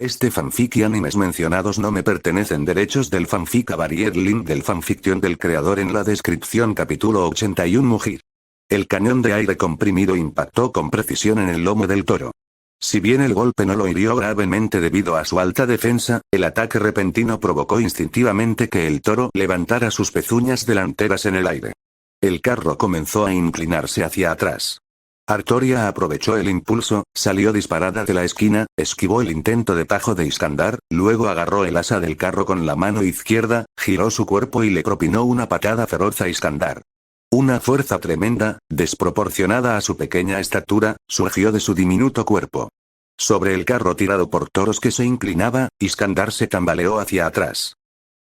Este fanfic y animes mencionados no me pertenecen. Derechos del fanfic a variar link del fanfiction del creador en la descripción. Capítulo 81 Mugir. El cañón de aire comprimido impactó con precisión en el lomo del toro. Si bien el golpe no lo hirió gravemente debido a su alta defensa, el ataque repentino provocó instintivamente que el toro levantara sus pezuñas delanteras en el aire. El carro comenzó a inclinarse hacia atrás. Artoria aprovechó el impulso, salió disparada de la esquina, esquivó el intento de tajo de Iskandar, luego agarró el asa del carro con la mano izquierda, giró su cuerpo y le propinó una patada feroz a Iskandar. Una fuerza tremenda, desproporcionada a su pequeña estatura, surgió de su diminuto cuerpo. Sobre el carro tirado por toros que se inclinaba, Iskandar se tambaleó hacia atrás.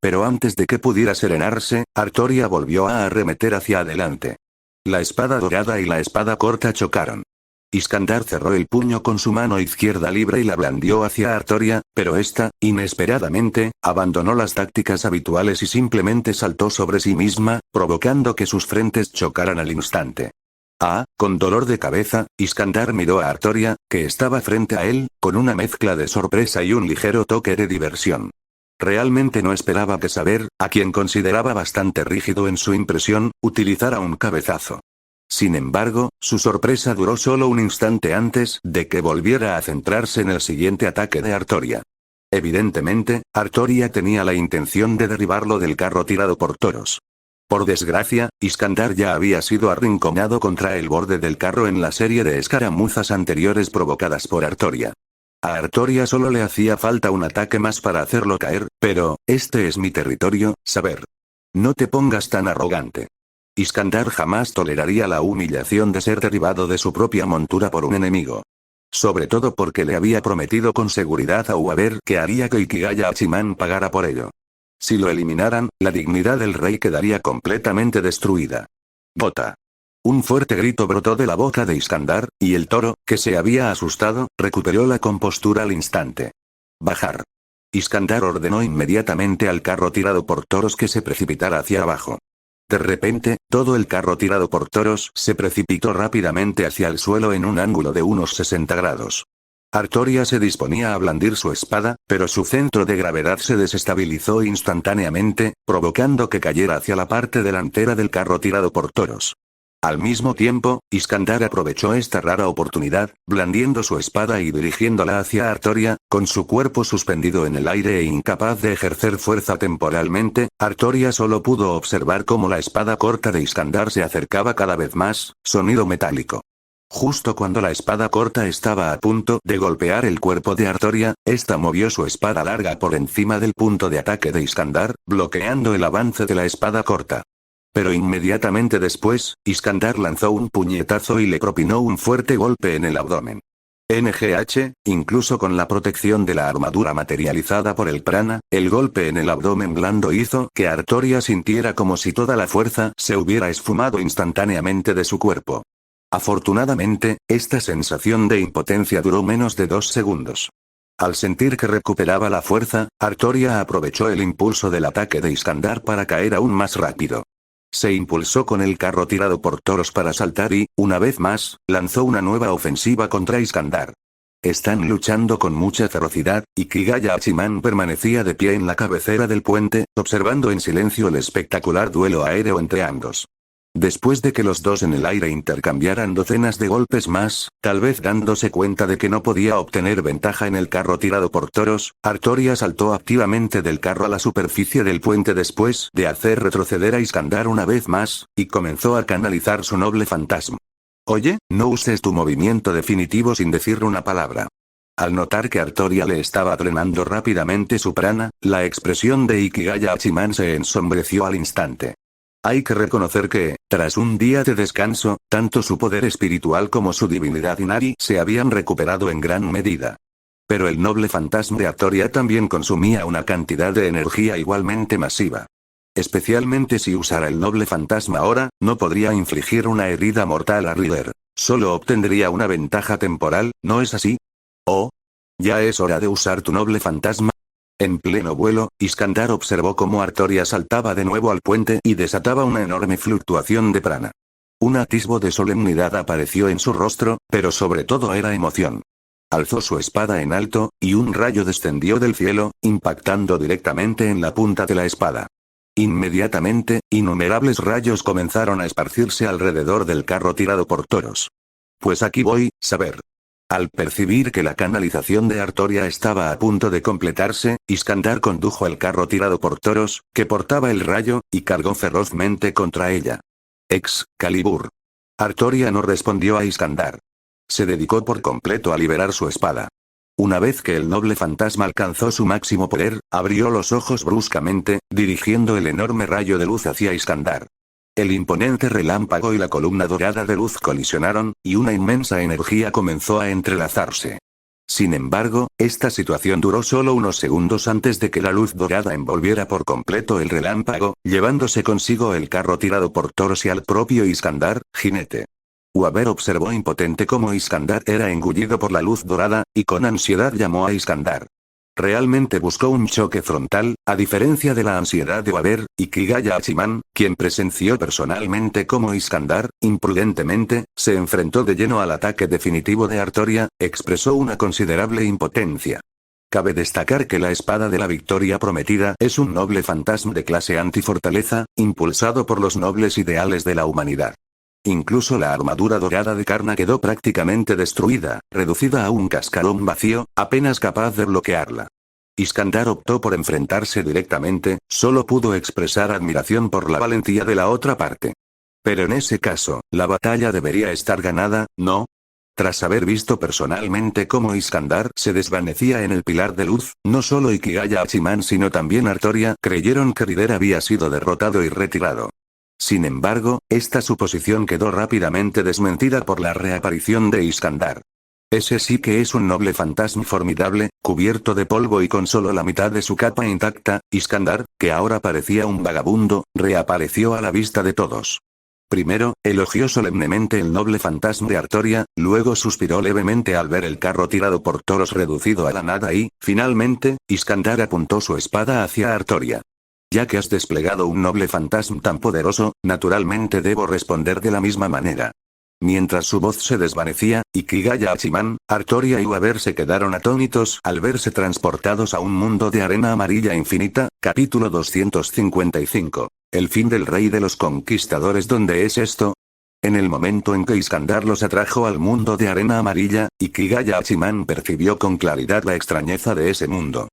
Pero antes de que pudiera serenarse, Artoria volvió a arremeter hacia adelante. La espada dorada y la espada corta chocaron. Iskandar cerró el puño con su mano izquierda libre y la blandió hacia Artoria, pero ésta, inesperadamente, abandonó las tácticas habituales y simplemente saltó sobre sí misma, provocando que sus frentes chocaran al instante. Con dolor de cabeza, Iskandar miró a Artoria, que estaba frente a él, con una mezcla de sorpresa y un ligero toque de diversión. Realmente no esperaba que Saber, a quien consideraba bastante rígido en su impresión, utilizara un cabezazo. Sin embargo, su sorpresa duró solo un instante antes de que volviera a centrarse en el siguiente ataque de Artoria. Evidentemente, Artoria tenía la intención de derribarlo del carro tirado por toros. Por desgracia, Iskandar ya había sido arrinconado contra el borde del carro en la serie de escaramuzas anteriores provocadas por Artoria. A Artoria solo le hacía falta un ataque más para hacerlo caer, pero, este es mi territorio, Saber. No te pongas tan arrogante. Iskandar jamás toleraría la humillación de ser derribado de su propia montura por un enemigo. Sobre todo porque le había prometido con seguridad a Uaber que haría que Ikigaya Hachiman pagara por ello. Si lo eliminaran, la dignidad del rey quedaría completamente destruida. Bota. Un fuerte grito brotó de la boca de Iskandar, y el toro, que se había asustado, recuperó la compostura al instante. Bajar. Iskandar ordenó inmediatamente al carro tirado por toros que se precipitara hacia abajo. De repente, todo el carro tirado por toros se precipitó rápidamente hacia el suelo en un ángulo de unos 60 grados. Artoria se disponía a blandir su espada, pero su centro de gravedad se desestabilizó instantáneamente, provocando que cayera hacia la parte delantera del carro tirado por toros. Al mismo tiempo, Iskandar aprovechó esta rara oportunidad, blandiendo su espada y dirigiéndola hacia Artoria, con su cuerpo suspendido en el aire e incapaz de ejercer fuerza temporalmente. Artoria solo pudo observar cómo la espada corta de Iskandar se acercaba cada vez más, sonido metálico. Justo cuando la espada corta estaba a punto de golpear el cuerpo de Artoria, esta movió su espada larga por encima del punto de ataque de Iskandar, bloqueando el avance de la espada corta. Pero inmediatamente después, Iskandar lanzó un puñetazo y le propinó un fuerte golpe en el abdomen. Incluso con la protección de la armadura materializada por el prana, el golpe en el abdomen blando hizo que Artoria sintiera como si toda la fuerza se hubiera esfumado instantáneamente de su cuerpo. Afortunadamente, esta sensación de impotencia duró menos de 2 segundos. Al sentir que recuperaba la fuerza, Artoria aprovechó el impulso del ataque de Iskandar para caer aún más rápido. Se impulsó con el carro tirado por toros para saltar y, una vez más, lanzó una nueva ofensiva contra Iskandar. Están luchando con mucha ferocidad, y Ikigaya Hachiman permanecía de pie en la cabecera del puente, observando en silencio el espectacular duelo aéreo entre ambos. Después de que los dos en el aire intercambiaran docenas de golpes más, tal vez dándose cuenta de que no podía obtener ventaja en el carro tirado por toros, Artoria saltó activamente del carro a la superficie del puente después de hacer retroceder a Iskandar una vez más, y comenzó a canalizar su noble fantasma. Oye, no uses tu movimiento definitivo sin decir una palabra. Al notar que Artoria le estaba drenando rápidamente su prana, la expresión de Ikigaya Hachiman se ensombreció al instante. Hay que reconocer que, tras un día de descanso, tanto su poder espiritual como su divinidad Inari se habían recuperado en gran medida. Pero el noble fantasma de Artoria también consumía una cantidad de energía igualmente masiva. Especialmente si usara el noble fantasma ahora, no podría infligir una herida mortal a Rider. Solo obtendría una ventaja temporal, ¿no es así? Oh. ¿Ya es hora de usar tu noble fantasma? En pleno vuelo, Iskandar observó cómo Artoria saltaba de nuevo al puente y desataba una enorme fluctuación de prana. Un atisbo de solemnidad apareció en su rostro, pero sobre todo era emoción. Alzó su espada en alto, y un rayo descendió del cielo, impactando directamente en la punta de la espada. Inmediatamente, innumerables rayos comenzaron a esparcirse alrededor del carro tirado por toros. Pues aquí voy, saber. Al percibir que la canalización de Artoria estaba a punto de completarse, Iskandar condujo el carro tirado por toros, que portaba el rayo, y cargó ferozmente contra ella. Excalibur. Artoria no respondió a Iskandar. Se dedicó por completo a liberar su espada. Una vez que el noble fantasma alcanzó su máximo poder, abrió los ojos bruscamente, dirigiendo el enorme rayo de luz hacia Iskandar. El imponente relámpago y la columna dorada de luz colisionaron, y una inmensa energía comenzó a entrelazarse. Sin embargo, esta situación duró solo unos segundos antes de que la luz dorada envolviera por completo el relámpago, llevándose consigo el carro tirado por toros y al propio Iskandar, jinete. Uaber observó impotente cómo Iskandar era engullido por la luz dorada, y con ansiedad llamó a Iskandar. Realmente buscó un choque frontal, a diferencia de la ansiedad de Uaber, y Kigaya Hachiman, quien presenció personalmente cómo Iskandar, imprudentemente, se enfrentó de lleno al ataque definitivo de Artoria, expresó una considerable impotencia. Cabe destacar que la espada de la victoria prometida es un noble fantasma de clase antifortaleza, impulsado por los nobles ideales de la humanidad. Incluso la armadura dorada de Karna quedó prácticamente destruida, reducida a un cascarón vacío, apenas capaz de bloquearla. Iskandar optó por enfrentarse directamente, solo pudo expresar admiración por la valentía de la otra parte. Pero en ese caso, la batalla debería estar ganada, ¿no? Tras haber visto personalmente cómo Iskandar se desvanecía en el pilar de luz, no solo Ikigaya Hachiman sino también Artoria creyeron que Rider había sido derrotado y retirado. Sin embargo, esta suposición quedó rápidamente desmentida por la reaparición de Iskandar. Ese sí que es un noble fantasma formidable, cubierto de polvo y con solo la mitad de su capa intacta. Iskandar, que ahora parecía un vagabundo, reapareció a la vista de todos. Primero, elogió solemnemente el noble fantasma de Artoria, luego suspiró levemente al ver el carro tirado por toros reducido a la nada y, finalmente, Iskandar apuntó su espada hacia Artoria. Ya que has desplegado un noble fantasma tan poderoso, naturalmente debo responder de la misma manera. Mientras su voz se desvanecía, Ikigaya Hachiman, Artoria y Uaber se quedaron atónitos al verse transportados a un mundo de arena amarilla infinita. Capítulo 255. El fin del rey de los conquistadores. ¿Dónde es esto? En el momento en que Iskandar los atrajo al mundo de arena amarilla, Ikigaya Hachiman percibió con claridad la extrañeza de ese mundo.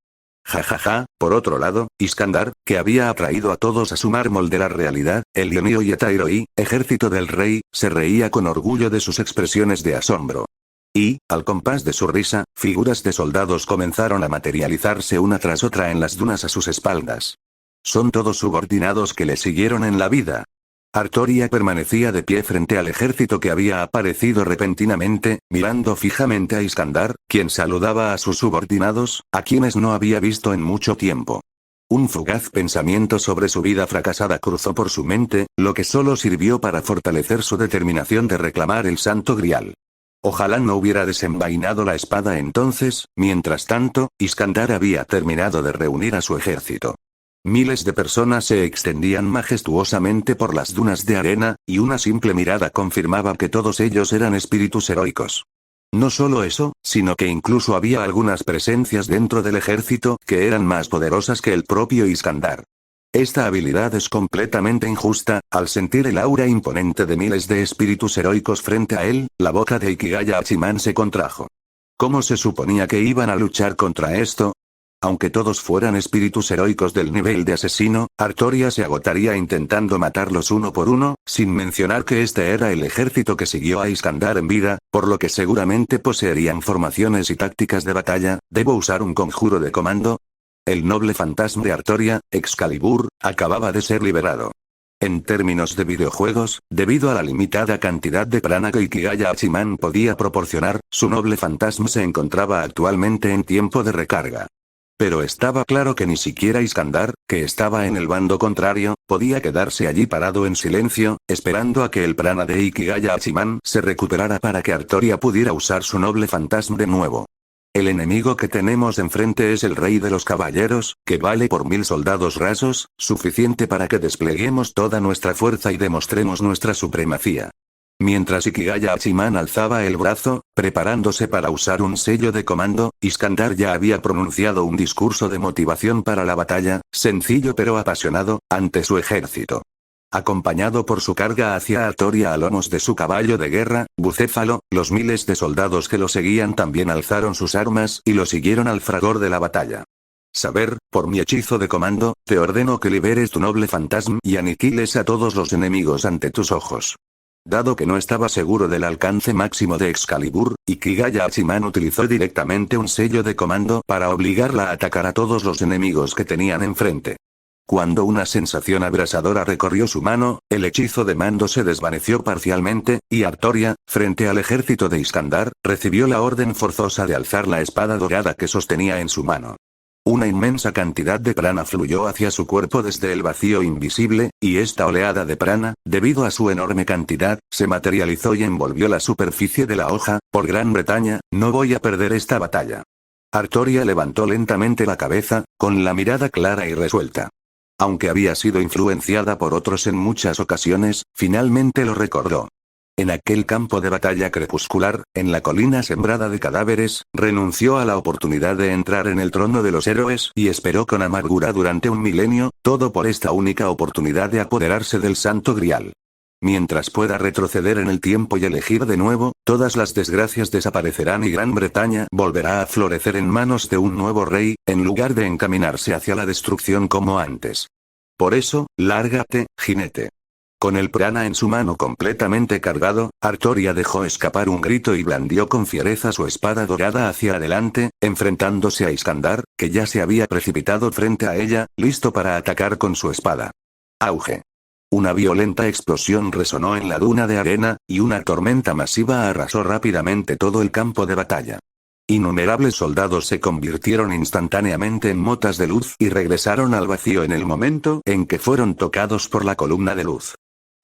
Jajaja, por otro lado, Iskandar, que había atraído a todos a su mármol de la realidad, el Lionio y Etairoi, ejército del rey, se reía con orgullo de sus expresiones de asombro. Y, al compás de su risa, figuras de soldados comenzaron a materializarse una tras otra en las dunas a sus espaldas. Son todos subordinados que le siguieron en la vida. Artoria permanecía de pie frente al ejército que había aparecido repentinamente, mirando fijamente a Iskandar, quien saludaba a sus subordinados, a quienes no había visto en mucho tiempo. Un fugaz pensamiento sobre su vida fracasada cruzó por su mente, lo que solo sirvió para fortalecer su determinación de reclamar el Santo Grial. Ojalá no hubiera desenvainado la espada entonces. Mientras tanto, Iskandar había terminado de reunir a su ejército. Miles de personas se extendían majestuosamente por las dunas de arena, y una simple mirada confirmaba que todos ellos eran espíritus heroicos. No solo eso, sino que incluso había algunas presencias dentro del ejército que eran más poderosas que el propio Iskandar. Esta habilidad es completamente injusta. Al sentir el aura imponente de miles de espíritus heroicos frente a él, la boca de Ikigaya Hachiman se contrajo. ¿Cómo se suponía que iban a luchar contra esto? Aunque todos fueran espíritus heroicos del nivel de asesino, Artoria se agotaría intentando matarlos uno por uno, sin mencionar que este era el ejército que siguió a Iskandar en vida, por lo que seguramente poseerían formaciones y tácticas de batalla. ¿Debo usar un conjuro de comando? El noble fantasma de Artoria, Excalibur, acababa de ser liberado. En términos de videojuegos, debido a la limitada cantidad de prana que Ikigaya Hachiman podía proporcionar, su noble fantasma se encontraba actualmente en tiempo de recarga. Pero estaba claro que ni siquiera Iskandar, que estaba en el bando contrario, podía quedarse allí parado en silencio, esperando a que el prana de Ikigaya Hachiman se recuperara para que Artoria pudiera usar su noble fantasma de nuevo. El enemigo que tenemos enfrente es el rey de los caballeros, que vale por 1000 soldados rasos, suficiente para que despleguemos toda nuestra fuerza y demostremos nuestra supremacía. Mientras Ikigaya Hachiman alzaba el brazo, preparándose para usar un sello de comando, Iskandar ya había pronunciado un discurso de motivación para la batalla, sencillo pero apasionado, ante su ejército. Acompañado por su carga hacia Artoria a lomos de su caballo de guerra, Bucéfalo, los miles de soldados que lo seguían también alzaron sus armas y lo siguieron al fragor de la batalla. Saber, por mi hechizo de comando, te ordeno que liberes tu noble fantasma y aniquiles a todos los enemigos ante tus ojos. Dado que no estaba seguro del alcance máximo de Excalibur, Ikigaya Hachiman utilizó directamente un sello de comando para obligarla a atacar a todos los enemigos que tenían enfrente. Cuando una sensación abrasadora recorrió su mano, el hechizo de mando se desvaneció parcialmente, y Artoria, frente al ejército de Iskandar, recibió la orden forzosa de alzar la espada dorada que sostenía en su mano. Una inmensa cantidad de prana fluyó hacia su cuerpo desde el vacío invisible, y esta oleada de prana, debido a su enorme cantidad, se materializó y envolvió la superficie de la hoja. Por Gran Bretaña, no voy a perder esta batalla. Artoria levantó lentamente la cabeza, con la mirada clara y resuelta. Aunque había sido influenciada por otros en muchas ocasiones, finalmente lo recordó. En aquel campo de batalla crepuscular, en la colina sembrada de cadáveres, renunció a la oportunidad de entrar en el trono de los héroes y esperó con amargura durante un milenio, todo por esta única oportunidad de apoderarse del Santo Grial. Mientras pueda retroceder en el tiempo y elegir de nuevo, todas las desgracias desaparecerán y Gran Bretaña volverá a florecer en manos de un nuevo rey, en lugar de encaminarse hacia la destrucción como antes. Por eso, lárgate, jinete. Con el prana en su mano completamente cargado, Artoria dejó escapar un grito y blandió con fiereza su espada dorada hacia adelante, enfrentándose a Iskandar, que ya se había precipitado frente a ella, listo para atacar con su espada. Auge. Una violenta explosión resonó en la duna de arena, y una tormenta masiva arrasó rápidamente todo el campo de batalla. Innumerables soldados se convirtieron instantáneamente en motas de luz y regresaron al vacío en el momento en que fueron tocados por la columna de luz.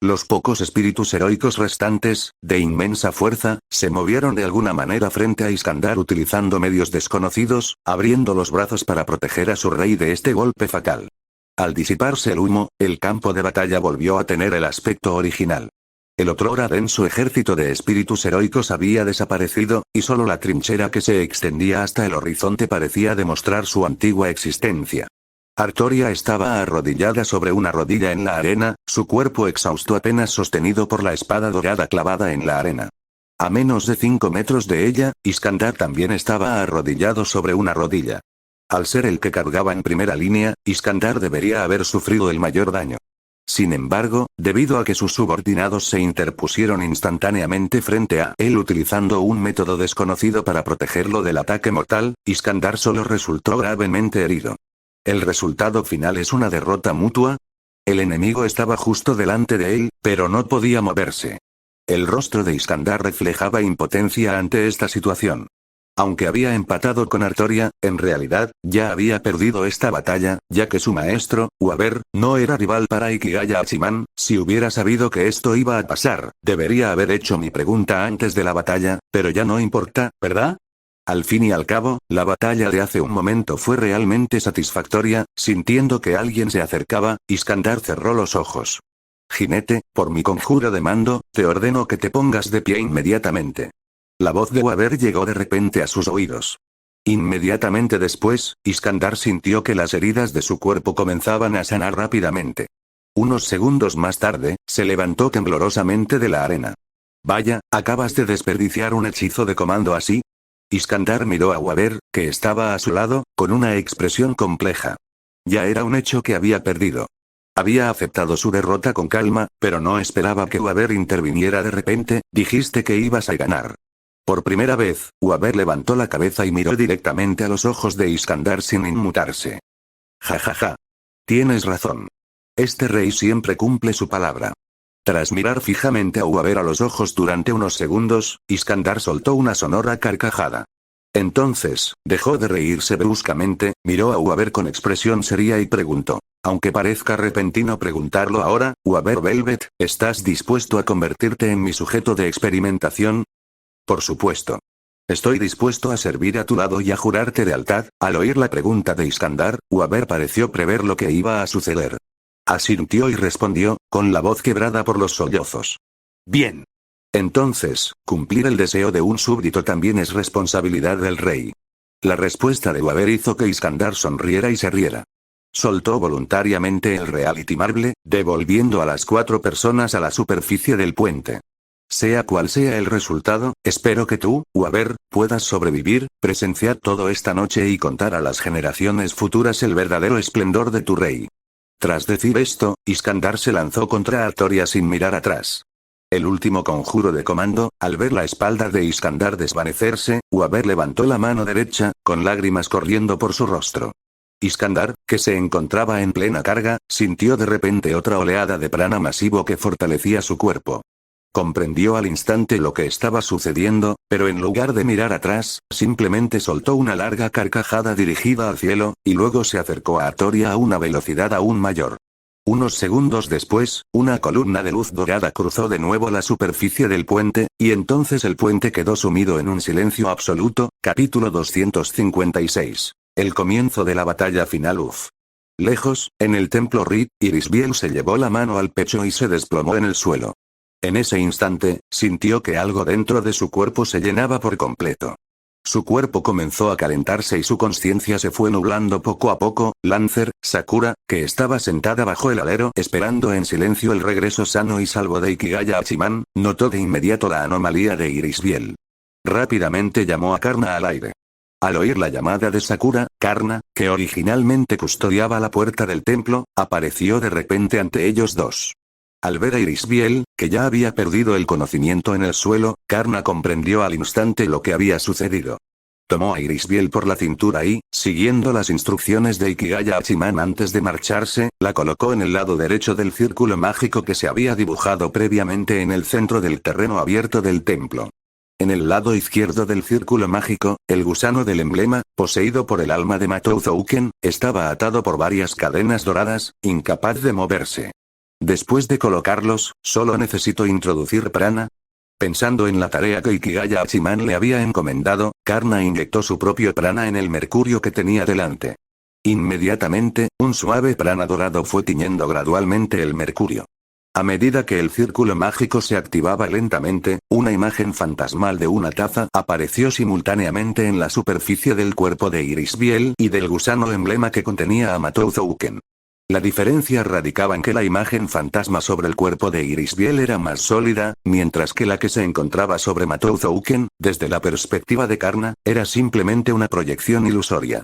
Los pocos espíritus heroicos restantes, de inmensa fuerza, se movieron de alguna manera frente a Iskandar utilizando medios desconocidos, abriendo los brazos para proteger a su rey de este golpe fatal. Al disiparse el humo, el campo de batalla volvió a tener el aspecto original. El otrora denso ejército de espíritus heroicos había desaparecido, y solo la trinchera que se extendía hasta el horizonte parecía demostrar su antigua existencia. Artoria estaba arrodillada sobre una rodilla en la arena, su cuerpo exhausto apenas sostenido por la espada dorada clavada en la arena. A menos de 5 metros de ella, Iskandar también estaba arrodillado sobre una rodilla. Al ser el que cargaba en primera línea, Iskandar debería haber sufrido el mayor daño. Sin embargo, debido a que sus subordinados se interpusieron instantáneamente frente a él utilizando un método desconocido para protegerlo del ataque mortal, Iskandar solo resultó gravemente herido. ¿El resultado final es una derrota mutua? El enemigo estaba justo delante de él, pero no podía moverse. El rostro de Iskandar reflejaba impotencia ante esta situación. Aunque había empatado con Artoria, en realidad, ya había perdido esta batalla, ya que su maestro, Uaber, no era rival para Ikigaya Hachiman. Si hubiera sabido que esto iba a pasar, debería haber hecho mi pregunta antes de la batalla, pero ya no importa, ¿verdad? Al fin y al cabo, la batalla de hace un momento fue realmente satisfactoria. Sintiendo que alguien se acercaba, Iskandar cerró los ojos. Jinete, por mi conjuro de mando, te ordeno que te pongas de pie inmediatamente. La voz de Uaber llegó de repente a sus oídos. Inmediatamente después, Iskandar sintió que las heridas de su cuerpo comenzaban a sanar rápidamente. Unos segundos más tarde, se levantó temblorosamente de la arena. Vaya, ¿acabas de desperdiciar un hechizo de comando así? Iskandar miró a Uaber, que estaba a su lado, con una expresión compleja. Ya era un hecho que había perdido. Había aceptado su derrota con calma, pero no esperaba que Uaber interviniera de repente. Dijiste que ibas a ganar. Por primera vez, Uaber levantó la cabeza y miró directamente a los ojos de Iskandar sin inmutarse. Ja ja ja. Tienes razón. Este rey siempre cumple su palabra. Tras mirar fijamente a Uaber a los ojos durante unos segundos, Iskandar soltó una sonora carcajada. Entonces, dejó de reírse bruscamente, miró a Uaber con expresión seria y preguntó. Aunque parezca repentino preguntarlo ahora, Uaber Velvet, ¿estás dispuesto a convertirte en mi sujeto de experimentación? Por supuesto. Estoy dispuesto a servir a tu lado y a jurarte lealtad. Al oír la pregunta de Iskandar, Uaber pareció prever lo que iba a suceder. Asintió y respondió, con la voz quebrada por los sollozos. Bien. Entonces, cumplir el deseo de un súbdito también es responsabilidad del rey. La respuesta de Waber hizo que Iskandar sonriera y se riera. Soltó voluntariamente el reality marble, devolviendo a las 4 personas a la superficie del puente. Sea cual sea el resultado, espero que tú, Waber, puedas sobrevivir, presenciar todo esta noche y contar a las generaciones futuras el verdadero esplendor de tu rey. Tras decir esto, Iskandar se lanzó contra Artoria sin mirar atrás. El último conjuro de comando, al ver la espalda de Iskandar desvanecerse, Waber levantó la mano derecha, con lágrimas corriendo por su rostro. Iskandar, que se encontraba en plena carga, sintió de repente otra oleada de prana masivo que fortalecía su cuerpo. Comprendió al instante lo que estaba sucediendo, pero en lugar de mirar atrás, simplemente soltó una larga carcajada dirigida al cielo, y luego se acercó a Artoria a una velocidad aún mayor. Unos segundos después, una columna de luz dorada cruzó de nuevo la superficie del puente, y entonces el puente quedó sumido en un silencio absoluto. Capítulo 256. El comienzo de la batalla final. Lejos, en el templo Rit, Irisbiel se llevó la mano al pecho y se desplomó en el suelo. En ese instante, sintió que algo dentro de su cuerpo se llenaba por completo. Su cuerpo comenzó a calentarse y su conciencia se fue nublando poco a poco. Lancer, Sakura, que estaba sentada bajo el alero esperando en silencio el regreso sano y salvo de Ikigaya Hachiman, notó de inmediato la anomalía de Irisbiel. Rápidamente llamó a Karna al aire. Al oír la llamada de Sakura, Karna, que originalmente custodiaba la puerta del templo, apareció de repente ante ellos dos. Al ver a Irisbiel, que ya había perdido el conocimiento en el suelo, Karna comprendió al instante lo que había sucedido. Tomó a Irisbiel por la cintura y, siguiendo las instrucciones de Ikigaya Hachiman antes de marcharse, la colocó en el lado derecho del círculo mágico que se había dibujado previamente en el centro del terreno abierto del templo. En el lado izquierdo del círculo mágico, el gusano del emblema, poseído por el alma de Matou Zouken, estaba atado por varias cadenas doradas, incapaz de moverse. Después de colocarlos, solo necesito introducir prana. Pensando en la tarea que Ikigaya Hachiman le había encomendado, Karna inyectó su propio prana en el mercurio que tenía delante. Inmediatamente, un suave prana dorado fue tiñendo gradualmente el mercurio. A medida que el círculo mágico se activaba lentamente, una imagen fantasmal de una taza apareció simultáneamente en la superficie del cuerpo de Irisbiel y del gusano emblema que contenía a Matou Zouken. La diferencia radicaba en que la imagen fantasma sobre el cuerpo de Irisbiel era más sólida, mientras que la que se encontraba sobre Matou Zouken, desde la perspectiva de Karna, era simplemente una proyección ilusoria.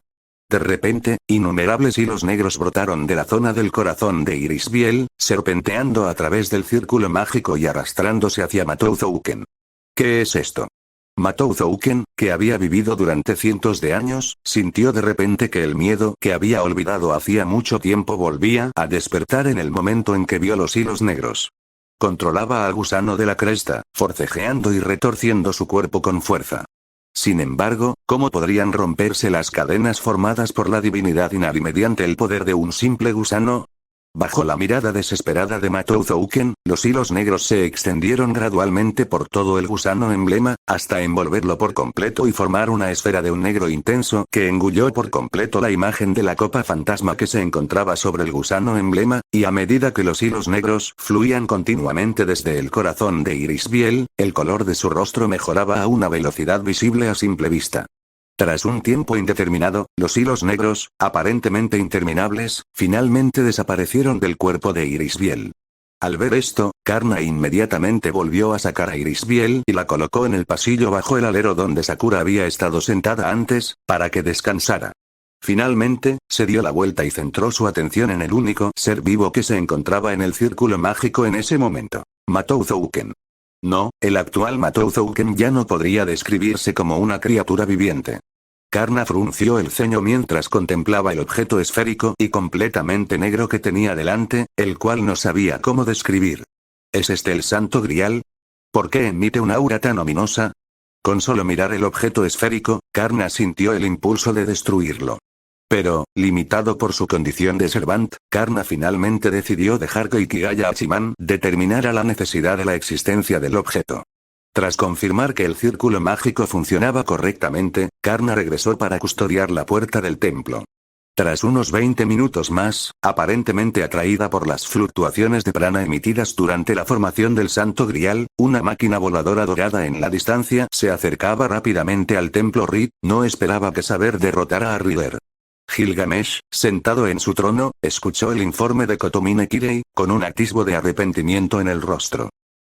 De repente, innumerables hilos negros brotaron de la zona del corazón de Irisbiel, serpenteando a través del círculo mágico y arrastrándose hacia Matou Zouken. ¿Qué es esto? Matou Zouken, que había vivido durante cientos de años, sintió de repente que el miedo que había olvidado hacía mucho tiempo volvía a despertar en el momento en que vio los hilos negros. Controlaba al gusano de la cresta, forcejeando y retorciendo su cuerpo con fuerza. Sin embargo, ¿cómo podrían romperse las cadenas formadas por la divinidad Inari mediante el poder de un simple gusano? Bajo la mirada desesperada de Matou Zouken, los hilos negros se extendieron gradualmente por todo el gusano emblema, hasta envolverlo por completo y formar una esfera de un negro intenso que engulló por completo la imagen de la copa fantasma que se encontraba sobre el gusano emblema, y a medida que los hilos negros fluían continuamente desde el corazón de Irisbiel, el color de su rostro mejoraba a una velocidad visible a simple vista. Tras un tiempo indeterminado, los hilos negros, aparentemente interminables, finalmente desaparecieron del cuerpo de Irisbiel. Al ver esto, Karna inmediatamente volvió a sacar a Irisbiel y la colocó en el pasillo bajo el alero donde Sakura había estado sentada antes, para que descansara. Finalmente, se dio la vuelta y centró su atención en el único ser vivo que se encontraba en el círculo mágico en ese momento: Matou Zouken. No, el actual Matou Zouken ya no podría describirse como una criatura viviente. Karna frunció el ceño mientras contemplaba el objeto esférico y completamente negro que tenía delante, el cual no sabía cómo describir. ¿Es este el Santo Grial? ¿Por qué emite una aura tan ominosa? Con solo mirar el objeto esférico, Karna sintió el impulso de destruirlo. Pero, limitado por su condición de Servant, Karna finalmente decidió dejar que Ikigaya Hachiman determinara la necesidad de la existencia del objeto. Tras confirmar que el círculo mágico funcionaba correctamente, Karna regresó para custodiar la puerta del templo. Tras unos 20 minutos más, aparentemente atraída por las fluctuaciones de prana emitidas durante la formación del Santo Grial, una máquina voladora dorada en la distancia se acercaba rápidamente al templo Reed. No esperaba que Saber derrotara a Rider. Gilgamesh, sentado en su trono, escuchó el informe de Kotomine Kirei, con un atisbo de arrepentimiento en el rostro.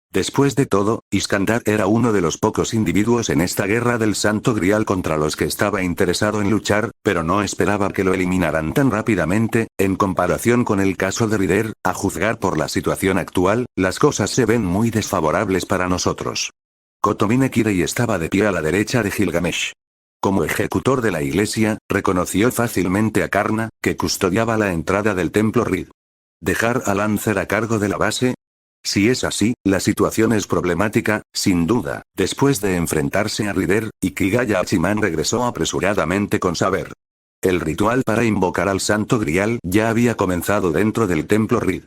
Después de todo, Iskandar era uno de los pocos individuos en esta guerra del Santo Grial contra los que estaba interesado en luchar, pero no esperaba que lo eliminaran tan rápidamente. En comparación con el caso de Rider, a juzgar por la situación actual, las cosas se ven muy desfavorables para nosotros. Kotomine Kirei estaba de pie a la derecha de Gilgamesh. Como ejecutor de la iglesia, reconoció fácilmente a Karna, que custodiaba la entrada del templo Reed. ¿Dejar a Lancer a cargo de la base? Si es así, la situación es problemática, sin duda. Después de enfrentarse a Rider, Ikigaya Hachiman regresó apresuradamente con Saber. El ritual para invocar al Santo Grial ya había comenzado dentro del templo Reed.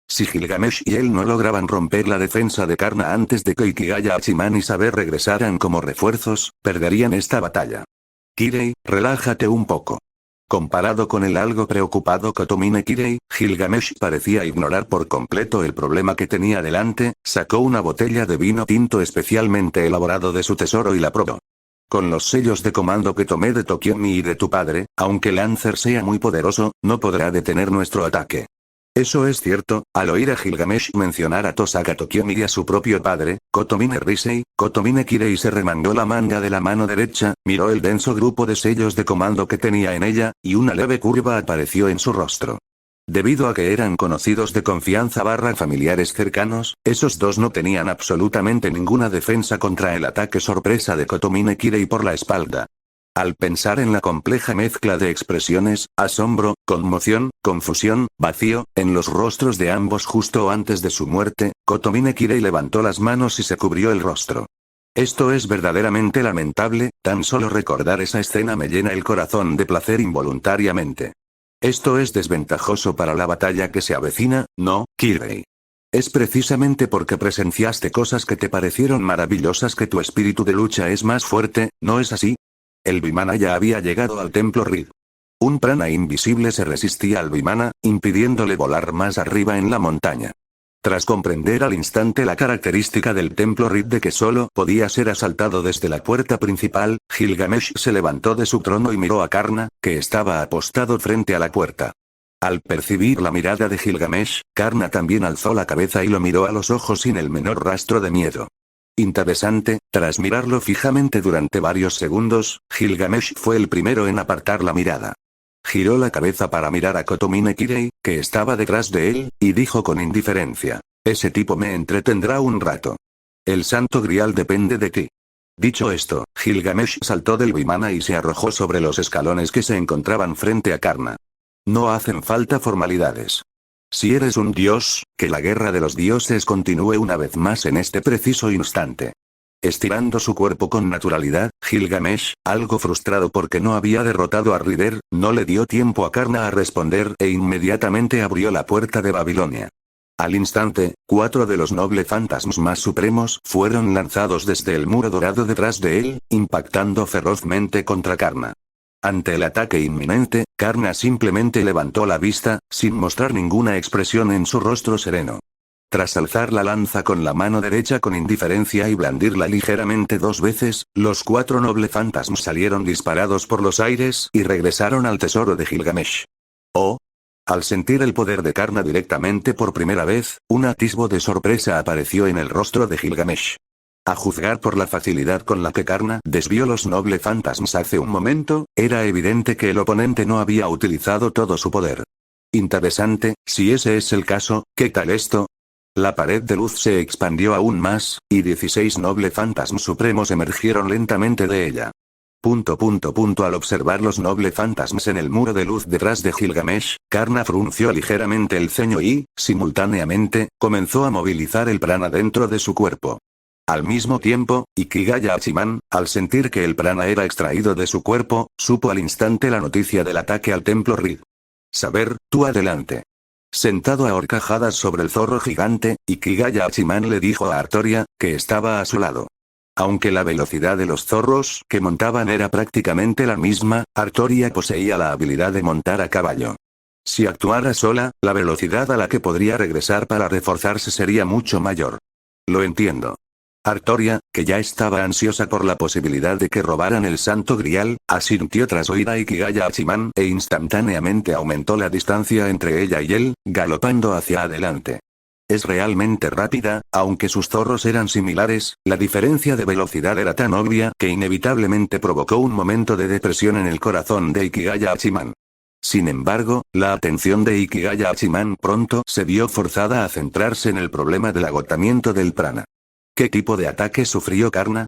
Si Gilgamesh y él no lograban romper la defensa de Karna antes de que Ikigaya Hachiman y Saber regresaran como refuerzos, perderían esta batalla. Kirei, relájate un poco. Comparado con el algo preocupado Kotomine Kirei, Gilgamesh parecía ignorar por completo el problema que tenía delante. Sacó una botella de vino tinto especialmente elaborado de su tesoro y la probó. Con los sellos de comando que tomé de Tokiomi y de tu padre, aunque Lancer sea muy poderoso, no podrá detener nuestro ataque. Eso es cierto. Al oír a Gilgamesh mencionar a Tosaka Tokiomi y a su propio padre, Kotomine Risei, Kotomine Kirei se remangó la manga de la mano derecha, miró el denso grupo de sellos de comando que tenía en ella, y una leve curva apareció en su rostro. Debido a que eran conocidos de confianza / familiares cercanos, esos dos no tenían absolutamente ninguna defensa contra el ataque sorpresa de Kotomine Kirei por la espalda. Al pensar en la compleja mezcla de expresiones, asombro, conmoción, confusión, vacío, en los rostros de ambos justo antes de su muerte, Kotomine Kirei levantó las manos y se cubrió el rostro. Esto es verdaderamente lamentable, tan solo recordar esa escena me llena el corazón de placer involuntariamente. Esto es desventajoso para la batalla que se avecina, ¿no, Kirei? Es precisamente porque presenciaste cosas que te parecieron maravillosas que tu espíritu de lucha es más fuerte, ¿no es así? El Vimana ya había llegado al templo Reed. Un prana invisible se resistía al Vimana, impidiéndole volar más arriba en la montaña. Tras comprender al instante la característica del templo Reed de que solo podía ser asaltado desde la puerta principal, Gilgamesh se levantó de su trono y miró a Karna, que estaba apostado frente a la puerta. Al percibir la mirada de Gilgamesh, Karna también alzó la cabeza y lo miró a los ojos sin el menor rastro de miedo. Interesante, tras mirarlo fijamente durante varios segundos, Gilgamesh fue el primero en apartar la mirada. Giró la cabeza para mirar a Kotomine Kirei, que estaba detrás de él, y dijo con indiferencia: ese tipo me entretendrá un rato. El Santo Grial depende de ti. Dicho esto, Gilgamesh saltó del Vimana y se arrojó sobre los escalones que se encontraban frente a Karna. No hacen falta formalidades. Si eres un dios, que la guerra de los dioses continúe una vez más en este preciso instante. Estirando su cuerpo con naturalidad, Gilgamesh, algo frustrado porque no había derrotado a Rider, no le dio tiempo a Karna a responder e inmediatamente abrió la puerta de Babilonia. Al instante, 4 de los nobles fantasmas más supremos fueron lanzados desde el muro dorado detrás de él, impactando ferozmente contra Karna. Ante el ataque inminente, Karna simplemente levantó la vista, sin mostrar ninguna expresión en su rostro sereno. Tras alzar la lanza con la mano derecha con indiferencia y blandirla ligeramente 2 veces, los 4 nobles fantasmas salieron disparados por los aires y regresaron al tesoro de Gilgamesh. Oh. Al sentir el poder de Karna directamente por primera vez, un atisbo de sorpresa apareció en el rostro de Gilgamesh. A juzgar por la facilidad con la que Karna desvió los nobles fantasmas hace un momento, era evidente que el oponente no había utilizado todo su poder. Interesante, si ese es el caso, ¿qué tal esto? La pared de luz se expandió aún más, y 16 nobles fantasmas supremos emergieron lentamente de ella. Al observar los nobles fantasmas en el muro de luz detrás de Gilgamesh, Karna frunció ligeramente el ceño y, simultáneamente, comenzó a movilizar el prana dentro de su cuerpo. Al mismo tiempo, Ikigaya Hachiman, al sentir que el prana era extraído de su cuerpo, supo al instante la noticia del ataque al templo Reed. Saber, tú adelante. Sentado a horcajadas sobre el zorro gigante, Ikigaya Hachiman le dijo a Artoria, que estaba a su lado. Aunque la velocidad de los zorros que montaban era prácticamente la misma, Artoria poseía la habilidad de montar a caballo. Si actuara sola, la velocidad a la que podría regresar para reforzarse sería mucho mayor. Lo entiendo. Artoria, que ya estaba ansiosa por la posibilidad de que robaran el Santo Grial, asintió tras oír a Ikigaya Hachiman e instantáneamente aumentó la distancia entre ella y él, galopando hacia adelante. Es realmente rápida, aunque sus zorros eran similares, la diferencia de velocidad era tan obvia que inevitablemente provocó un momento de depresión en el corazón de Ikigaya Hachiman. Sin embargo, la atención de Ikigaya Hachiman pronto se vio forzada a centrarse en el problema del agotamiento del prana. ¿Qué tipo de ataque sufrió Karna?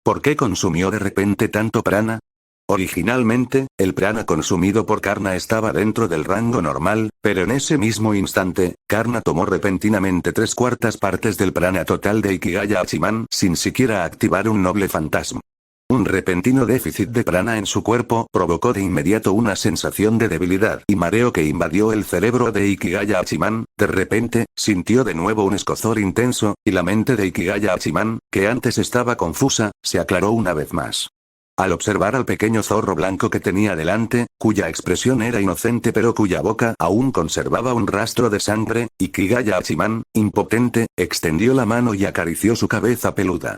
¿Por qué consumió de repente tanto prana? Originalmente, el prana consumido por Karna estaba dentro del rango normal, pero en ese mismo instante, Karna tomó repentinamente 3/4 partes del prana total de Ikigaya Hachiman sin siquiera activar un noble fantasma. Un repentino déficit de prana en su cuerpo provocó de inmediato una sensación de debilidad y mareo que invadió el cerebro de Ikigaya Hachiman. De repente, sintió de nuevo un escozor intenso, y la mente de Ikigaya Hachiman, que antes estaba confusa, se aclaró una vez más. Al observar al pequeño zorro blanco que tenía delante, cuya expresión era inocente pero cuya boca aún conservaba un rastro de sangre, Ikigaya Hachiman, impotente, extendió la mano y acarició su cabeza peluda.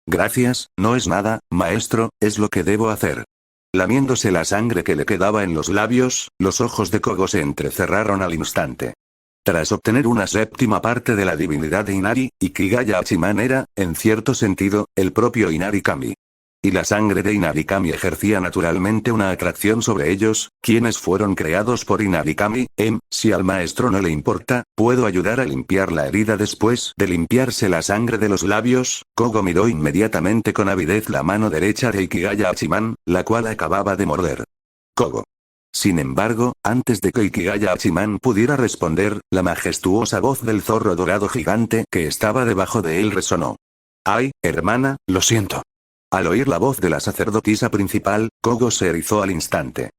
Gracias, no es nada, maestro, es lo que debo hacer. Lamiéndose la sangre que le quedaba en los labios, los ojos de Kogo se entrecerraron al instante. Tras obtener una séptima parte de la divinidad de Inari, Ikigaya Hachiman era, en cierto sentido, el propio Inari Kami. Y la sangre de Inari Kami ejercía naturalmente una atracción sobre ellos, quienes fueron creados por Inari Kami. Si al maestro no le importa, puedo ayudar a limpiar la herida después de limpiarse la sangre de los labios. Kogo miró inmediatamente con avidez la mano derecha de Ikigaya Hachiman, la cual acababa de morder. Kogo. Sin embargo, antes de que Ikigaya Hachiman pudiera responder, la majestuosa voz del zorro dorado gigante que estaba debajo de él resonó. Ay, hermana, lo siento. Al oír la voz de la sacerdotisa principal, Kogo se erizó al instante.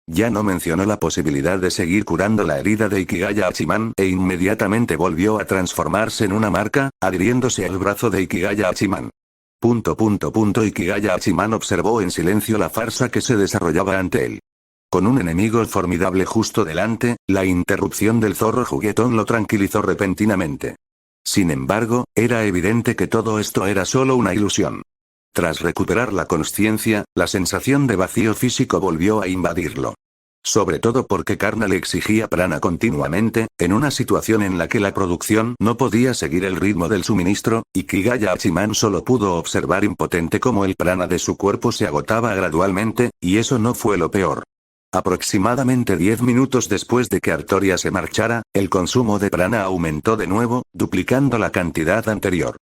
Ya no mencionó la posibilidad de seguir curando la herida de Ikigaya Hachiman e inmediatamente volvió a transformarse en una marca, adhiriéndose al brazo de Ikigaya Hachiman. Ikigaya Hachiman observó en silencio la farsa que se desarrollaba ante él. Con un enemigo formidable justo delante, la interrupción del zorro juguetón lo tranquilizó repentinamente. Sin embargo, era evidente que todo esto era solo una ilusión. Tras recuperar la consciencia, la sensación de vacío físico volvió a invadirlo. Sobre todo porque Karna le exigía prana continuamente, en una situación en la que la producción no podía seguir el ritmo del suministro, y Ikigaya Hachiman solo pudo observar impotente cómo el prana de su cuerpo se agotaba gradualmente, y eso no fue lo peor. Aproximadamente 10 minutos después de que Artoria se marchara, el consumo de prana aumentó de nuevo, duplicando la cantidad anterior.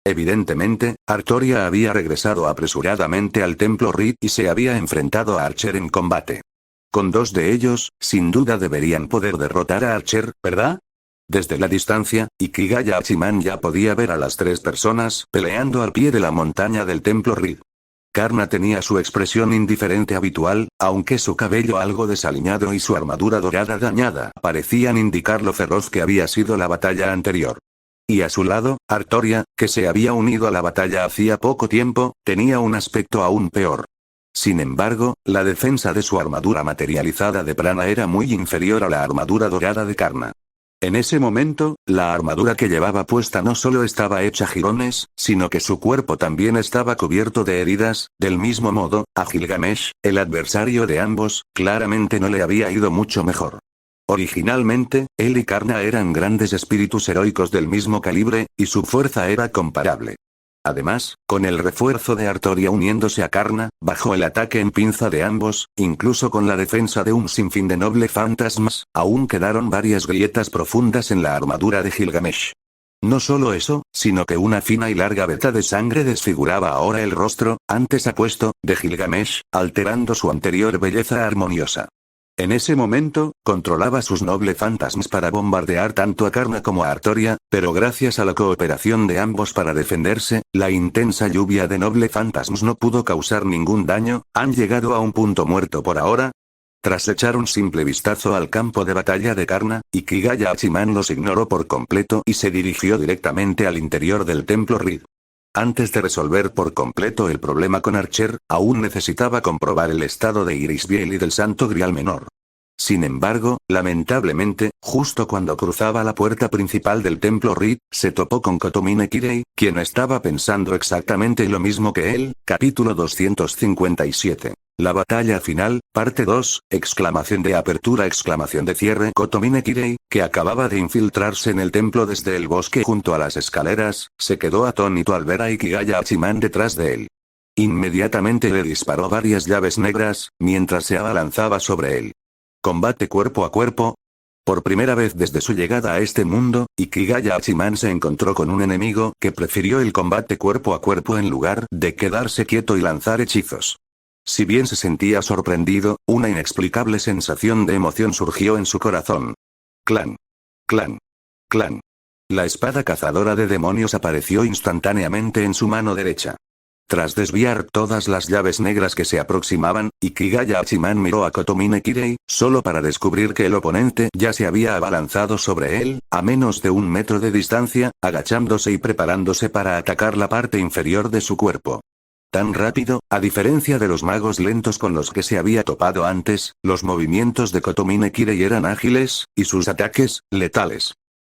Evidentemente, Artoria había regresado apresuradamente al templo Reed y se había enfrentado a Archer en combate. Con 2 de ellos, sin duda deberían poder derrotar a Archer, ¿verdad? Desde la distancia, Ikigaya Hachiman ya podía ver a las 3 personas peleando al pie de la montaña del templo Reed. Karna tenía su expresión indiferente habitual, aunque su cabello algo desaliñado y su armadura dorada dañada parecían indicar lo feroz que había sido la batalla anterior. Y a su lado, Artoria, que se había unido a la batalla hacía poco tiempo, tenía un aspecto aún peor. Sin embargo, la defensa de su armadura materializada de prana era muy inferior a la armadura dorada de Karna. En ese momento, la armadura que llevaba puesta no solo estaba hecha jirones, sino que su cuerpo también estaba cubierto de heridas. Del mismo modo, a Gilgamesh, el adversario de ambos, claramente no le había ido mucho mejor. Originalmente, él y Karna eran grandes espíritus heroicos del mismo calibre, y su fuerza era comparable. Además, con el refuerzo de Artoria uniéndose a Karna, bajo el ataque en pinza de ambos, incluso con la defensa de un sinfín de nobles fantasmas, aún quedaron varias grietas profundas en la armadura de Gilgamesh. No solo eso, sino que una fina y larga veta de sangre desfiguraba ahora el rostro, antes apuesto, de Gilgamesh, alterando su anterior belleza armoniosa. En ese momento, controlaba sus nobles fantasmas para bombardear tanto a Karna como a Artoria, pero gracias a la cooperación de ambos para defenderse, la intensa lluvia de nobles fantasmas no pudo causar ningún daño. ¿Han llegado a un punto muerto por ahora? Tras echar un simple vistazo al campo de batalla de Karna, Ikigaya Hachiman los ignoró por completo y se dirigió directamente al interior del templo Reed. Antes de resolver por completo el problema con Archer, aún necesitaba comprobar el estado de Irisbiel y del Santo Grial Menor. Sin embargo, lamentablemente, justo cuando cruzaba la puerta principal del templo Reed, se topó con Kotomine Kirei, quien estaba pensando exactamente lo mismo que él. Capítulo 257. La batalla final, parte 2, exclamación de apertura, exclamación de cierre. Kotomine Kirei, que acababa de infiltrarse en el templo desde el bosque junto a las escaleras, se quedó atónito al ver a Ikigaya Hachiman detrás de él. Inmediatamente le disparó varias llaves negras, mientras se abalanzaba sobre él. Combate cuerpo a cuerpo. Por primera vez desde su llegada a este mundo, Ikigaya Hachiman se encontró con un enemigo que prefirió el combate cuerpo a cuerpo en lugar de quedarse quieto y lanzar hechizos. Si bien se sentía sorprendido, una inexplicable sensación de emoción surgió en su corazón. Clan. Clan. Clan. La espada cazadora de demonios apareció instantáneamente en su mano derecha. Tras desviar todas las llaves negras que se aproximaban, Ikigaya Hachiman miró a Kotomine Kirei, solo para descubrir que el oponente ya se había abalanzado sobre él, a menos de 1 metro de distancia, agachándose y preparándose para atacar la parte inferior de su cuerpo. Tan rápido, a diferencia de los magos lentos con los que se había topado antes, los movimientos de Kotomine Kirei eran ágiles, y sus ataques, letales.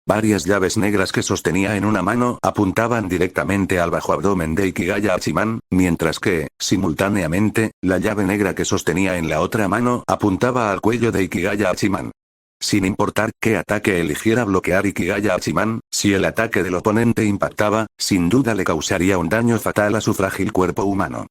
Varias llaves negras que sostenía en una mano apuntaban directamente al bajo abdomen de Ikigaya Hachiman, mientras que, simultáneamente, la llave negra que sostenía en la otra mano apuntaba al cuello de Ikigaya Hachiman. Sin importar qué ataque eligiera bloquear Ikigaya Hachiman, si el ataque del oponente impactaba, sin duda le causaría un daño fatal a su frágil cuerpo humano.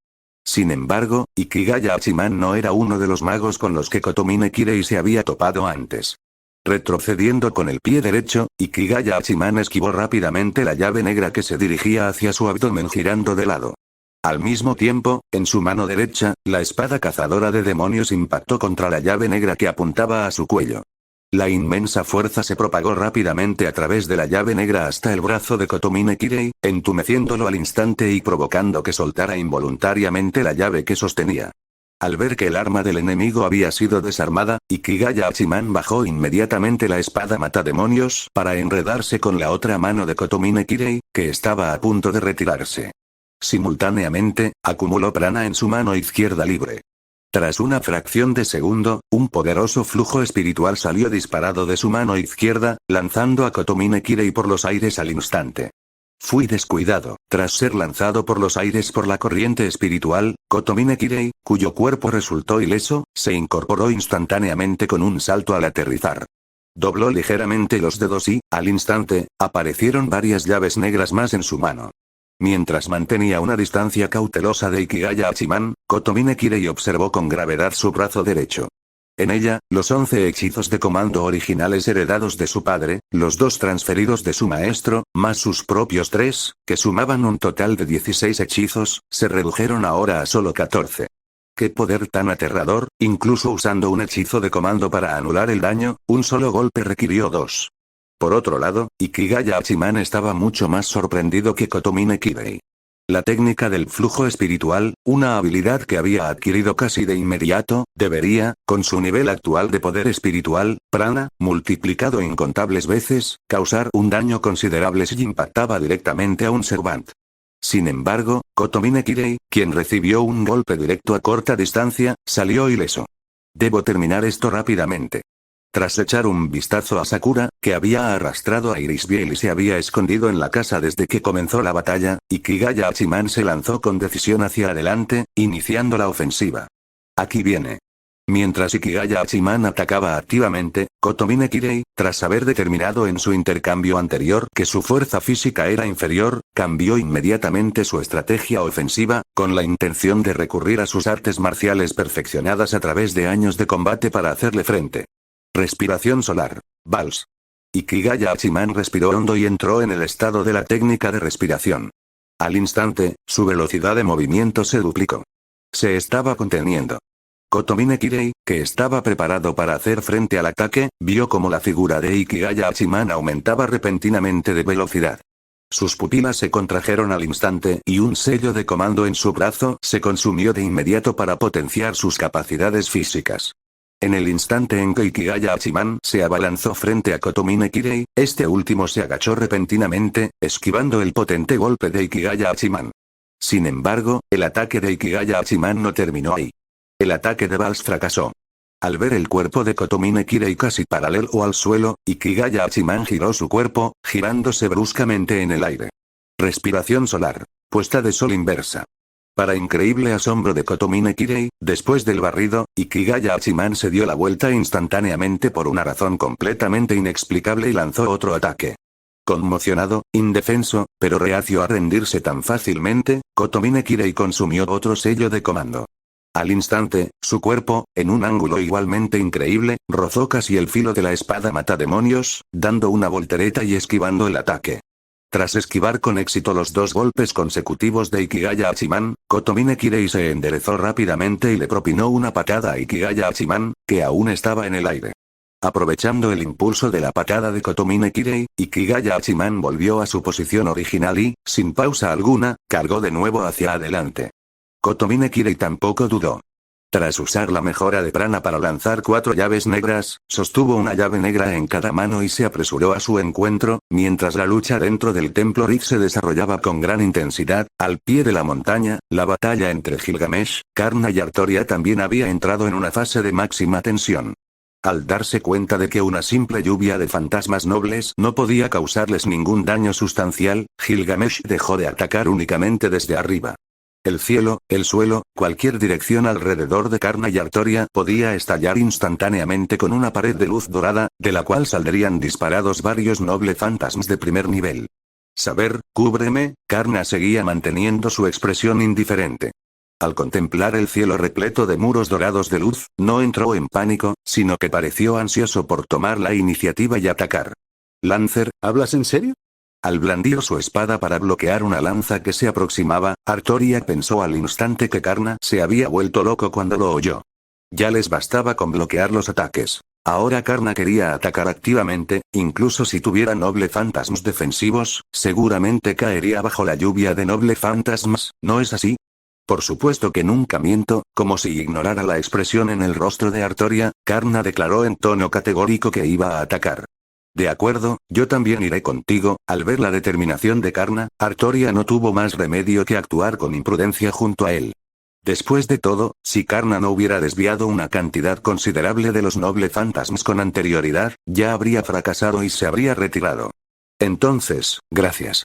Sin embargo, Ikigaya Hachiman no era uno de los magos con los que Kotomine Kirei se había topado antes. Retrocediendo con el pie derecho, Ikigaya Hachiman esquivó rápidamente la llave negra que se dirigía hacia su abdomen girando de lado. Al mismo tiempo, en su mano derecha, la espada cazadora de demonios impactó contra la llave negra que apuntaba a su cuello. La inmensa fuerza se propagó rápidamente a través de la llave negra hasta el brazo de Kotomine Kirei, entumeciéndolo al instante y provocando que soltara involuntariamente la llave que sostenía. Al ver que el arma del enemigo había sido desarmada, Ikigaya Hachiman bajó inmediatamente la espada matademonios para enredarse con la otra mano de Kotomine Kirei, que estaba a punto de retirarse. Simultáneamente, acumuló prana en su mano izquierda libre. Tras una fracción de segundo, un poderoso flujo espiritual salió disparado de su mano izquierda, lanzando a Kotomine Kirei por los aires al instante. Fui descuidado. Tras ser lanzado por los aires por la corriente espiritual, Kotomine Kirei, cuyo cuerpo resultó ileso, se incorporó instantáneamente con un salto al aterrizar. Dobló ligeramente los dedos y, al instante, aparecieron varias llaves negras más en su mano. Mientras mantenía una distancia cautelosa de Ikigaya Hachiman, Kotomine Kirei observó con gravedad su brazo derecho. En ella, los 11 hechizos de comando originales heredados de su padre, los 2 transferidos de su maestro, más sus propios 3, que sumaban un total de 16 hechizos, se redujeron ahora a solo 14. ¡Qué poder tan aterrador! Incluso usando un hechizo de comando para anular el daño, un solo golpe requirió 2. Por otro lado, Ikigaya Hachiman estaba mucho más sorprendido que Kotomine Kirei. La técnica del flujo espiritual, una habilidad que había adquirido casi de inmediato, debería, con su nivel actual de poder espiritual, prana, multiplicado incontables veces, causar un daño considerable si impactaba directamente a un Servant. Sin embargo, Kotomine Kirei, quien recibió un golpe directo a corta distancia, salió ileso. Debo terminar esto rápidamente. Tras echar un vistazo a Sakura, que había arrastrado a Irisbiel y se había escondido en la casa desde que comenzó la batalla, Ikigaya Hachiman se lanzó con decisión hacia adelante, iniciando la ofensiva. Aquí viene. Mientras Ikigaya Hachiman atacaba activamente, Kotomine Kirei, tras haber determinado en su intercambio anterior que su fuerza física era inferior, cambió inmediatamente su estrategia ofensiva, con la intención de recurrir a sus artes marciales perfeccionadas a través de años de combate para hacerle frente. Respiración solar. Vals. Ikigaya Hachiman respiró hondo y entró en el estado de la técnica de respiración. Al instante, su velocidad de movimiento se duplicó. Se estaba conteniendo. Kotomine Kirei, que estaba preparado para hacer frente al ataque, vio como la figura de Ikigaya Hachiman aumentaba repentinamente de velocidad. Sus pupilas se contrajeron al instante y un sello de comando en su brazo se consumió de inmediato para potenciar sus capacidades físicas. En el instante en que Ikigaya Hachiman se abalanzó frente a Kotomine Kirei, este último se agachó repentinamente, esquivando el potente golpe de Ikigaya Hachiman. Sin embargo, el ataque de Ikigaya Hachiman no terminó ahí. El ataque de Vals fracasó. Al ver el cuerpo de Kotomine Kirei casi paralelo al suelo, Ikigaya Hachiman giró su cuerpo, girándose bruscamente en el aire. Respiración solar. Puesta de sol inversa. Para increíble asombro de Kotomine Kirei, después del barrido, Ikigaya Hachiman se dio la vuelta instantáneamente por una razón completamente inexplicable y lanzó otro ataque. Conmocionado, indefenso, pero reacio a rendirse tan fácilmente, Kotomine Kirei consumió otro sello de comando. Al instante, su cuerpo, en un ángulo igualmente increíble, rozó casi el filo de la espada matademonios, dando una voltereta y esquivando el ataque. Tras esquivar con éxito los dos golpes consecutivos de Ikigaya Hachiman, Kotomine Kirei se enderezó rápidamente y le propinó una patada a Ikigaya Hachiman, que aún estaba en el aire. Aprovechando el impulso de la patada de Kotomine Kirei, Ikigaya Hachiman volvió a su posición original y, sin pausa alguna, cargó de nuevo hacia adelante. Kotomine Kirei tampoco dudó. Tras usar la mejora de prana para lanzar 4 llaves negras, sostuvo una llave negra en cada mano y se apresuró a su encuentro, mientras la lucha dentro del templo Rick se desarrollaba con gran intensidad. Al pie de la montaña, la batalla entre Gilgamesh, Karna y Artoria también había entrado en una fase de máxima tensión. Al darse cuenta de que una simple lluvia de fantasmas nobles no podía causarles ningún daño sustancial, Gilgamesh dejó de atacar únicamente desde arriba. El cielo, el suelo, cualquier dirección alrededor de Karna y Artoria podía estallar instantáneamente con una pared de luz dorada, de la cual saldrían disparados varios nobles fantasmas de primer nivel. Saber, cúbreme, Karna seguía manteniendo su expresión indiferente. Al contemplar el cielo repleto de muros dorados de luz, no entró en pánico, sino que pareció ansioso por tomar la iniciativa y atacar. Lancer, ¿hablas en serio? Al blandir su espada para bloquear una lanza que se aproximaba, Artoria pensó al instante que Karna se había vuelto loco cuando lo oyó. Ya les bastaba con bloquear los ataques. Ahora Karna quería atacar activamente, incluso si tuviera noble fantasmas defensivos, seguramente caería bajo la lluvia de noble fantasmas, ¿no es así? Por supuesto que nunca miento, como si ignorara la expresión en el rostro de Artoria, Karna declaró en tono categórico que iba a atacar. De acuerdo, yo también iré contigo. Al ver la determinación de Karna, Artoria no tuvo más remedio que actuar con imprudencia junto a él. Después de todo, si Karna no hubiera desviado una cantidad considerable de los noble fantasmas con anterioridad, ya habría fracasado y se habría retirado. Entonces, gracias.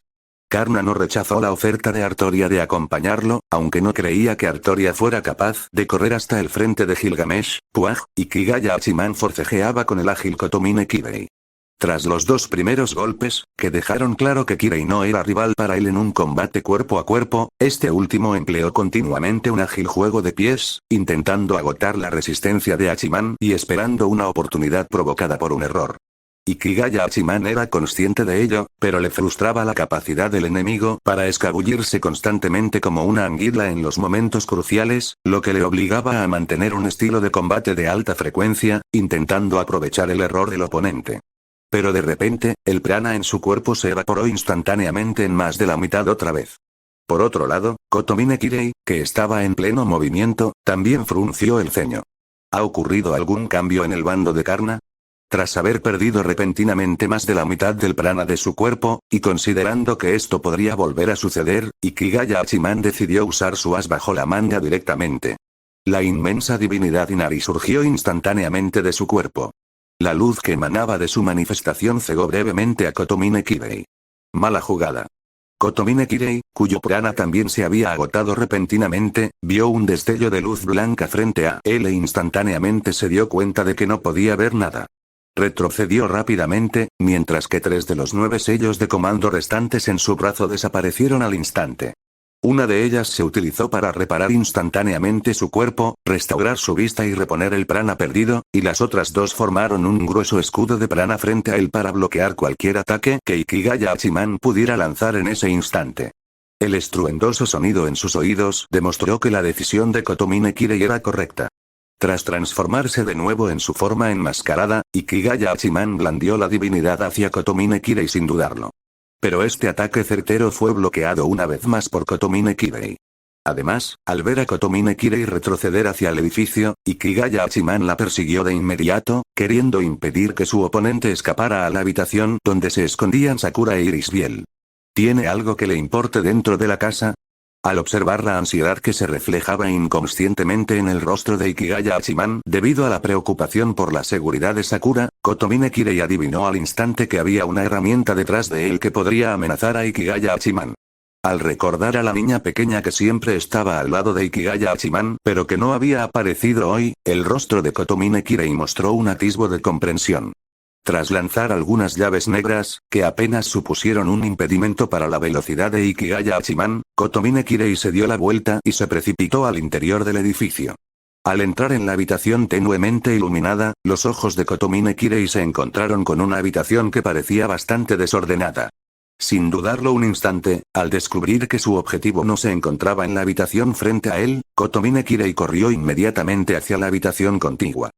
Karna no rechazó la oferta de Artoria de acompañarlo, aunque no creía que Artoria fuera capaz de correr hasta el frente de Gilgamesh, Puaj, y Ikigaya Hachiman forcejeaba con el ágil Kotomine Kirei. Tras los dos primeros golpes, que dejaron claro que Kirei no era rival para él en un combate cuerpo a cuerpo, este último empleó continuamente un ágil juego de pies, intentando agotar la resistencia de Hachiman y esperando una oportunidad provocada por un error. Ikigaya Hachiman era consciente de ello, pero le frustraba la capacidad del enemigo para escabullirse constantemente como una anguila en los momentos cruciales, lo que le obligaba a mantener un estilo de combate de alta frecuencia, intentando aprovechar el error del oponente. Pero de repente, el prana en su cuerpo se evaporó instantáneamente en más de la mitad otra vez. Por otro lado, Kotomine Kirei, que estaba en pleno movimiento, también frunció el ceño. ¿Ha ocurrido algún cambio en el bando de Karna? Tras haber perdido repentinamente más de la mitad del prana de su cuerpo, y considerando que esto podría volver a suceder, Ikigaya Hachiman decidió usar su as bajo la manga directamente. La inmensa divinidad Inari surgió instantáneamente de su cuerpo. La luz que emanaba de su manifestación cegó brevemente a Kotomine Kirei. Mala jugada. Kotomine Kirei, cuyo prana también se había agotado repentinamente, vio un destello de luz blanca frente a él e instantáneamente se dio cuenta de que no podía ver nada. Retrocedió rápidamente, mientras que 3 de los 9 sellos de comando restantes en su brazo desaparecieron al instante. Una de ellas se utilizó para reparar instantáneamente su cuerpo, restaurar su vista y reponer el prana perdido, y las otras 2 formaron un grueso escudo de prana frente a él para bloquear cualquier ataque que Ikigaya Hachiman pudiera lanzar en ese instante. El estruendoso sonido en sus oídos demostró que la decisión de Kotomine Kirei era correcta. Tras transformarse de nuevo en su forma enmascarada, Ikigaya Hachiman blandió la divinidad hacia Kotomine Kirei sin dudarlo. Pero este ataque certero fue bloqueado una vez más por Kotomine Kirei. Además, al ver a Kotomine Kirei retroceder hacia el edificio, Ikigaya Hachiman la persiguió de inmediato, queriendo impedir que su oponente escapara a la habitación donde se escondían Sakura e Iris Biel. ¿Tiene algo que le importe dentro de la casa? Al observar la ansiedad que se reflejaba inconscientemente en el rostro de Ikigaya Hachiman debido a la preocupación por la seguridad de Sakura, Kotomine Kirei adivinó al instante que había una herramienta detrás de él que podría amenazar a Ikigaya Hachiman. Al recordar a la niña pequeña que siempre estaba al lado de Ikigaya Hachiman, pero que no había aparecido hoy, el rostro de Kotomine Kirei mostró un atisbo de comprensión. Tras lanzar algunas llaves negras, que apenas supusieron un impedimento para la velocidad de Ikigaya Hachiman, Kotomine Kirei se dio la vuelta y se precipitó al interior del edificio. Al entrar en la habitación tenuemente iluminada, los ojos de Kotomine Kirei se encontraron con una habitación que parecía bastante desordenada. Sin dudarlo un instante, al descubrir que su objetivo no se encontraba en la habitación frente a él, Kotomine Kirei corrió inmediatamente hacia la habitación contigua.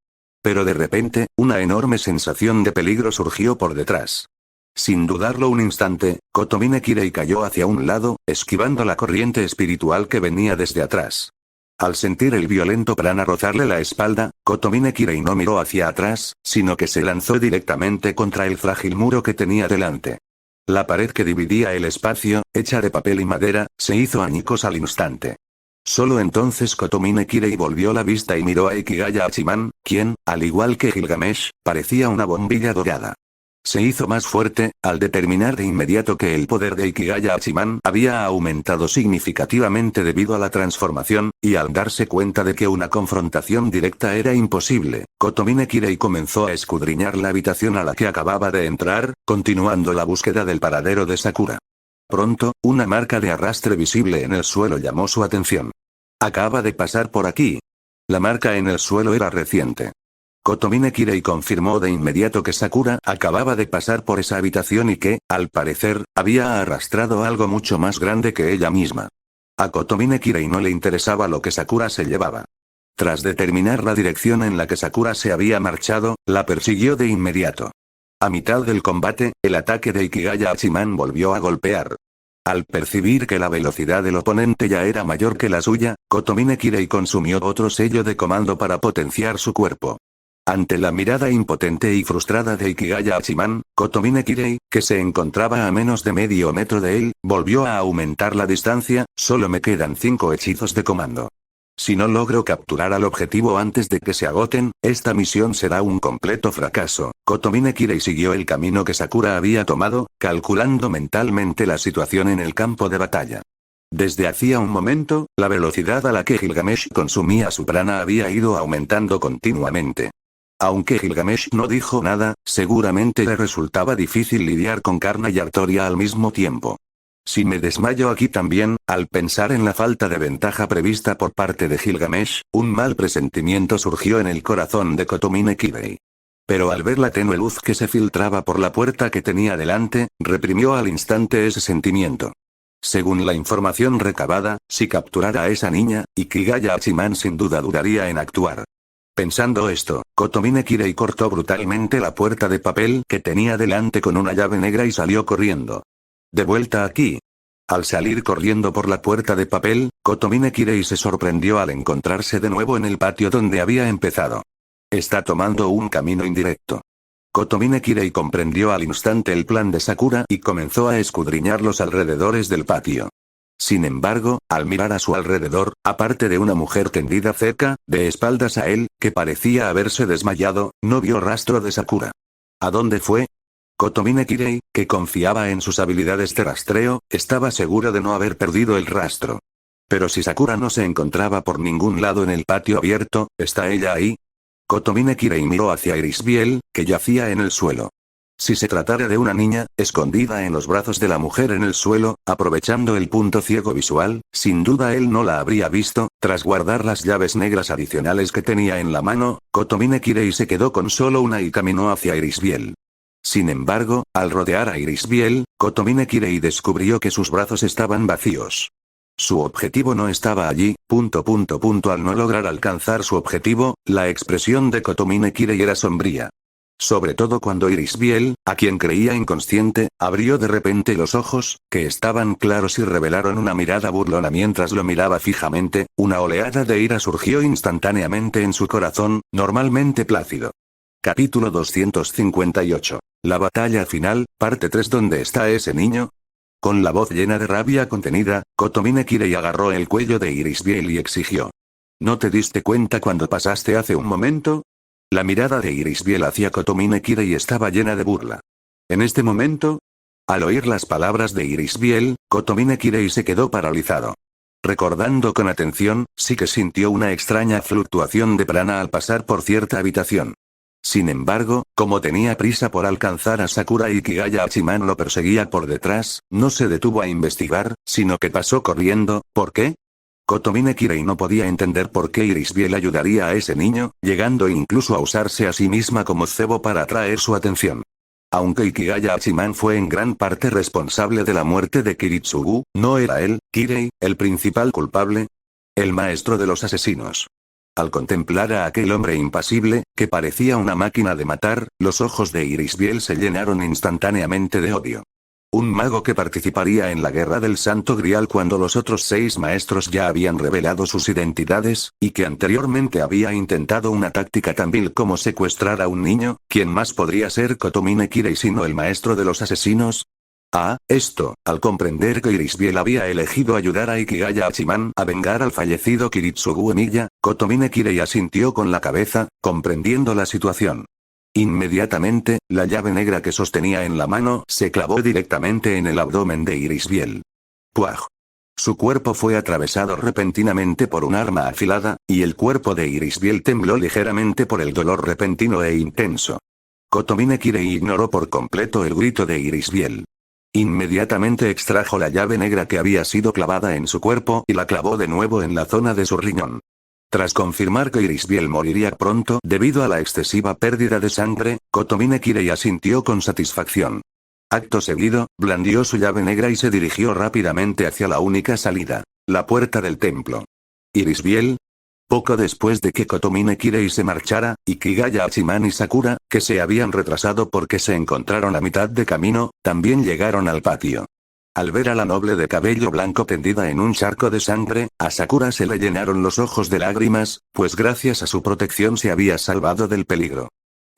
Pero de repente, una enorme sensación de peligro surgió por detrás. Sin dudarlo un instante, Kotomine Kirei cayó hacia un lado, esquivando la corriente espiritual que venía desde atrás. Al sentir el violento prana rozarle la espalda, Kotomine Kirei no miró hacia atrás, sino que se lanzó directamente contra el frágil muro que tenía delante. La pared que dividía el espacio, hecha de papel y madera, se hizo añicos al instante. Solo entonces Kotomine Kirei volvió la vista y miró a Ikigaya Hachiman, quien, al igual que Gilgamesh, parecía una bombilla dorada. Se hizo más fuerte, al determinar de inmediato que el poder de Ikigaya Hachiman había aumentado significativamente debido a la transformación, y al darse cuenta de que una confrontación directa era imposible, Kotomine Kirei comenzó a escudriñar la habitación a la que acababa de entrar, continuando la búsqueda del paradero de Sakura. Pronto, una marca de arrastre visible en el suelo llamó su atención. Acaba de pasar por aquí. La marca en el suelo era reciente. Kotomine Kirei confirmó de inmediato que Sakura acababa de pasar por esa habitación y que, al parecer, había arrastrado algo mucho más grande que ella misma. A Kotomine Kirei no le interesaba lo que Sakura se llevaba. Tras determinar la dirección en la que Sakura se había marchado, la persiguió de inmediato. A mitad del combate, el ataque de Ikigaya Hachiman volvió a golpear. Al percibir que la velocidad del oponente ya era mayor que la suya, Kotomine Kirei consumió otro sello de comando para potenciar su cuerpo. Ante la mirada impotente y frustrada de Ikigaya Hachiman, Kotomine Kirei, que se encontraba a menos de medio metro de él, volvió a aumentar la distancia. Solo me quedan 5 hechizos de comando. Si no logro capturar al objetivo antes de que se agoten, esta misión será un completo fracaso. Kotomine Kirei siguió el camino que Sakura había tomado, calculando mentalmente la situación en el campo de batalla. Desde hacía un momento, la velocidad a la que Gilgamesh consumía su prana había ido aumentando continuamente. Aunque Gilgamesh no dijo nada, seguramente le resultaba difícil lidiar con Karna y Artoria al mismo tiempo. Si me desmayo aquí también, al pensar en la falta de ventaja prevista por parte de Gilgamesh, un mal presentimiento surgió en el corazón de Kotomine Kirei. Pero al ver la tenue luz que se filtraba por la puerta que tenía delante, reprimió al instante ese sentimiento. Según la información recabada, si capturara a esa niña, Ikigaya Hachiman sin duda dudaría en actuar. Pensando esto, Kotomine Kirei cortó brutalmente la puerta de papel que tenía delante con una llave negra y salió corriendo. De vuelta aquí. Al salir corriendo por la puerta de papel, Kotomine Kirei se sorprendió al encontrarse de nuevo en el patio donde había empezado. Está tomando un camino indirecto. Kotomine Kirei comprendió al instante el plan de Sakura y comenzó a escudriñar los alrededores del patio. Sin embargo, al mirar a su alrededor, aparte de una mujer tendida cerca, de espaldas a él, que parecía haberse desmayado, no vio rastro de Sakura. ¿A dónde fue? Kotomine Kirei, que confiaba en sus habilidades de rastreo, estaba seguro de no haber perdido el rastro. Pero si Sakura no se encontraba por ningún lado en el patio abierto, ¿está ella ahí? Kotomine Kirei miró hacia Iris Biel, que yacía en el suelo. Si se tratara de una niña, escondida en los brazos de la mujer en el suelo, aprovechando el punto ciego visual, sin duda él no la habría visto. Tras guardar las llaves negras adicionales que tenía en la mano, Kotomine Kirei se quedó con solo una y caminó hacia Iris Biel. Sin embargo, al rodear a Iris Biel, Kotomine Kirei descubrió que sus brazos estaban vacíos. Su objetivo no estaba allí. Al no lograr alcanzar su objetivo, la expresión de Kotomine Kirei era sombría. Sobre todo cuando Irisbiel, a quien creía inconsciente, abrió de repente los ojos, que estaban claros y revelaron una mirada burlona mientras lo miraba fijamente, una oleada de ira surgió instantáneamente en su corazón, normalmente plácido. Capítulo 258. La batalla final, parte 3. ¿Dónde está ese niño? Con la voz llena de rabia contenida, Kotomine Kirei agarró el cuello de Irisbiel y exigió. ¿No te diste cuenta cuando pasaste hace un momento? La mirada de Irisbiel hacia Kotomine Kirei estaba llena de burla. En este momento, al oír las palabras de Irisbiel, Kotomine Kirei se quedó paralizado. Recordando con atención, sí que sintió una extraña fluctuación de prana al pasar por cierta habitación. Sin embargo, como tenía prisa por alcanzar a Sakura y Kigaya Hachiman lo perseguía por detrás, no se detuvo a investigar, sino que pasó corriendo. ¿Por qué? Kotomine Kirei no podía entender por qué Irisbiel ayudaría a ese niño, llegando incluso a usarse a sí misma como cebo para atraer su atención. Aunque Kigaya Hachiman fue en gran parte responsable de la muerte de Kiritsugu, ¿no era él, Kirei, el principal culpable? El maestro de los asesinos. Al contemplar a aquel hombre impasible, que parecía una máquina de matar, los ojos de Irisbiel se llenaron instantáneamente de odio. Un mago que participaría en la guerra del Santo Grial cuando los otros 6 maestros ya habían revelado sus identidades, y que anteriormente había intentado una táctica tan vil como secuestrar a un niño. ¿Quién más podría ser Kotomine Kirei sino el maestro de los asesinos? Esto, al comprender que Irisbiel había elegido ayudar a Kigaya Hachiman a vengar al fallecido Kiritsugu Emiya, Kotomine Kirei asintió con la cabeza, comprendiendo la situación. Inmediatamente, la llave negra que sostenía en la mano se clavó directamente en el abdomen de Irisbiel. ¡Puaj! Su cuerpo fue atravesado repentinamente por un arma afilada, y el cuerpo de Irisbiel tembló ligeramente por el dolor repentino e intenso. Kotomine Kirei ignoró por completo el grito de Irisbiel. Inmediatamente extrajo la llave negra que había sido clavada en su cuerpo y la clavó de nuevo en la zona de su riñón. Tras confirmar que Irisbiel moriría pronto debido a la excesiva pérdida de sangre, Kotomine Kirei asintió con satisfacción. Acto seguido, blandió su llave negra y se dirigió rápidamente hacia la única salida, la puerta del templo. ¿Irisbiel? Poco después de que Kotomine Kirei se marchara, y Kigaya Hachiman y Sakura, que se habían retrasado porque se encontraron a mitad de camino, también llegaron al patio. Al ver a la noble de cabello blanco tendida en un charco de sangre, a Sakura se le llenaron los ojos de lágrimas, pues gracias a su protección se había salvado del peligro.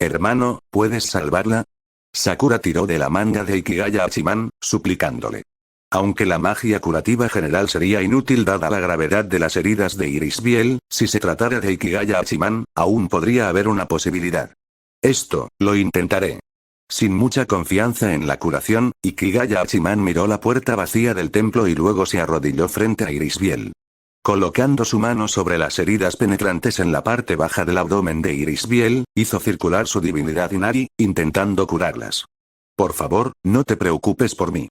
Hermano, ¿puedes salvarla? Sakura tiró de la manga de Kigaya Hachiman, suplicándole. Aunque la magia curativa general sería inútil dada la gravedad de las heridas de Irisbiel, si se tratara de Kigaya Hachiman, aún podría haber una posibilidad. Esto, lo intentaré. Sin mucha confianza en la curación, Kigaya Hachiman miró la puerta vacía del templo y luego se arrodilló frente a Irisbiel. Colocando su mano sobre las heridas penetrantes en la parte baja del abdomen de Irisbiel, hizo circular su divinidad Inari, intentando curarlas. Por favor, no te preocupes por mí.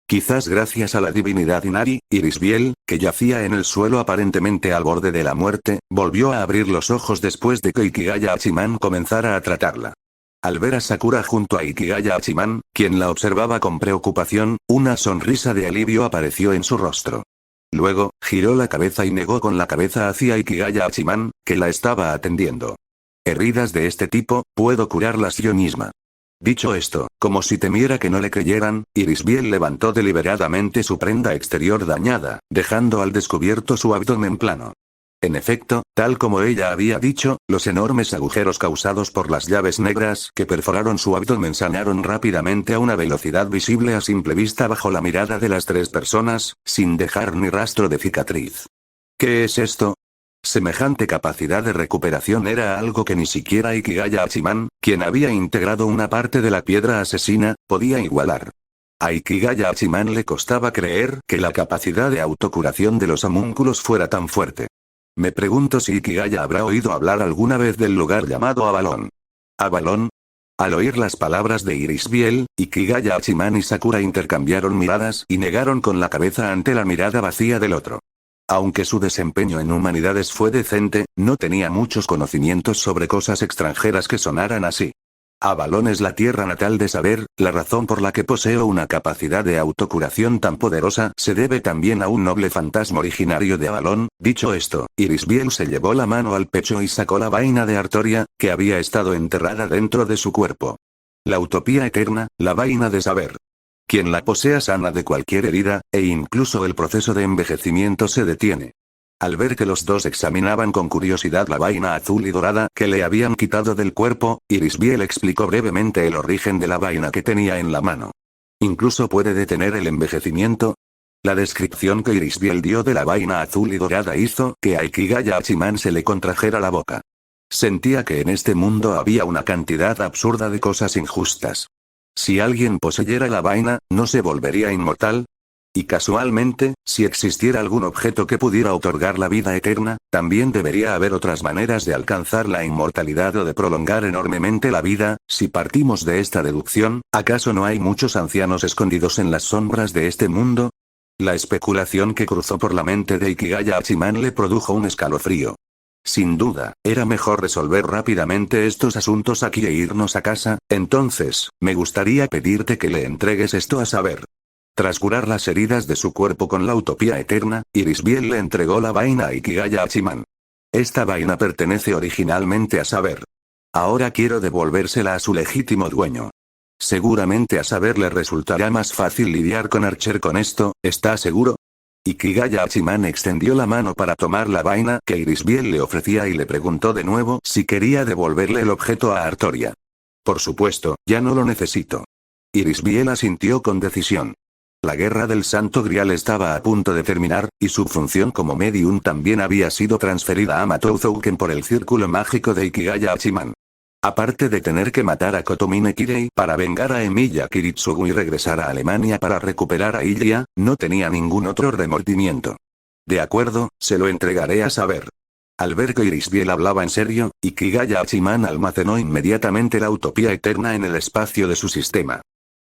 Quizás gracias a la divinidad Inari, Irisbiel, que yacía en el suelo aparentemente al borde de la muerte, volvió a abrir los ojos después de que Kigaya Hachiman comenzara a tratarla. Al ver a Sakura junto a Kigaya Hachiman, quien la observaba con preocupación, una sonrisa de alivio apareció en su rostro. Luego, giró la cabeza y negó con la cabeza hacia Kigaya Hachiman, que la estaba atendiendo. Heridas de este tipo, puedo curarlas yo misma. Dicho esto, como si temiera que no le creyeran, Irisbiel levantó deliberadamente su prenda exterior dañada, dejando al descubierto su abdomen plano. En efecto, tal como ella había dicho, los enormes agujeros causados por las llaves negras que perforaron su abdomen sanaron rápidamente a una velocidad visible a simple vista bajo la mirada de las 3 personas, sin dejar ni rastro de cicatriz. ¿Qué es esto? Semejante capacidad de recuperación era algo que ni siquiera Kigaya Hachiman, quien había integrado una parte de la piedra asesina, podía igualar. A Kigaya Hachiman le costaba creer que la capacidad de autocuración de los homúnculos fuera tan fuerte. Me pregunto si Kigaya habrá oído hablar alguna vez del lugar llamado Avalon. ¿Avalon? Al oír las palabras de Irisbiel, Kigaya Hachiman y Sakura intercambiaron miradas y negaron con la cabeza ante la mirada vacía del otro. Aunque su desempeño en humanidades fue decente, no tenía muchos conocimientos sobre cosas extranjeras que sonaran así. Avalon es la tierra natal de saber, la razón por la que poseo una capacidad de autocuración tan poderosa se debe también a un noble fantasma originario de Avalon. Dicho esto, Irisbiel se llevó la mano al pecho y sacó la vaina de Artoria, que había estado enterrada dentro de su cuerpo. La utopía eterna, la vaina de saber. Quien la posea sana de cualquier herida, e incluso el proceso de envejecimiento se detiene. Al ver que los dos examinaban con curiosidad la vaina azul y dorada que le habían quitado del cuerpo, Irisbiel explicó brevemente el origen de la vaina que tenía en la mano. ¿Incluso puede detener el envejecimiento? La descripción que Irisbiel dio de la vaina azul y dorada hizo que a Ikigaya Hachiman se le contrajera la boca. Sentía que en este mundo había una cantidad absurda de cosas injustas. Si alguien poseyera la vaina, ¿no se volvería inmortal? Y casualmente, si existiera algún objeto que pudiera otorgar la vida eterna, también debería haber otras maneras de alcanzar la inmortalidad o de prolongar enormemente la vida. Si partimos de esta deducción, ¿acaso no hay muchos ancianos escondidos en las sombras de este mundo? La especulación que cruzó por la mente de Ikigaya Hachiman le produjo un escalofrío. Sin duda, era mejor resolver rápidamente estos asuntos aquí e irnos a casa. Entonces, me gustaría pedirte que le entregues esto a saber. Tras curar las heridas de su cuerpo con la utopía eterna, Irisbiel le entregó la vaina a Ikigaya Hachiman. Esta vaina pertenece originalmente a Saber. Ahora quiero devolvérsela a su legítimo dueño. Seguramente a Saber le resultará más fácil lidiar con Archer con esto, ¿está seguro? Ikigaya Hachiman extendió la mano para tomar la vaina que Irisbiel le ofrecía y le preguntó de nuevo si quería devolverle el objeto a Artoria. Por supuesto, ya no lo necesito. Irisbiel asintió con decisión. La guerra del Santo Grial estaba a punto de terminar, y su función como medium también había sido transferida a Matouzouken por el círculo mágico de Ikigaya Hachiman. Aparte de tener que matar a Kotomine Kirei para vengar a Emilia Kiritsugu y regresar a Alemania para recuperar a Ilya, no tenía ningún otro remordimiento. De acuerdo, se lo entregaré a Saber. Al ver que Irisbiel hablaba en serio, Ikigaya Hachiman almacenó inmediatamente la utopía eterna en el espacio de su sistema.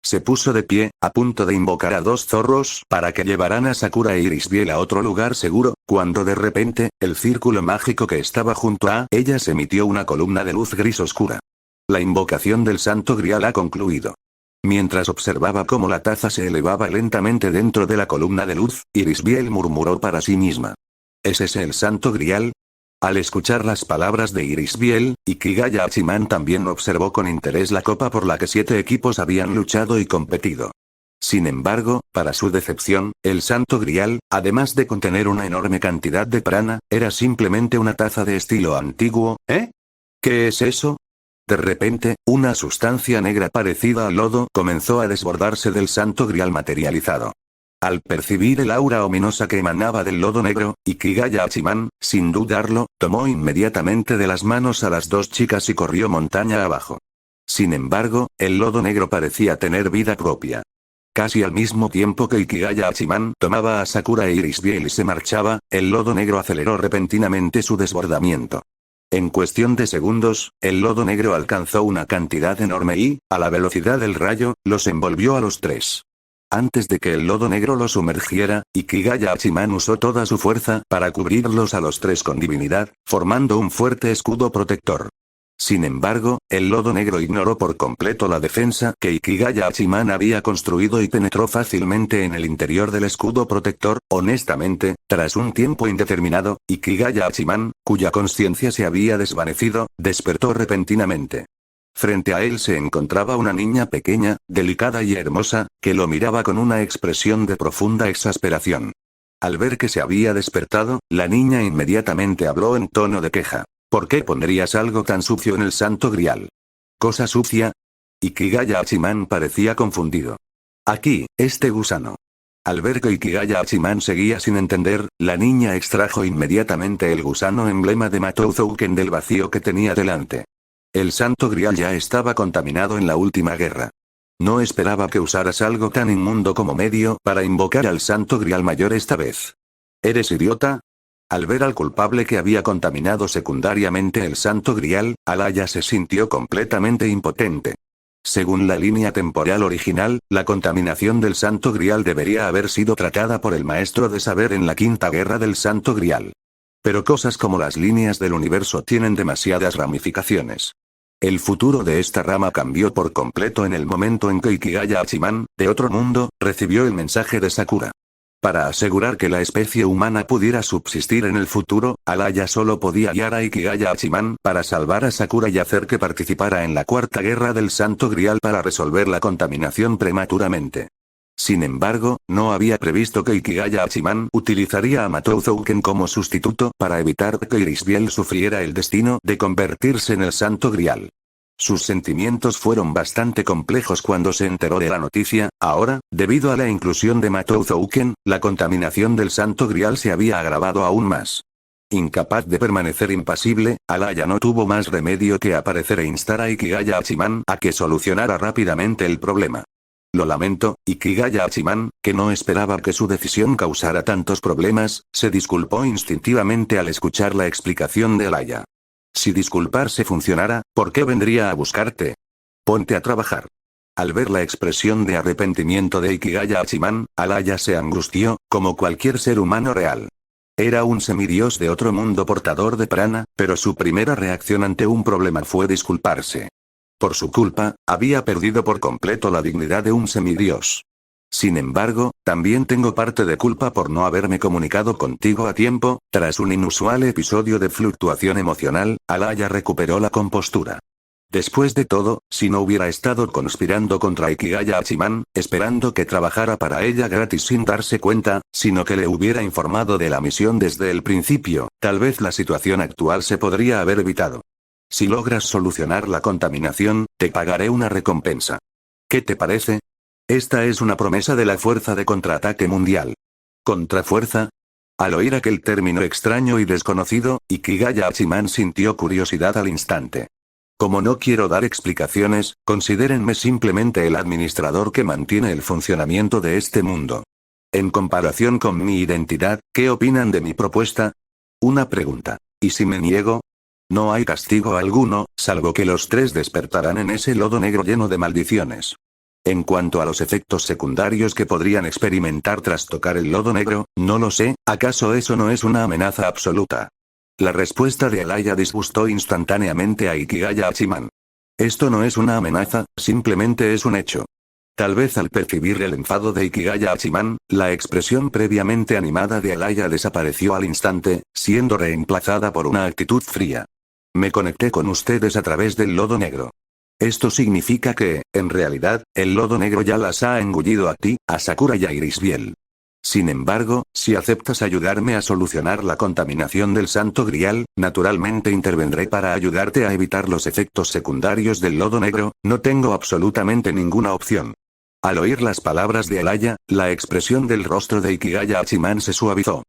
Se puso de pie, a punto de invocar a dos zorros para que llevaran a Sakura e Irisbiel a otro lugar seguro, cuando de repente, el círculo mágico que estaba junto a ellas emitió una columna de luz gris oscura. La invocación del Santo Grial ha concluido. Mientras observaba cómo la taza se elevaba lentamente dentro de la columna de luz, Irisbiel murmuró para sí misma. ¿Es ese el Santo Grial? Al escuchar las palabras de Irisbiel, Ikigaya Hachiman también observó con interés la copa por la que 7 equipos habían luchado y competido. Sin embargo, para su decepción, el Santo Grial, además de contener una enorme cantidad de prana, era simplemente una taza de estilo antiguo. ¿Eh? ¿Qué es eso? De repente, una sustancia negra parecida al lodo comenzó a desbordarse del Santo Grial materializado. Al percibir el aura ominosa que emanaba del lodo negro, Ikigaya Hachiman, sin dudarlo, tomó inmediatamente de las manos a las dos chicas y corrió montaña abajo. Sin embargo, el lodo negro parecía tener vida propia. Casi al mismo tiempo que Ikigaya Hachiman tomaba a Sakura e Irisbiel y se marchaba, el lodo negro aceleró repentinamente su desbordamiento. En cuestión de segundos, el lodo negro alcanzó una cantidad enorme y, a la velocidad del rayo, los envolvió a los tres. Antes de que el lodo negro los sumergiera, Ikigaya Hachiman usó toda su fuerza para cubrirlos a los tres con divinidad, formando un fuerte escudo protector. Sin embargo, el lodo negro ignoró por completo la defensa que Ikigaya Hachiman había construido y penetró fácilmente en el interior del escudo protector. Honestamente, tras un tiempo indeterminado, Ikigaya Hachiman, cuya conciencia se había desvanecido, despertó repentinamente. Frente a él se encontraba una niña pequeña, delicada y hermosa, que lo miraba con una expresión de profunda exasperación. Al ver que se había despertado, la niña inmediatamente habló en tono de queja. ¿Por qué pondrías algo tan sucio en el Santo Grial? ¿Cosa sucia? Ikigaya Hachiman parecía confundido. Aquí, este gusano. Al ver que Ikigaya Hachiman seguía sin entender, la niña extrajo inmediatamente el gusano emblema de Matouzouken del vacío que tenía delante. El Santo Grial ya estaba contaminado en la última guerra. No esperaba que usaras algo tan inmundo como medio para invocar al Santo Grial mayor esta vez. ¿Eres idiota? Al ver al culpable que había contaminado secundariamente el Santo Grial, Alaya se sintió completamente impotente. Según la línea temporal original, la contaminación del Santo Grial debería haber sido tratada por el Maestro de Saber en la Quinta Guerra del Santo Grial. Pero cosas como las líneas del universo tienen demasiadas ramificaciones. El futuro de esta rama cambió por completo en el momento en que Ikigaya Hachiman, de otro mundo, recibió el mensaje de Sakura. Para asegurar que la especie humana pudiera subsistir en el futuro, Alaya solo podía guiar a Ikigaya Hachiman para salvar a Sakura y hacer que participara en la Cuarta Guerra del Santo Grial para resolver la contaminación prematuramente. Sin embargo, no había previsto que Ikigaya Hachiman utilizaría a Matou Zouken como sustituto para evitar que Irisbiel sufriera el destino de convertirse en el Santo Grial. Sus sentimientos fueron bastante complejos cuando se enteró de la noticia. Ahora, debido a la inclusión de Matou Zouken, la contaminación del Santo Grial se había agravado aún más. Incapaz de permanecer impasible, Alaya no tuvo más remedio que aparecer e instar a Ikigaya Hachiman a que solucionara rápidamente el problema. Lo lamento, Ikigaya Hachiman, que no esperaba que su decisión causara tantos problemas, se disculpó instintivamente al escuchar la explicación de Alaya. Si disculparse funcionara, ¿por qué vendría a buscarte? Ponte a trabajar. Al ver la expresión de arrepentimiento de Ikigaya Hachiman, Alaya se angustió, como cualquier ser humano real. Era un semidios de otro mundo portador de prana, pero su primera reacción ante un problema fue disculparse. Por su culpa, había perdido por completo la dignidad de un semidios. Sin embargo, también tengo parte de culpa por no haberme comunicado contigo a tiempo. Tras un inusual episodio de fluctuación emocional, Alaya recuperó la compostura. Después de todo, si no hubiera estado conspirando contra Ikigaya Hachiman, esperando que trabajara para ella gratis sin darse cuenta, sino que le hubiera informado de la misión desde el principio, tal vez la situación actual se podría haber evitado. Si logras solucionar la contaminación, te pagaré una recompensa. ¿Qué te parece? Esta es una promesa de la Fuerza de Contraataque Mundial. ¿Contrafuerza? Al oír aquel término extraño y desconocido, Ikigaya Hachiman sintió curiosidad al instante. Como no quiero dar explicaciones, considérenme simplemente el administrador que mantiene el funcionamiento de este mundo. En comparación con mi identidad, ¿qué opinan de mi propuesta? Una pregunta. ¿Y si me niego? No hay castigo alguno, salvo que los tres despertarán en ese lodo negro lleno de maldiciones. En cuanto a los efectos secundarios que podrían experimentar tras tocar el lodo negro, no lo sé. ¿Acaso eso no es una amenaza absoluta? La respuesta de Alaya disgustó instantáneamente a Ikigaya Hachiman. Esto no es una amenaza, simplemente es un hecho. Tal vez al percibir el enfado de Ikigaya Hachiman, la expresión previamente animada de Alaya desapareció al instante, siendo reemplazada por una actitud fría. Me conecté con ustedes a través del lodo negro. Esto significa que, en realidad, el lodo negro ya las ha engullido a ti, a Sakura y a Irisbiel. Sin embargo, si aceptas ayudarme a solucionar la contaminación del Santo Grial, naturalmente intervendré para ayudarte a evitar los efectos secundarios del lodo negro. No tengo absolutamente ninguna opción. Al oír las palabras de Alaya, la expresión del rostro de Ikigaya Hachiman se suavizó.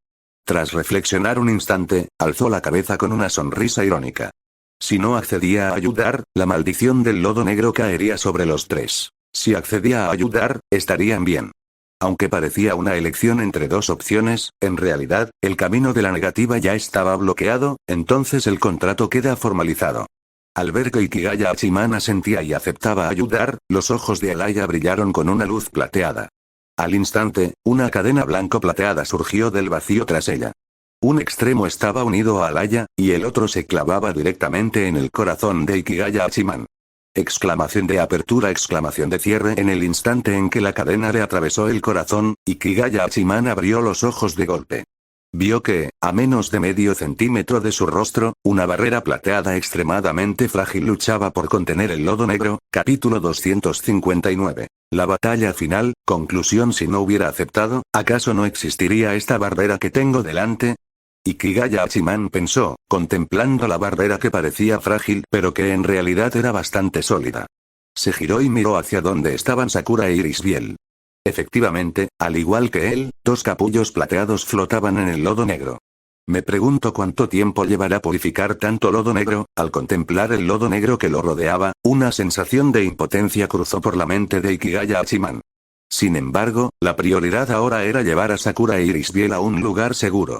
Tras reflexionar un instante, alzó la cabeza con una sonrisa irónica. Si no accedía a ayudar, la maldición del lodo negro caería sobre los tres. Si accedía a ayudar, estarían bien. Aunque parecía una elección entre dos opciones, en realidad, el camino de la negativa ya estaba bloqueado, entonces el contrato queda formalizado. Al ver que Ikigaya Hachiman asentía y aceptaba ayudar, los ojos de Alaya brillaron con una luz plateada. Al instante, una cadena blanco-plateada surgió del vacío tras ella. Un extremo estaba unido a Alaya, y el otro se clavaba directamente en el corazón de Ikigaya Hachiman. Exclamación de apertura, exclamación de cierre. En el instante en que la cadena le atravesó el corazón, Ikigaya Hachiman abrió los ojos de golpe. Vio que, a menos de medio centímetro de su rostro, una barrera plateada extremadamente frágil luchaba por contener el lodo negro. Capítulo 259. La batalla final. Conclusión: si no hubiera aceptado, ¿acaso no existiría esta barrera que tengo delante? Ikigaya Hachiman pensó, contemplando la barrera que parecía frágil, pero que en realidad era bastante sólida. Se giró y miró hacia donde estaban Sakura e Irisbiel. Efectivamente, al igual que él, dos capullos plateados flotaban en el lodo negro. Me pregunto cuánto tiempo llevará purificar tanto lodo negro. Al contemplar el lodo negro que lo rodeaba, una sensación de impotencia cruzó por la mente de Ikigaya Hachiman. Sin embargo, la prioridad ahora era llevar a Sakura e Irisbiel a un lugar seguro.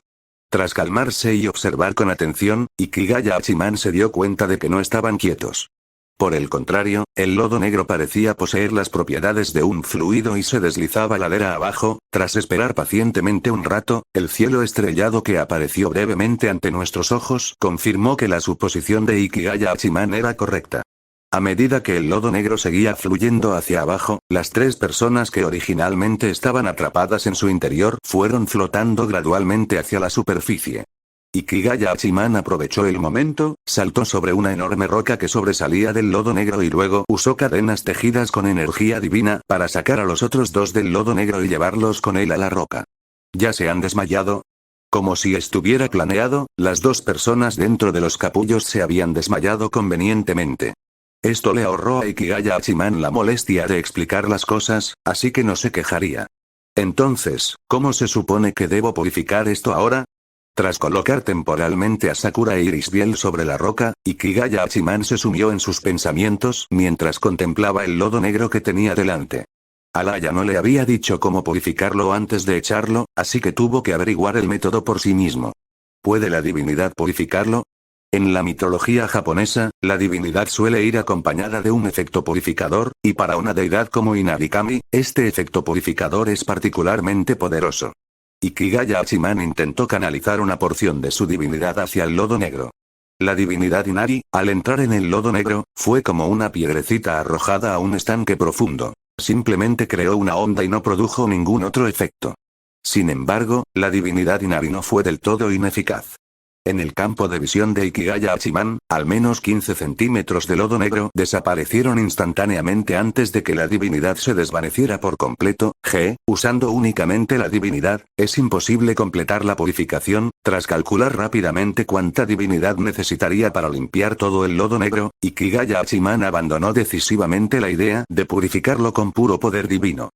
Tras calmarse y observar con atención, Ikigaya Hachiman se dio cuenta de que no estaban quietos. Por el contrario, el lodo negro parecía poseer las propiedades de un fluido y se deslizaba ladera abajo. Tras esperar pacientemente un rato, el cielo estrellado que apareció brevemente ante nuestros ojos confirmó que la suposición de Ikigaya Hachiman era correcta. A medida que el lodo negro seguía fluyendo hacia abajo, las tres personas que originalmente estaban atrapadas en su interior fueron flotando gradualmente hacia la superficie. Ikigaya Hachiman aprovechó el momento, saltó sobre una enorme roca que sobresalía del lodo negro y luego usó cadenas tejidas con energía divina para sacar a los otros dos del lodo negro y llevarlos con él a la roca. ¿Ya se han desmayado? Como si estuviera planeado, las dos personas dentro de los capullos se habían desmayado convenientemente. Esto le ahorró a Ikigaya Hachiman la molestia de explicar las cosas, así que no se quejaría. Entonces, ¿cómo se supone que debo purificar esto ahora? Tras colocar temporalmente a Sakura e Irisbiel sobre la roca, Ikigaya Hachiman se sumió en sus pensamientos mientras contemplaba el lodo negro que tenía delante. Alaya no le había dicho cómo purificarlo antes de echarlo, así que tuvo que averiguar el método por sí mismo. ¿Puede la divinidad purificarlo? En la mitología japonesa, la divinidad suele ir acompañada de un efecto purificador, y para una deidad como Inarikami, este efecto purificador es particularmente poderoso. Ikigaya Hachiman intentó canalizar una porción de su divinidad hacia el lodo negro. La divinidad Inari, al entrar en el lodo negro, fue como una piedrecita arrojada a un estanque profundo. Simplemente creó una onda y no produjo ningún otro efecto. Sin embargo, la divinidad Inari no fue del todo ineficaz. En el campo de visión de Ikigaya Hachiman, al menos 15 centímetros de lodo negro desaparecieron instantáneamente antes de que la divinidad se desvaneciera por completo. Usando únicamente la divinidad, es imposible completar la purificación. Tras calcular rápidamente cuánta divinidad necesitaría para limpiar todo el lodo negro, Ikigaya Hachiman abandonó decisivamente la idea de purificarlo con puro poder divino.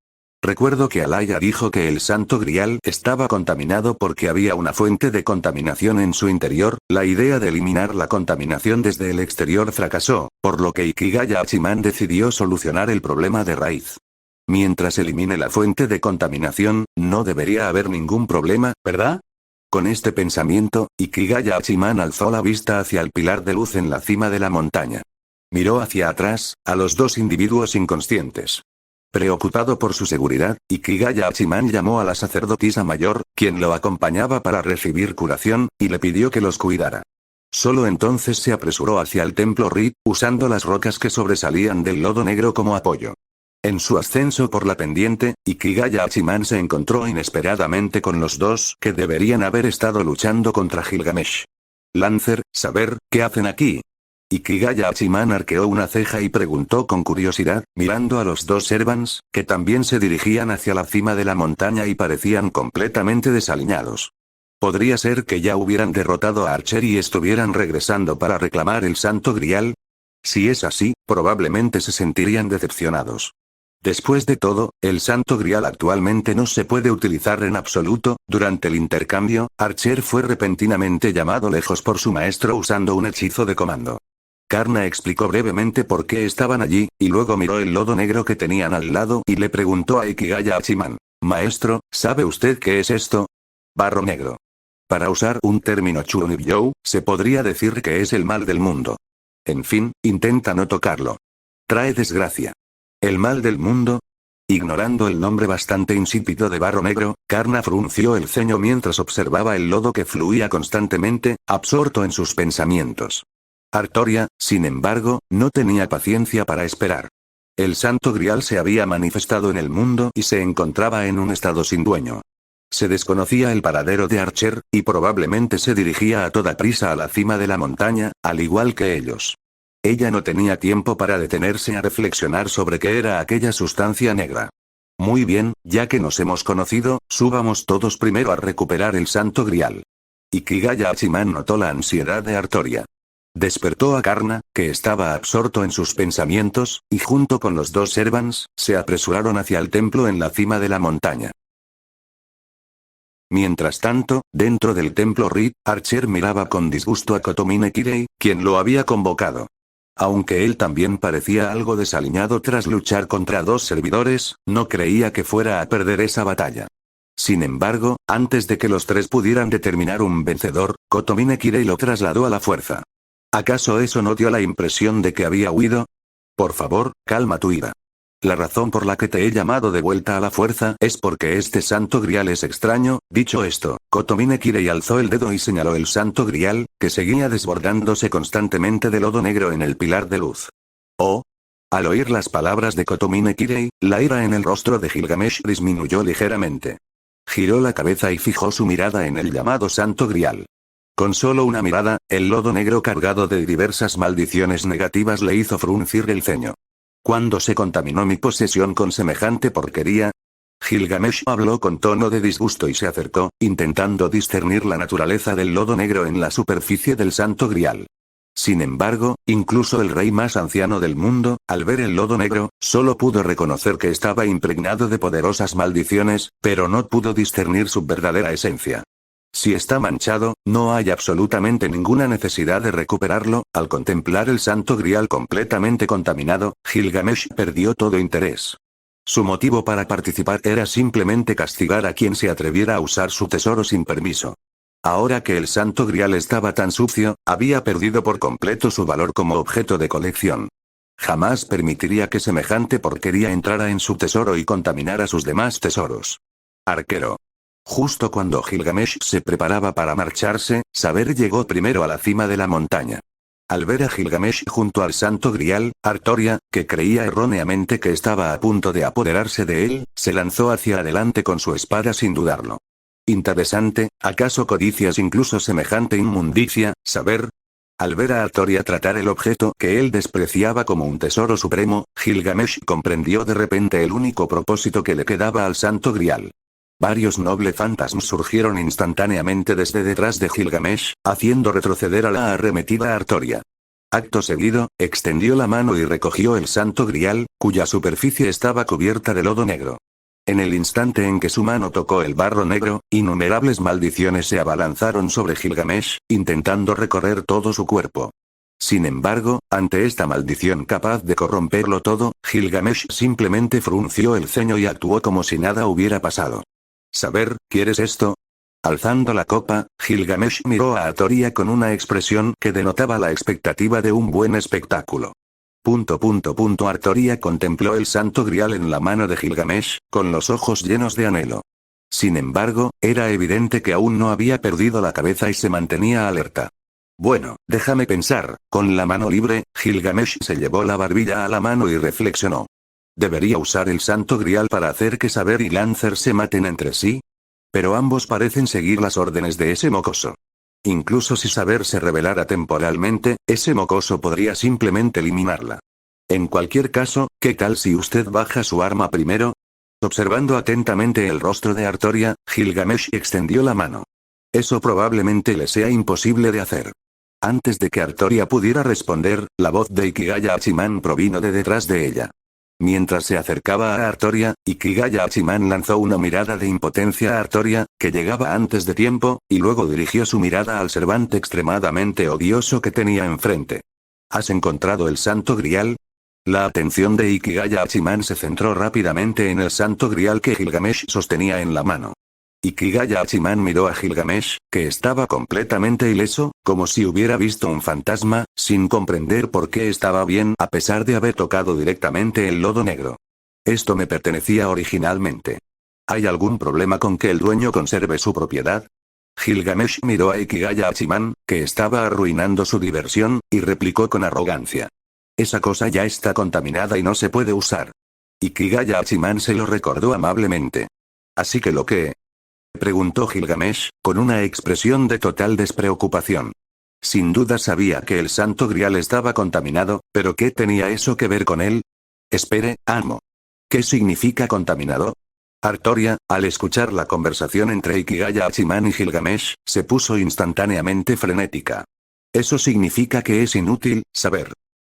Recuerdo que Alaya dijo que el Santo Grial estaba contaminado porque había una fuente de contaminación en su interior. La idea de eliminar la contaminación desde el exterior fracasó, por lo que Ikigaya Hachiman decidió solucionar el problema de raíz. Mientras elimine la fuente de contaminación, no debería haber ningún problema, ¿verdad? Con este pensamiento, Ikigaya Hachiman alzó la vista hacia el pilar de luz en la cima de la montaña. Miró hacia atrás, a los dos individuos inconscientes. Preocupado por su seguridad, Ikigaya Hachiman llamó a la sacerdotisa mayor, quien lo acompañaba para recibir curación, y le pidió que los cuidara. Solo entonces se apresuró hacia el templo Rit, usando las rocas que sobresalían del lodo negro como apoyo. En su ascenso por la pendiente, Ikigaya Hachiman se encontró inesperadamente con los dos que deberían haber estado luchando contra Gilgamesh. Lancer, saber, ¿qué hacen aquí? Ikigaya Hachiman arqueó una ceja y preguntó con curiosidad, mirando a los dos servants, que también se dirigían hacia la cima de la montaña y parecían completamente desaliñados. ¿Podría ser que ya hubieran derrotado a Archer y estuvieran regresando para reclamar el Santo Grial? Si es así, probablemente se sentirían decepcionados. Después de todo, el Santo Grial actualmente no se puede utilizar en absoluto. Durante el intercambio, Archer fue repentinamente llamado lejos por su maestro usando un hechizo de comando. Karna explicó brevemente por qué estaban allí, y luego miró el lodo negro que tenían al lado y le preguntó a Ikigaya Hachiman: Maestro, ¿sabe usted qué es esto? Barro negro. Para usar un término Chunyou, se podría decir que es el mal del mundo. En fin, intenta no tocarlo. Trae desgracia. ¿El mal del mundo? Ignorando el nombre bastante insípido de barro negro, Karna frunció el ceño mientras observaba el lodo que fluía constantemente, absorto en sus pensamientos. Artoria, sin embargo, no tenía paciencia para esperar. El Santo Grial se había manifestado en el mundo y se encontraba en un estado sin dueño. Se desconocía el paradero de Archer, y probablemente se dirigía a toda prisa a la cima de la montaña, al igual que ellos. Ella no tenía tiempo para detenerse a reflexionar sobre qué era aquella sustancia negra. Muy bien, ya que nos hemos conocido, subamos todos primero a recuperar el Santo Grial. Ikigaya Hachiman notó la ansiedad de Artoria. Despertó a Karna, que estaba absorto en sus pensamientos, y junto con los dos servants, se apresuraron hacia el templo en la cima de la montaña. Mientras tanto, dentro del templo Rit, Archer miraba con disgusto a Kotomine Kirei, quien lo había convocado. Aunque él también parecía algo desaliñado tras luchar contra dos servidores, no creía que fuera a perder esa batalla. Sin embargo, antes de que los tres pudieran determinar un vencedor, Kotomine Kirei lo trasladó a la fuerza. ¿Acaso eso no dio la impresión de que había huido? Por favor, calma tu ira. La razón por la que te he llamado de vuelta a la fuerza es porque este Santo Grial es extraño. Dicho esto, Kotomine Kirei alzó el dedo y señaló el Santo Grial, que seguía desbordándose constantemente de lodo negro en el pilar de luz. Oh. Al oír las palabras de Kotomine Kirei, la ira en el rostro de Gilgamesh disminuyó ligeramente. Giró la cabeza y fijó su mirada en el llamado Santo Grial. Con solo una mirada, el lodo negro cargado de diversas maldiciones negativas le hizo fruncir el ceño. ¿Cuándo se contaminó mi posesión con semejante porquería? Gilgamesh habló con tono de disgusto y se acercó, intentando discernir la naturaleza del lodo negro en la superficie del Santo Grial. Sin embargo, incluso el rey más anciano del mundo, al ver el lodo negro, solo pudo reconocer que estaba impregnado de poderosas maldiciones, pero no pudo discernir su verdadera esencia. Si está manchado, no hay absolutamente ninguna necesidad de recuperarlo. Al contemplar el Santo Grial completamente contaminado, Gilgamesh perdió todo interés. Su motivo para participar era simplemente castigar a quien se atreviera a usar su tesoro sin permiso. Ahora que el Santo Grial estaba tan sucio, había perdido por completo su valor como objeto de colección. Jamás permitiría que semejante porquería entrara en su tesoro y contaminara sus demás tesoros. Arquero. Justo cuando Gilgamesh se preparaba para marcharse, Saber llegó primero a la cima de la montaña. Al ver a Gilgamesh junto al Santo Grial, Artoria, que creía erróneamente que estaba a punto de apoderarse de él, se lanzó hacia adelante con su espada sin dudarlo. Interesante, ¿acaso codicias incluso semejante inmundicia, Saber? Al ver a Artoria tratar el objeto que él despreciaba como un tesoro supremo, Gilgamesh comprendió de repente el único propósito que le quedaba al Santo Grial. Varios nobles fantasmas surgieron instantáneamente desde detrás de Gilgamesh, haciendo retroceder a la arremetida Artoria. Acto seguido, extendió la mano y recogió el Santo Grial, cuya superficie estaba cubierta de lodo negro. En el instante en que su mano tocó el barro negro, innumerables maldiciones se abalanzaron sobre Gilgamesh, intentando recorrer todo su cuerpo. Sin embargo, ante esta maldición capaz de corromperlo todo, Gilgamesh simplemente frunció el ceño y actuó como si nada hubiera pasado. Saber, ¿quieres esto? Alzando la copa, Gilgamesh miró a Artoria con una expresión que denotaba la expectativa de un buen espectáculo. Artoria contempló el Santo Grial en la mano de Gilgamesh, con los ojos llenos de anhelo. Sin embargo, era evidente que aún no había perdido la cabeza y se mantenía alerta. Bueno, déjame pensar. Con la mano libre, Gilgamesh se llevó la barbilla a la mano y reflexionó. ¿Debería usar el Santo Grial para hacer que Saber y Lancer se maten entre sí? Pero ambos parecen seguir las órdenes de ese mocoso. Incluso si Saber se rebelara temporalmente, ese mocoso podría simplemente eliminarla. En cualquier caso, ¿qué tal si usted baja su arma primero? Observando atentamente el rostro de Artoria, Gilgamesh extendió la mano. Eso probablemente le sea imposible de hacer. Antes de que Artoria pudiera responder, la voz de Ikigaya Hachiman provino de detrás de ella. Mientras se acercaba a Artoria, Ikigaya Hachiman lanzó una mirada de impotencia a Artoria, que llegaba antes de tiempo, y luego dirigió su mirada al Cervante extremadamente odioso que tenía enfrente. ¿Has encontrado el Santo Grial? La atención de Ikigaya Hachiman se centró rápidamente en el Santo Grial que Gilgamesh sostenía en la mano. Ikigaya Hachiman miró a Gilgamesh, que estaba completamente ileso, como si hubiera visto un fantasma, sin comprender por qué estaba bien a pesar de haber tocado directamente el lodo negro. Esto me pertenecía originalmente. ¿Hay algún problema con que el dueño conserve su propiedad? Gilgamesh miró a Ikigaya Hachiman, que estaba arruinando su diversión, y replicó con arrogancia. Esa cosa ya está contaminada y no se puede usar. Ikigaya Hachiman se lo recordó amablemente. Así que lo que... preguntó Gilgamesh, con una expresión de total despreocupación. Sin duda sabía que el Santo Grial estaba contaminado, pero ¿qué tenía eso que ver con él? Espere, amo. ¿Qué significa contaminado? Artoria, al escuchar la conversación entre Ikigaya Hachiman y Gilgamesh, se puso instantáneamente frenética. Eso significa que es inútil saber.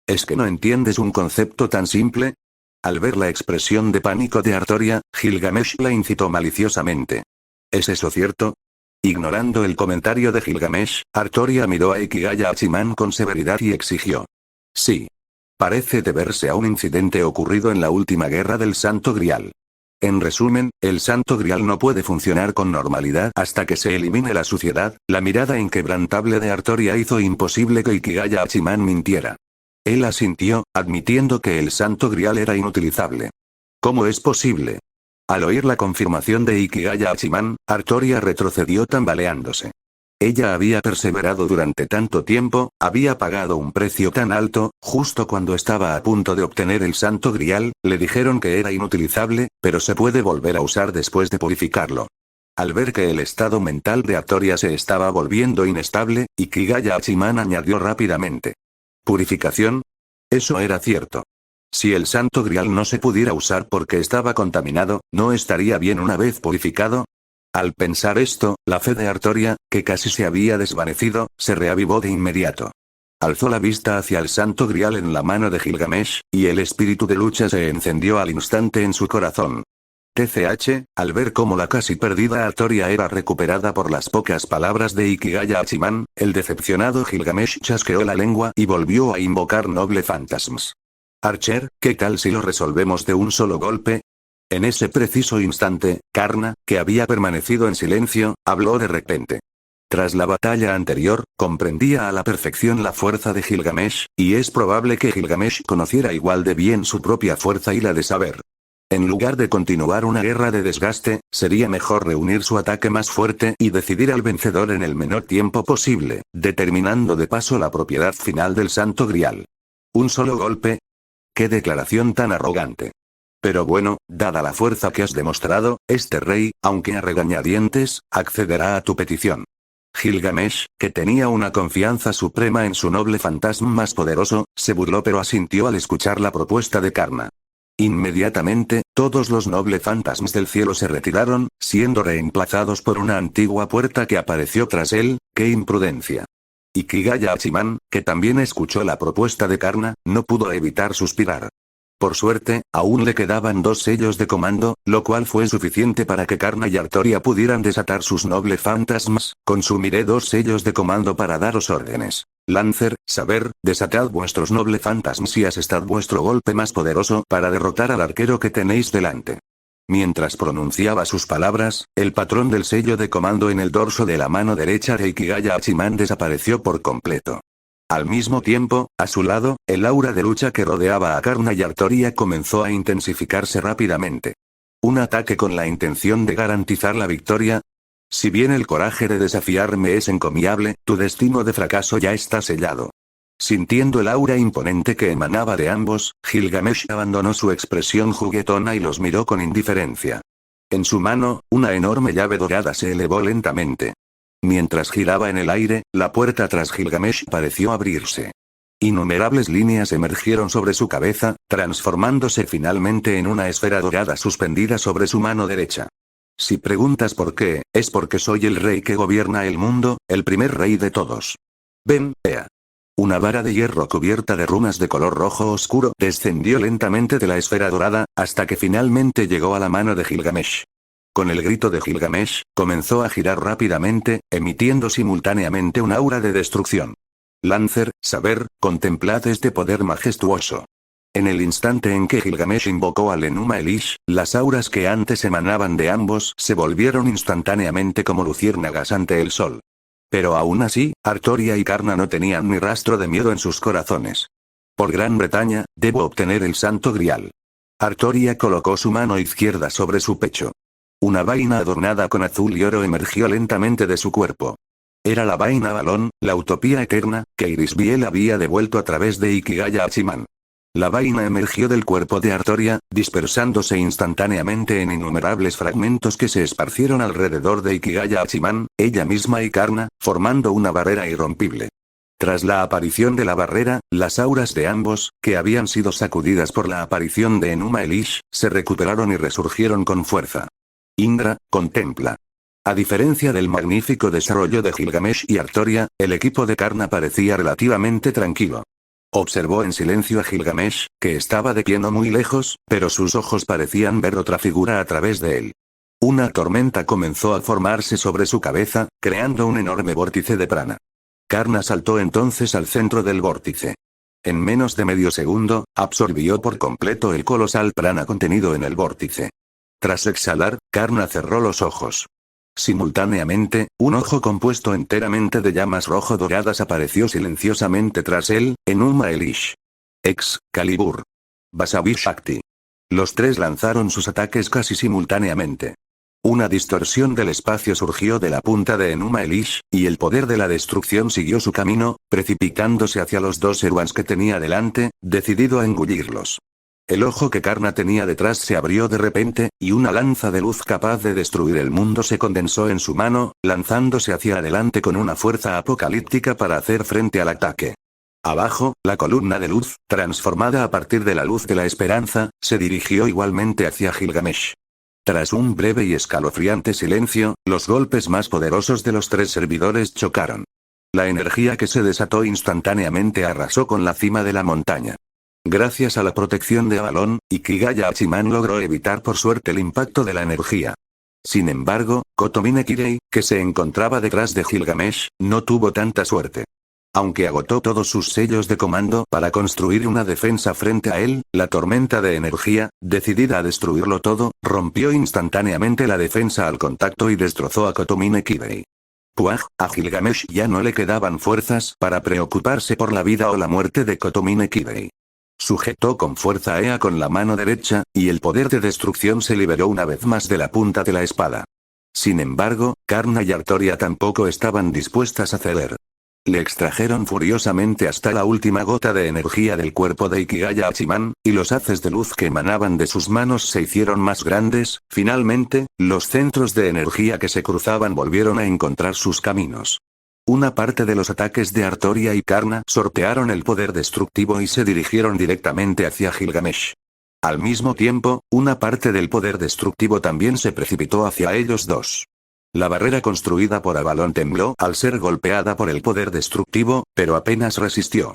¿Es que no entiendes un concepto tan simple? Al ver la expresión de pánico de Artoria, Gilgamesh la incitó maliciosamente. ¿Es eso cierto? Ignorando el comentario de Gilgamesh, Artoria miró a Ikigaya Hachiman con severidad y exigió. Sí. Parece deberse a un incidente ocurrido en la última guerra del Santo Grial. En resumen, el Santo Grial no puede funcionar con normalidad hasta que se elimine la suciedad. La mirada inquebrantable de Artoria hizo imposible que Ikigaya Hachiman mintiera. Él asintió, admitiendo que el Santo Grial era inutilizable. ¿Cómo es posible? Al oír la confirmación de Ikigaya Hachiman, Artoria retrocedió tambaleándose. Ella había perseverado durante tanto tiempo, había pagado un precio tan alto, justo cuando estaba a punto de obtener el Santo Grial, le dijeron que era inutilizable, pero se puede volver a usar después de purificarlo. Al ver que el estado mental de Artoria se estaba volviendo inestable, Ikigaya Hachiman añadió rápidamente. ¿Purificación? Eso era cierto. Si el Santo Grial no se pudiera usar porque estaba contaminado, ¿no estaría bien una vez purificado? Al pensar esto, la fe de Artoria, que casi se había desvanecido, se reavivó de inmediato. Alzó la vista hacia el Santo Grial en la mano de Gilgamesh, y el espíritu de lucha se encendió al instante en su corazón. TCH, al ver cómo la casi perdida Artoria era recuperada por las pocas palabras de Ikigaya Hachiman, el decepcionado Gilgamesh chasqueó la lengua y volvió a invocar Noble Phantasms. Archer, ¿qué tal si lo resolvemos de un solo golpe? En ese preciso instante, Karna, que había permanecido en silencio, habló de repente. Tras la batalla anterior, comprendía a la perfección la fuerza de Gilgamesh, y es probable que Gilgamesh conociera igual de bien su propia fuerza y la de Saber. En lugar de continuar una guerra de desgaste, sería mejor reunir su ataque más fuerte y decidir al vencedor en el menor tiempo posible, determinando de paso la propiedad final del Santo Grial. ¿Un solo golpe? ¡Qué declaración tan arrogante! Pero bueno, dada la fuerza que has demostrado, este rey, aunque a regañadientes, accederá a tu petición. Gilgamesh, que tenía una confianza suprema en su noble fantasma más poderoso, se burló pero asintió al escuchar la propuesta de Karna. Inmediatamente, todos los nobles fantasmas del cielo se retiraron, siendo reemplazados por una antigua puerta que apareció tras él. ¡Qué imprudencia! Ikigaya Hachiman, que también escuchó la propuesta de Karna, no pudo evitar suspirar. Por suerte, aún le quedaban 2 sellos de comando, lo cual fue suficiente para que Karna y Artoria pudieran desatar sus nobles fantasmas. Consumiré 2 sellos de comando para daros órdenes. Lancer, Saber, desatad vuestros nobles fantasmas y asestad vuestro golpe más poderoso para derrotar al arquero que tenéis delante. Mientras pronunciaba sus palabras, el patrón del sello de comando en el dorso de la mano derecha de Ikigaya Hachiman desapareció por completo. Al mismo tiempo, a su lado, el aura de lucha que rodeaba a Karna y Artoria comenzó a intensificarse rápidamente. ¿Un ataque con la intención de garantizar la victoria? Si bien el coraje de desafiarme es encomiable, tu destino de fracaso ya está sellado. Sintiendo el aura imponente que emanaba de ambos, Gilgamesh abandonó su expresión juguetona y los miró con indiferencia. En su mano, una enorme llave dorada se elevó lentamente. Mientras giraba en el aire, la puerta tras Gilgamesh pareció abrirse. Innumerables líneas emergieron sobre su cabeza, transformándose finalmente en una esfera dorada suspendida sobre su mano derecha. Si preguntas por qué, es porque soy el rey que gobierna el mundo, el primer rey de todos. Ven, vea. Una vara de hierro cubierta de runas de color rojo oscuro descendió lentamente de la esfera dorada, hasta que finalmente llegó a la mano de Gilgamesh. Con el grito de Gilgamesh, comenzó a girar rápidamente, emitiendo simultáneamente un aura de destrucción. Lancer, Saber, contemplad este poder majestuoso. En el instante en que Gilgamesh invocó al Enuma Elish, las auras que antes emanaban de ambos se volvieron instantáneamente como luciérnagas ante el sol. Pero aún así, Artoria y Karna no tenían ni rastro de miedo en sus corazones. Por Gran Bretaña, debo obtener el Santo Grial. Artoria colocó su mano izquierda sobre su pecho. Una vaina adornada con azul y oro emergió lentamente de su cuerpo. Era la vaina balón, la utopía eterna, que Irisbiel había devuelto a través de Ikigaya Hachiman. La vaina emergió del cuerpo de Artoria, dispersándose instantáneamente en innumerables fragmentos que se esparcieron alrededor de Ikigaya Hachiman, ella misma y Karna, formando una barrera irrompible. Tras la aparición de la barrera, las auras de ambos, que habían sido sacudidas por la aparición de Enuma Elish, se recuperaron y resurgieron con fuerza. Indra, contempla. A diferencia del magnífico desarrollo de Gilgamesh y Artoria, el equipo de Karna parecía relativamente tranquilo. Observó en silencio a Gilgamesh, que estaba de pie no muy lejos, pero sus ojos parecían ver otra figura a través de él. Una tormenta comenzó a formarse sobre su cabeza, creando un enorme vórtice de prana. Karna saltó entonces al centro del vórtice. En menos de medio segundo, absorbió por completo el colosal prana contenido en el vórtice. Tras exhalar, Karna cerró los ojos. Simultáneamente, un ojo compuesto enteramente de llamas rojo-doradas apareció silenciosamente tras él, Enuma Elish. Excalibur. Vasavi Shakti. Los 3 lanzaron sus ataques casi simultáneamente. Una distorsión del espacio surgió de la punta de Enuma Elish, y el poder de la destrucción siguió su camino, precipitándose hacia los dos Eruans que tenía delante, decidido a engullirlos. El ojo que Karna tenía detrás se abrió de repente, y una lanza de luz capaz de destruir el mundo se condensó en su mano, lanzándose hacia adelante con una fuerza apocalíptica para hacer frente al ataque. Abajo, la columna de luz, transformada a partir de la luz de la esperanza, se dirigió igualmente hacia Gilgamesh. Tras un breve y escalofriante silencio, los golpes más poderosos de los tres servidores chocaron. La energía que se desató instantáneamente arrasó con la cima de la montaña. Gracias a la protección de Avalon, Ikigaya Hachiman logró evitar por suerte el impacto de la energía. Sin embargo, Kotomine Kirei, que se encontraba detrás de Gilgamesh, no tuvo tanta suerte. Aunque agotó todos sus sellos de comando para construir una defensa frente a él, la tormenta de energía, decidida a destruirlo todo, rompió instantáneamente la defensa al contacto y destrozó a Kotomine Kirei. Puaj, a Gilgamesh ya no le quedaban fuerzas para preocuparse por la vida o la muerte de Kotomine Kirei. Sujetó con fuerza a Ea con la mano derecha, y el poder de destrucción se liberó una vez más de la punta de la espada. Sin embargo, Karna y Artoria tampoco estaban dispuestas a ceder. Le extrajeron furiosamente hasta la última gota de energía del cuerpo de Ikigaya Hachiman, y los haces de luz que emanaban de sus manos se hicieron más grandes. Finalmente, los centros de energía que se cruzaban volvieron a encontrar sus caminos. Una parte de los ataques de Artoria y Karna sortearon el poder destructivo y se dirigieron directamente hacia Gilgamesh. Al mismo tiempo, una parte del poder destructivo también se precipitó hacia ellos dos. La barrera construida por Avalon tembló al ser golpeada por el poder destructivo, pero apenas resistió.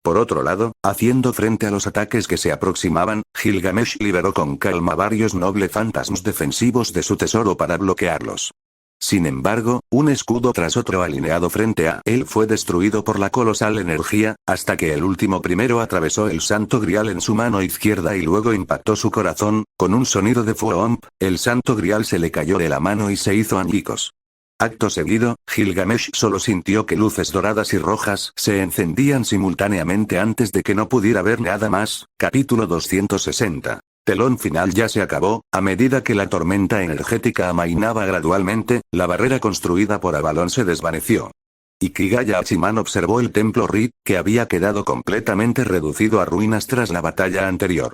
Por otro lado, haciendo frente a los ataques que se aproximaban, Gilgamesh liberó con calma varios nobles fantasmas defensivos de su tesoro para bloquearlos. Sin embargo, un escudo tras otro alineado frente a él fue destruido por la colosal energía, hasta que el último primero atravesó el santo grial en su mano izquierda y luego impactó su corazón. Con un sonido de fuomp, el santo grial se le cayó de la mano y se hizo añicos. Acto seguido, Gilgamesh solo sintió que luces doradas y rojas se encendían simultáneamente antes de que no pudiera ver nada más. Capítulo 260. Telón final ya se acabó. A medida que la tormenta energética amainaba gradualmente, la barrera construida por Avalon se desvaneció. Ikigaya Hachiman observó el templo Rit, que había quedado completamente reducido a ruinas tras la batalla anterior.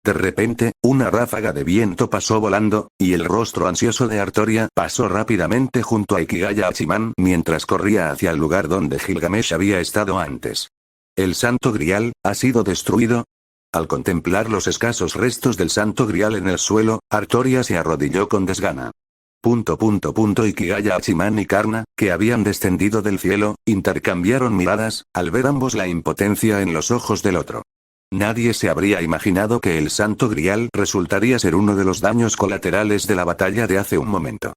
De repente, una ráfaga de viento pasó volando, y el rostro ansioso de Artoria pasó rápidamente junto a Ikigaya Hachiman mientras corría hacia el lugar donde Gilgamesh había estado antes. ¿El Santo Grial ha sido destruido? Al contemplar los escasos restos del Santo Grial en el suelo, Artoria se arrodilló con desgana. Ikigaya Hachiman y Karna, que habían descendido del cielo, intercambiaron miradas, al ver ambos la impotencia en los ojos del otro. Nadie se habría imaginado que el Santo Grial resultaría ser uno de los daños colaterales de la batalla de hace un momento.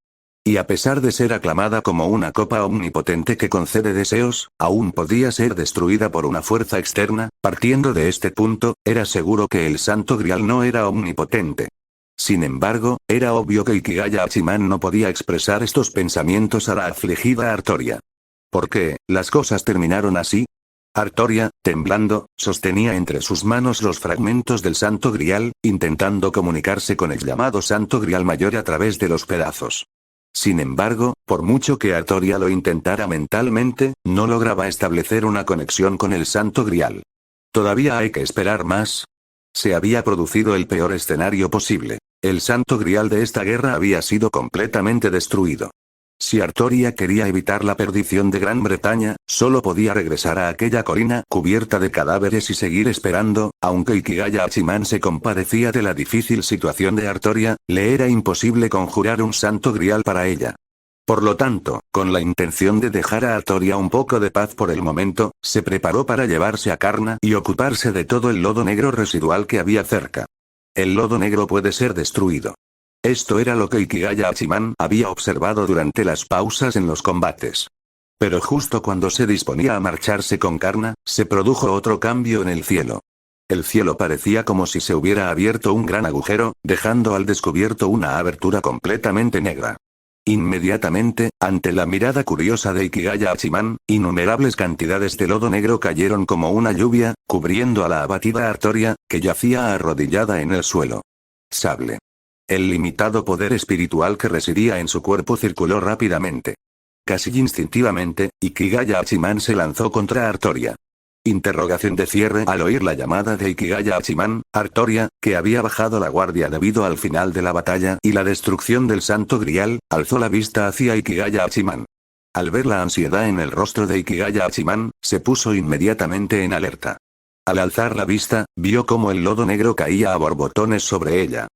Y a pesar de ser aclamada como una copa omnipotente que concede deseos, aún podía ser destruida por una fuerza externa. Partiendo de este punto, era seguro que el Santo Grial no era omnipotente. Sin embargo, era obvio que Ikigaya Hachiman no podía expresar estos pensamientos a la afligida Artoria. ¿Por qué las cosas terminaron así? Artoria, temblando, sostenía entre sus manos los fragmentos del Santo Grial, intentando comunicarse con el llamado Santo Grial Mayor a través de los pedazos. Sin embargo, por mucho que Artoria lo intentara mentalmente, no lograba establecer una conexión con el Santo Grial. ¿Todavía hay que esperar más? Se había producido el peor escenario posible. El Santo Grial de esta guerra había sido completamente destruido. Si Artoria quería evitar la perdición de Gran Bretaña, solo podía regresar a aquella colina cubierta de cadáveres y seguir esperando. Aunque Ikigaya Hachiman se compadecía de la difícil situación de Artoria, le era imposible conjurar un Santo Grial para ella. Por lo tanto, con la intención de dejar a Artoria un poco de paz por el momento, se preparó para llevarse a Karna y ocuparse de todo el lodo negro residual que había cerca. El lodo negro puede ser destruido. Esto era lo que Ikigaya Hachiman había observado durante las pausas en los combates. Pero justo cuando se disponía a marcharse con Karna, se produjo otro cambio en el cielo. El cielo parecía como si se hubiera abierto un gran agujero, dejando al descubierto una abertura completamente negra. Inmediatamente, ante la mirada curiosa de Ikigaya Hachiman, innumerables cantidades de lodo negro cayeron como una lluvia, cubriendo a la abatida Artoria, que yacía arrodillada en el suelo. Sable. El limitado poder espiritual que residía en su cuerpo circuló rápidamente. Casi instintivamente, Ikigaya Hachiman se lanzó contra Artoria. Interrogación de cierre al oír la llamada de Ikigaya Hachiman, Artoria, que había bajado la guardia debido al final de la batalla y la destrucción del Santo Grial, alzó la vista hacia Ikigaya Hachiman. Al ver la ansiedad en el rostro de Ikigaya Hachiman, se puso inmediatamente en alerta. Al alzar la vista, vio cómo el lodo negro caía a borbotones sobre ella.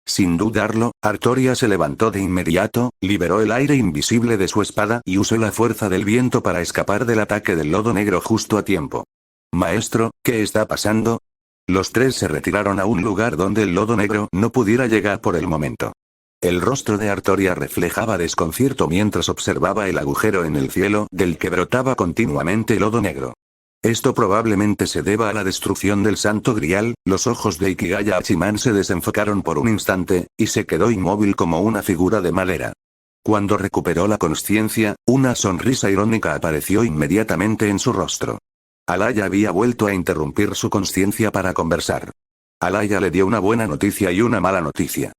Sin dudarlo, Artoria se levantó de inmediato, liberó el aire invisible de su espada y usó la fuerza del viento para escapar del ataque del lodo negro justo a tiempo. Maestro, ¿qué está pasando? Los tres se retiraron a un lugar donde el lodo negro no pudiera llegar por el momento. El rostro de Artoria reflejaba desconcierto mientras observaba el agujero en el cielo del que brotaba continuamente lodo negro. Esto probablemente se deba a la destrucción del Santo Grial. Los ojos de Ikigaya Hachiman se desenfocaron por un instante, y se quedó inmóvil como una figura de madera. Cuando recuperó la consciencia, una sonrisa irónica apareció inmediatamente en su rostro. Alaya había vuelto a interrumpir su consciencia para conversar. Alaya le dio una buena noticia y una mala noticia.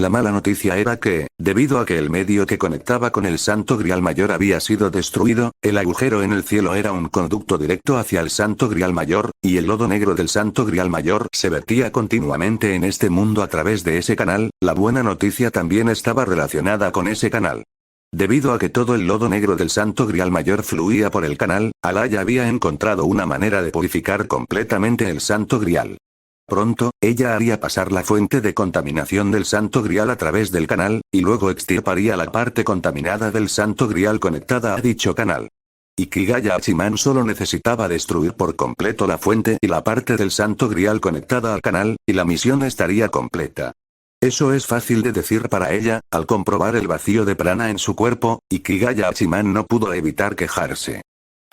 La mala noticia era que, debido a que el medio que conectaba con el Santo Grial Mayor había sido destruido, el agujero en el cielo era un conducto directo hacia el Santo Grial Mayor, y el lodo negro del Santo Grial Mayor se vertía continuamente en este mundo a través de ese canal. La buena noticia también estaba relacionada con ese canal. Debido a que todo el lodo negro del Santo Grial Mayor fluía por el canal, Alaya había encontrado una manera de purificar completamente el Santo Grial. Pronto, ella haría pasar la fuente de contaminación del Santo Grial a través del canal, y luego extirparía la parte contaminada del Santo Grial conectada a dicho canal. Ikigaya Hachiman solo necesitaba destruir por completo la fuente y la parte del Santo Grial conectada al canal, y la misión estaría completa. Eso es fácil de decir para ella. Al comprobar el vacío de prana en su cuerpo, Ikigaya Hachiman no pudo evitar quejarse.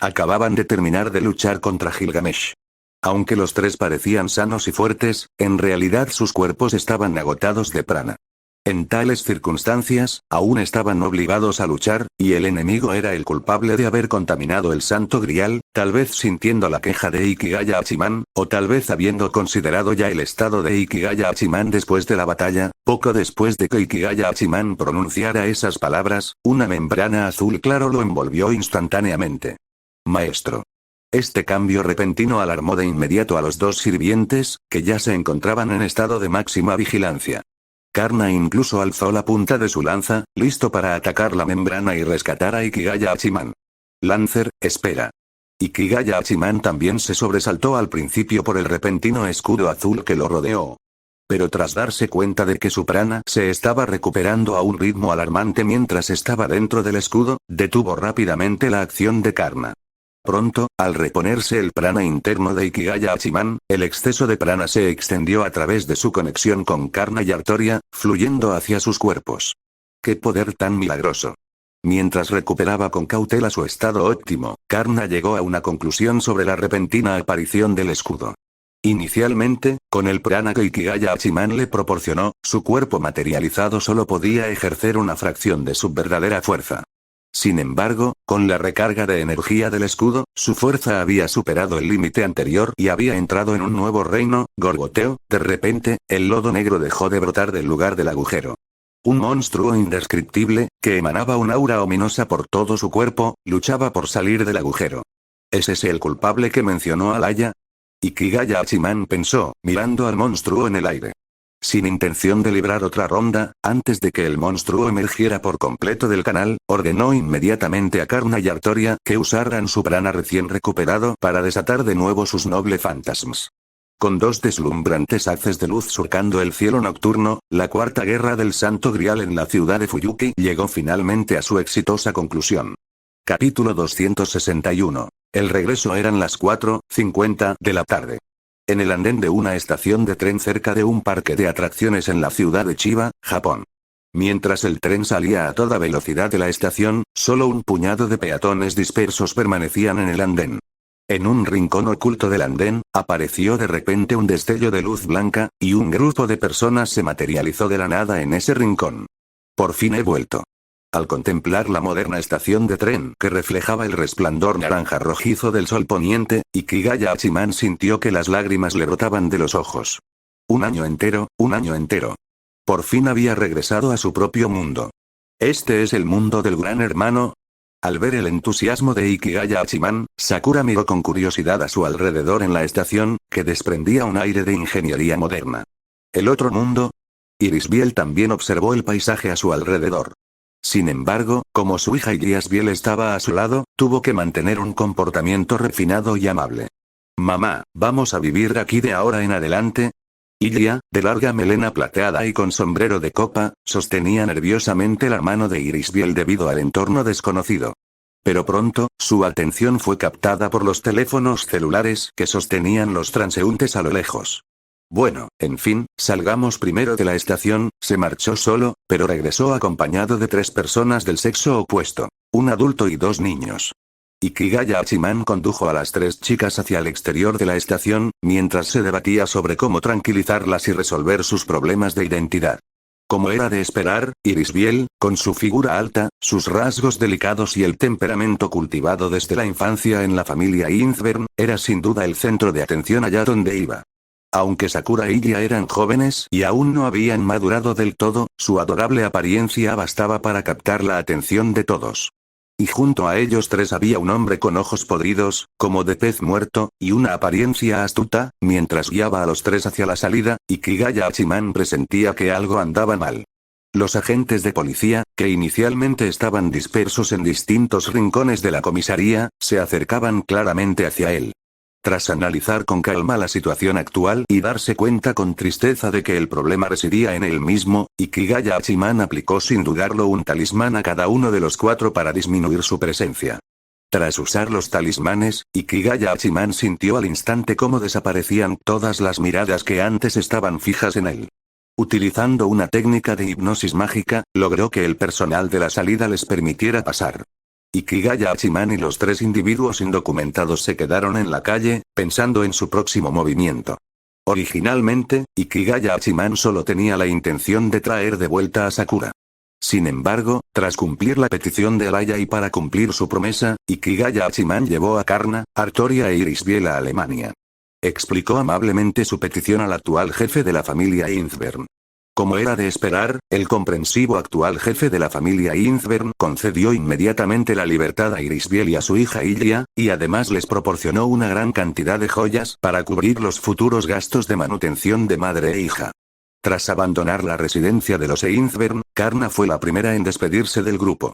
Acababan de terminar de luchar contra Gilgamesh. Aunque los tres parecían sanos y fuertes, en realidad sus cuerpos estaban agotados de prana. En tales circunstancias, aún estaban obligados a luchar, y el enemigo era el culpable de haber contaminado el Santo Grial, tal vez sintiendo la queja de Ikigaya Hachiman, o tal vez habiendo considerado ya el estado de Ikigaya Hachiman después de la batalla. Poco después de que Ikigaya Hachiman pronunciara esas palabras, una membrana azul claro lo envolvió instantáneamente. Maestro. Este cambio repentino alarmó de inmediato a los dos sirvientes, que ya se encontraban en estado de máxima vigilancia. Karna incluso alzó la punta de su lanza, listo para atacar la membrana y rescatar a Ikigaya Hachiman. Lancer, espera. Ikigaya Hachiman también se sobresaltó al principio por el repentino escudo azul que lo rodeó. Pero tras darse cuenta de que su prana se estaba recuperando a un ritmo alarmante mientras estaba dentro del escudo, detuvo rápidamente la acción de Karna. Pronto, al reponerse el prana interno de Ikigaya Hachiman, el exceso de prana se extendió a través de su conexión con Karna y Artoria, fluyendo hacia sus cuerpos. ¡Qué poder tan milagroso! Mientras recuperaba con cautela su estado óptimo, Karna llegó a una conclusión sobre la repentina aparición del escudo. Inicialmente, con el prana que Ikigaya Hachiman le proporcionó, su cuerpo materializado solo podía ejercer una fracción de su verdadera fuerza. Sin embargo, con la recarga de energía del escudo, su fuerza había superado el límite anterior y había entrado en un nuevo reino. Gorgoteo. De repente, el lodo negro dejó de brotar del lugar del agujero. Un monstruo indescriptible, que emanaba un aura ominosa por todo su cuerpo, luchaba por salir del agujero. ¿Es ese el culpable que mencionó Alaya? Ikigaya Hachiman pensó, mirando al monstruo en el aire. Sin intención de librar otra ronda, antes de que el monstruo emergiera por completo del canal, ordenó inmediatamente a Karna y Artoria que usaran su prana recién recuperado para desatar de nuevo sus nobles fantasmas. Con dos deslumbrantes haces de luz surcando el cielo nocturno, la cuarta guerra del Santo Grial en la ciudad de Fuyuki llegó finalmente a su exitosa conclusión. Capítulo 261. El regreso eran las 4:50 de la tarde. En el andén de una estación de tren cerca de un parque de atracciones en la ciudad de Chiba, Japón. Mientras el tren salía a toda velocidad de la estación, solo un puñado de peatones dispersos permanecían en el andén. En un rincón oculto del andén, apareció de repente un destello de luz blanca, y un grupo de personas se materializó de la nada en ese rincón. Por fin he vuelto. Al contemplar la moderna estación de tren que reflejaba el resplandor naranja rojizo del sol poniente, Ikigaya Hachiman sintió que las lágrimas le brotaban de los ojos. Un año entero, un año entero. Por fin había regresado a su propio mundo. ¿Este es el mundo del gran hermano? Al ver el entusiasmo de Ikigaya Hachiman, Sakura miró con curiosidad a su alrededor en la estación, que desprendía un aire de ingeniería moderna. ¿El otro mundo? Irisbiel también observó el paisaje a su alrededor. Sin embargo, como su hija Irisbiel estaba a su lado, tuvo que mantener un comportamiento refinado y amable. Mamá, ¿vamos a vivir aquí de ahora en adelante? Ilia, de larga melena plateada y con sombrero de copa, sostenía nerviosamente la mano de Irisbiel debido al entorno desconocido. Pero pronto, su atención fue captada por los teléfonos celulares que sostenían los transeúntes a lo lejos. Bueno, en fin, salgamos primero de la estación. Se marchó solo, pero regresó acompañado de 3 personas del sexo opuesto, un adulto y 2 niños. Ikigaya Hachiman condujo a las 3 chicas hacia el exterior de la estación, mientras se debatía sobre cómo tranquilizarlas y resolver sus problemas de identidad. Como era de esperar, Irisbiel, con su figura alta, sus rasgos delicados y el temperamento cultivado desde la infancia en la familia Inzvern, era sin duda el centro de atención allá donde iba. Aunque Sakura y Ilia eran jóvenes y aún no habían madurado del todo, su adorable apariencia bastaba para captar la atención de todos. Y junto a ellos 3 había un hombre con ojos podridos, como de pez muerto, y una apariencia astuta. Mientras guiaba a los 3 hacia la salida, Ikigaya Hachiman presentía que algo andaba mal. Los agentes de policía, que inicialmente estaban dispersos en distintos rincones de la comisaría, se acercaban claramente hacia él. Tras analizar con calma la situación actual y darse cuenta con tristeza de que el problema residía en él mismo, Ikigaya Hachiman aplicó sin dudarlo un talismán a cada uno de los 4 para disminuir su presencia. Tras usar los talismanes, Ikigaya Hachiman sintió al instante cómo desaparecían todas las miradas que antes estaban fijas en él. Utilizando una técnica de hipnosis mágica, logró que el personal de la salida les permitiera pasar. Ikigaya Hachiman y los 3 individuos indocumentados se quedaron en la calle, pensando en su próximo movimiento. Originalmente, Ikigaya Hachiman solo tenía la intención de traer de vuelta a Sakura. Sin embargo, tras cumplir la petición de Alaya y para cumplir su promesa, Ikigaya Hachiman llevó a Karna, Artoria e Irisbiel a Alemania. Explicó amablemente su petición al actual jefe de la familia Inzvern. Como era de esperar, el comprensivo actual jefe de la familia Inzvern concedió inmediatamente la libertad a Irisbiel y a su hija Ilia, y además les proporcionó una gran cantidad de joyas para cubrir los futuros gastos de manutención de madre e hija. Tras abandonar la residencia de los Inzvern, Karna fue la primera en despedirse del grupo.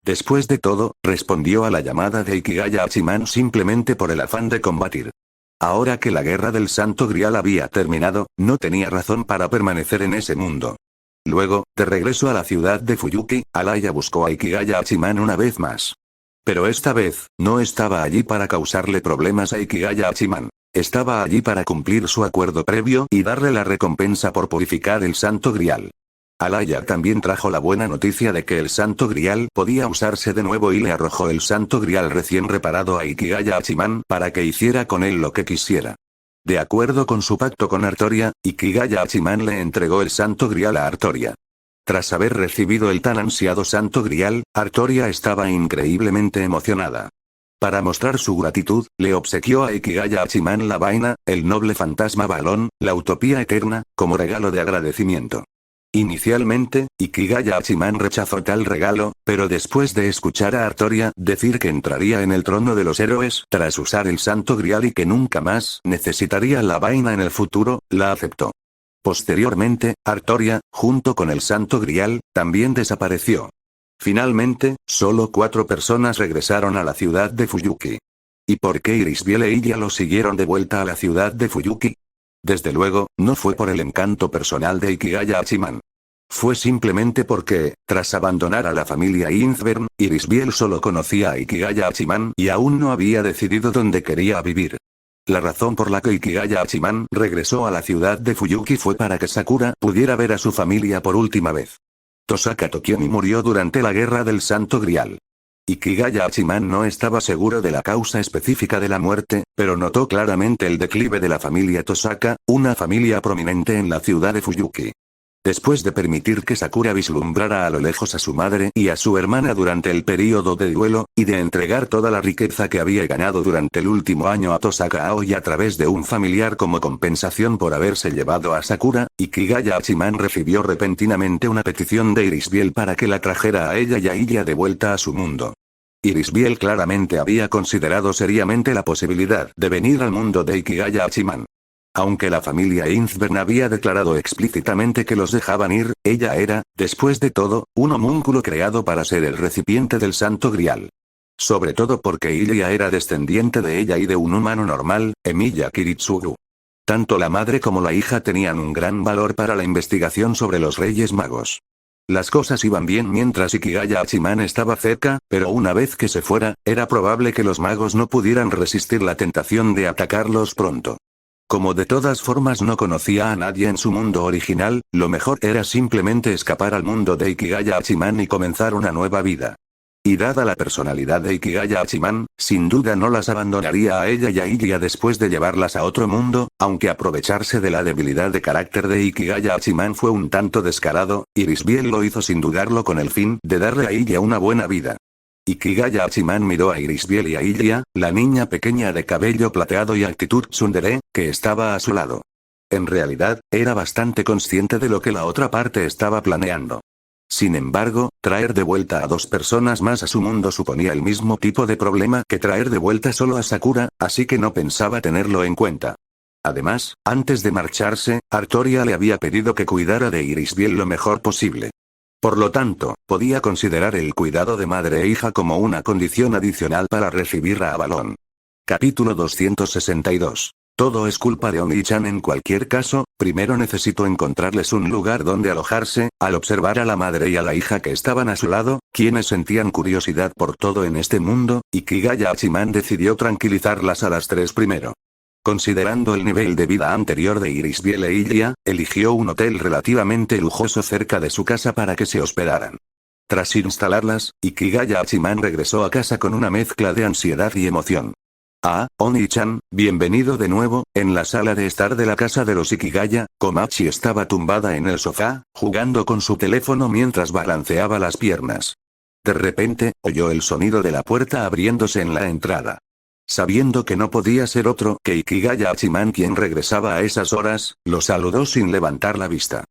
Después de todo, respondió a la llamada de Ikigaya Hachiman simplemente por el afán de combatir. Ahora que la guerra del Santo Grial había terminado, no tenía razón para permanecer en ese mundo. Luego, de regreso a la ciudad de Fuyuki, Alaya buscó a Ikigaya Hachiman una vez más. Pero esta vez, no estaba allí para causarle problemas a Ikigaya Hachiman. Estaba allí para cumplir su acuerdo previo y darle la recompensa por purificar el Santo Grial. Alaya también trajo la buena noticia de que el Santo Grial podía usarse de nuevo y le arrojó el Santo Grial recién reparado a Ikigaya Hachiman para que hiciera con él lo que quisiera. De acuerdo con su pacto con Artoria, Ikigaya Hachiman le entregó el Santo Grial a Artoria. Tras haber recibido el tan ansiado Santo Grial, Artoria estaba increíblemente emocionada. Para mostrar su gratitud, le obsequió a Ikigaya Hachiman la vaina, el noble fantasma Balón, la utopía eterna, como regalo de agradecimiento. Inicialmente, Ikigaya Hachiman rechazó tal regalo, pero después de escuchar a Artoria decir que entraría en el trono de los héroes tras usar el Santo Grial y que nunca más necesitaría la vaina en el futuro, la aceptó. Posteriormente, Artoria, junto con el Santo Grial, también desapareció. Finalmente, solo 4 personas regresaron a la ciudad de Fuyuki. ¿Y por qué Irisbiel e Ilia lo siguieron de vuelta a la ciudad de Fuyuki? Desde luego, no fue por el encanto personal de Ikigaya Hachiman. Fue simplemente porque, tras abandonar a la familia Inzvern, Irisbiel solo conocía a Ikigaya Hachiman y aún no había decidido dónde quería vivir. La razón por la que Ikigaya Hachiman regresó a la ciudad de Fuyuki fue para que Sakura pudiera ver a su familia por última vez. Tosaka Tokiomi murió durante la Guerra del Santo Grial. Ikigaya Hachiman no estaba seguro de la causa específica de la muerte, pero notó claramente el declive de la familia Tosaka, una familia prominente en la ciudad de Fuyuki. Después de permitir que Sakura vislumbrara a lo lejos a su madre y a su hermana durante el período de duelo, y de entregar toda la riqueza que había ganado durante el último año a Tosaka Aoi a través de un familiar como compensación por haberse llevado a Sakura, Ikigaya Hachiman recibió repentinamente una petición de Irisbiel para que la trajera a ella y a Ilya de vuelta a su mundo. Irisbiel claramente había considerado seriamente la posibilidad de venir al mundo de Ikigaya Hachiman. Aunque la familia Inzbern había declarado explícitamente que los dejaban ir, ella era, después de todo, un homúnculo creado para ser el recipiente del Santo Grial. Sobre todo porque Ilya era descendiente de ella y de un humano normal, Emiya Kiritsugu. Tanto la madre como la hija tenían un gran valor para la investigación sobre los Reyes Magos. Las cosas iban bien mientras Ikigaya Hachiman estaba cerca, pero una vez que se fuera, era probable que los magos no pudieran resistir la tentación de atacarlos pronto. Como de todas formas no conocía a nadie en su mundo original, lo mejor era simplemente escapar al mundo de Ikigaya Hachiman y comenzar una nueva vida. Y dada la personalidad de Ikigaya Hachiman, sin duda no las abandonaría a ella y a Ilya después de llevarlas a otro mundo, aunque aprovecharse de la debilidad de carácter de Ikigaya Hachiman fue un tanto descarado, Irisbiel lo hizo sin dudarlo con el fin de darle a Ilya una buena vida. Ikigaya Hachiman miró a Irisbiel y a Ilya, la niña pequeña de cabello plateado y actitud tsundere, que estaba a su lado. En realidad, era bastante consciente de lo que la otra parte estaba planeando. Sin embargo, traer de vuelta a dos personas más a su mundo suponía el mismo tipo de problema que traer de vuelta solo a Sakura, así que no pensaba tenerlo en cuenta. Además, antes de marcharse, Artoria le había pedido que cuidara de Irisbiel lo mejor posible. Por lo tanto, podía considerar el cuidado de madre e hija como una condición adicional para recibir a Avalon. Capítulo 262. Todo es culpa de Oni-chan en cualquier caso, primero necesito encontrarles un lugar donde alojarse. Al observar a la madre y a la hija que estaban a su lado, quienes sentían curiosidad por todo en este mundo, Ikigaya Hachiman decidió tranquilizarlas a las tres primero. Considerando el nivel de vida anterior de Irisbiel e Ilya, eligió un hotel relativamente lujoso cerca de su casa para que se hospedaran. Tras instalarlas, Ikigaya Hachiman regresó a casa con una mezcla de ansiedad y emoción. Ah, Oni-chan, bienvenido de nuevo. En la sala de estar de la casa de los Ikigaya, Komachi estaba tumbada en el sofá, jugando con su teléfono mientras balanceaba las piernas. De repente, oyó el sonido de la puerta abriéndose en la entrada. Sabiendo que no podía ser otro que Ikigaya Hachiman quien regresaba a esas horas, lo saludó sin levantar la vista.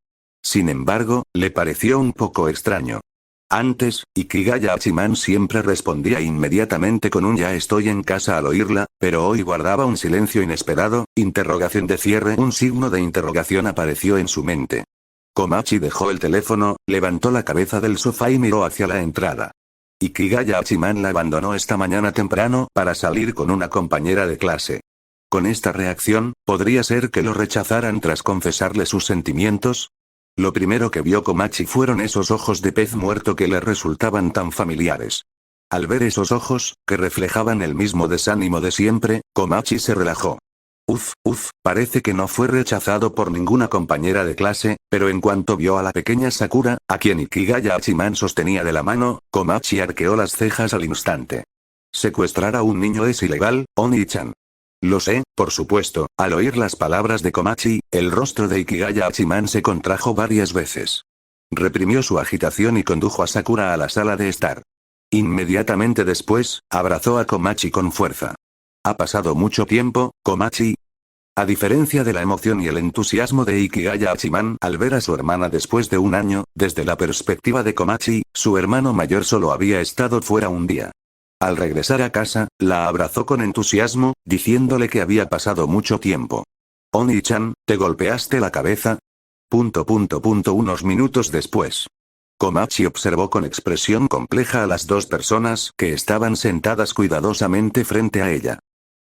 Sin embargo, le pareció un poco extraño. Antes, Ikigaya Hachiman siempre respondía inmediatamente con un "ya estoy en casa" al oírla, pero hoy guardaba un silencio inesperado. Interrogación de cierre. Un signo de interrogación apareció en su mente. Komachi dejó el teléfono, levantó la cabeza del sofá y miró hacia la entrada. Ikigaya Hachiman la abandonó esta mañana temprano para salir con una compañera de clase. Con esta reacción, ¿podría ser que lo rechazaran tras confesarle sus sentimientos? Lo primero que vio Komachi fueron esos ojos de pez muerto que le resultaban tan familiares. Al ver esos ojos, que reflejaban el mismo desánimo de siempre, Komachi se relajó. Parece que no fue rechazado por ninguna compañera de clase, pero en cuanto vio a la pequeña Sakura, a quien Ikigaya Hachiman sostenía de la mano, Komachi arqueó las cejas al instante. Secuestrar a un niño es ilegal, Oni-chan. Lo sé, por supuesto. Al oír las palabras de Komachi, el rostro de Ikigaya Hachiman se contrajo varias veces. Reprimió su agitación y condujo a Sakura a la sala de estar. Inmediatamente después, abrazó a Komachi con fuerza. Ha pasado mucho tiempo, Komachi. A diferencia de la emoción y el entusiasmo de Ikigaya Hachiman al ver a su hermana después de un año, desde la perspectiva de Komachi, su hermano mayor solo había estado fuera un día. Al regresar a casa, la abrazó con entusiasmo, diciéndole que había pasado mucho tiempo. Oni-chan, ¿te golpeaste la cabeza? Unos minutos después. Komachi observó con expresión compleja a las dos personas que estaban sentadas cuidadosamente frente a ella.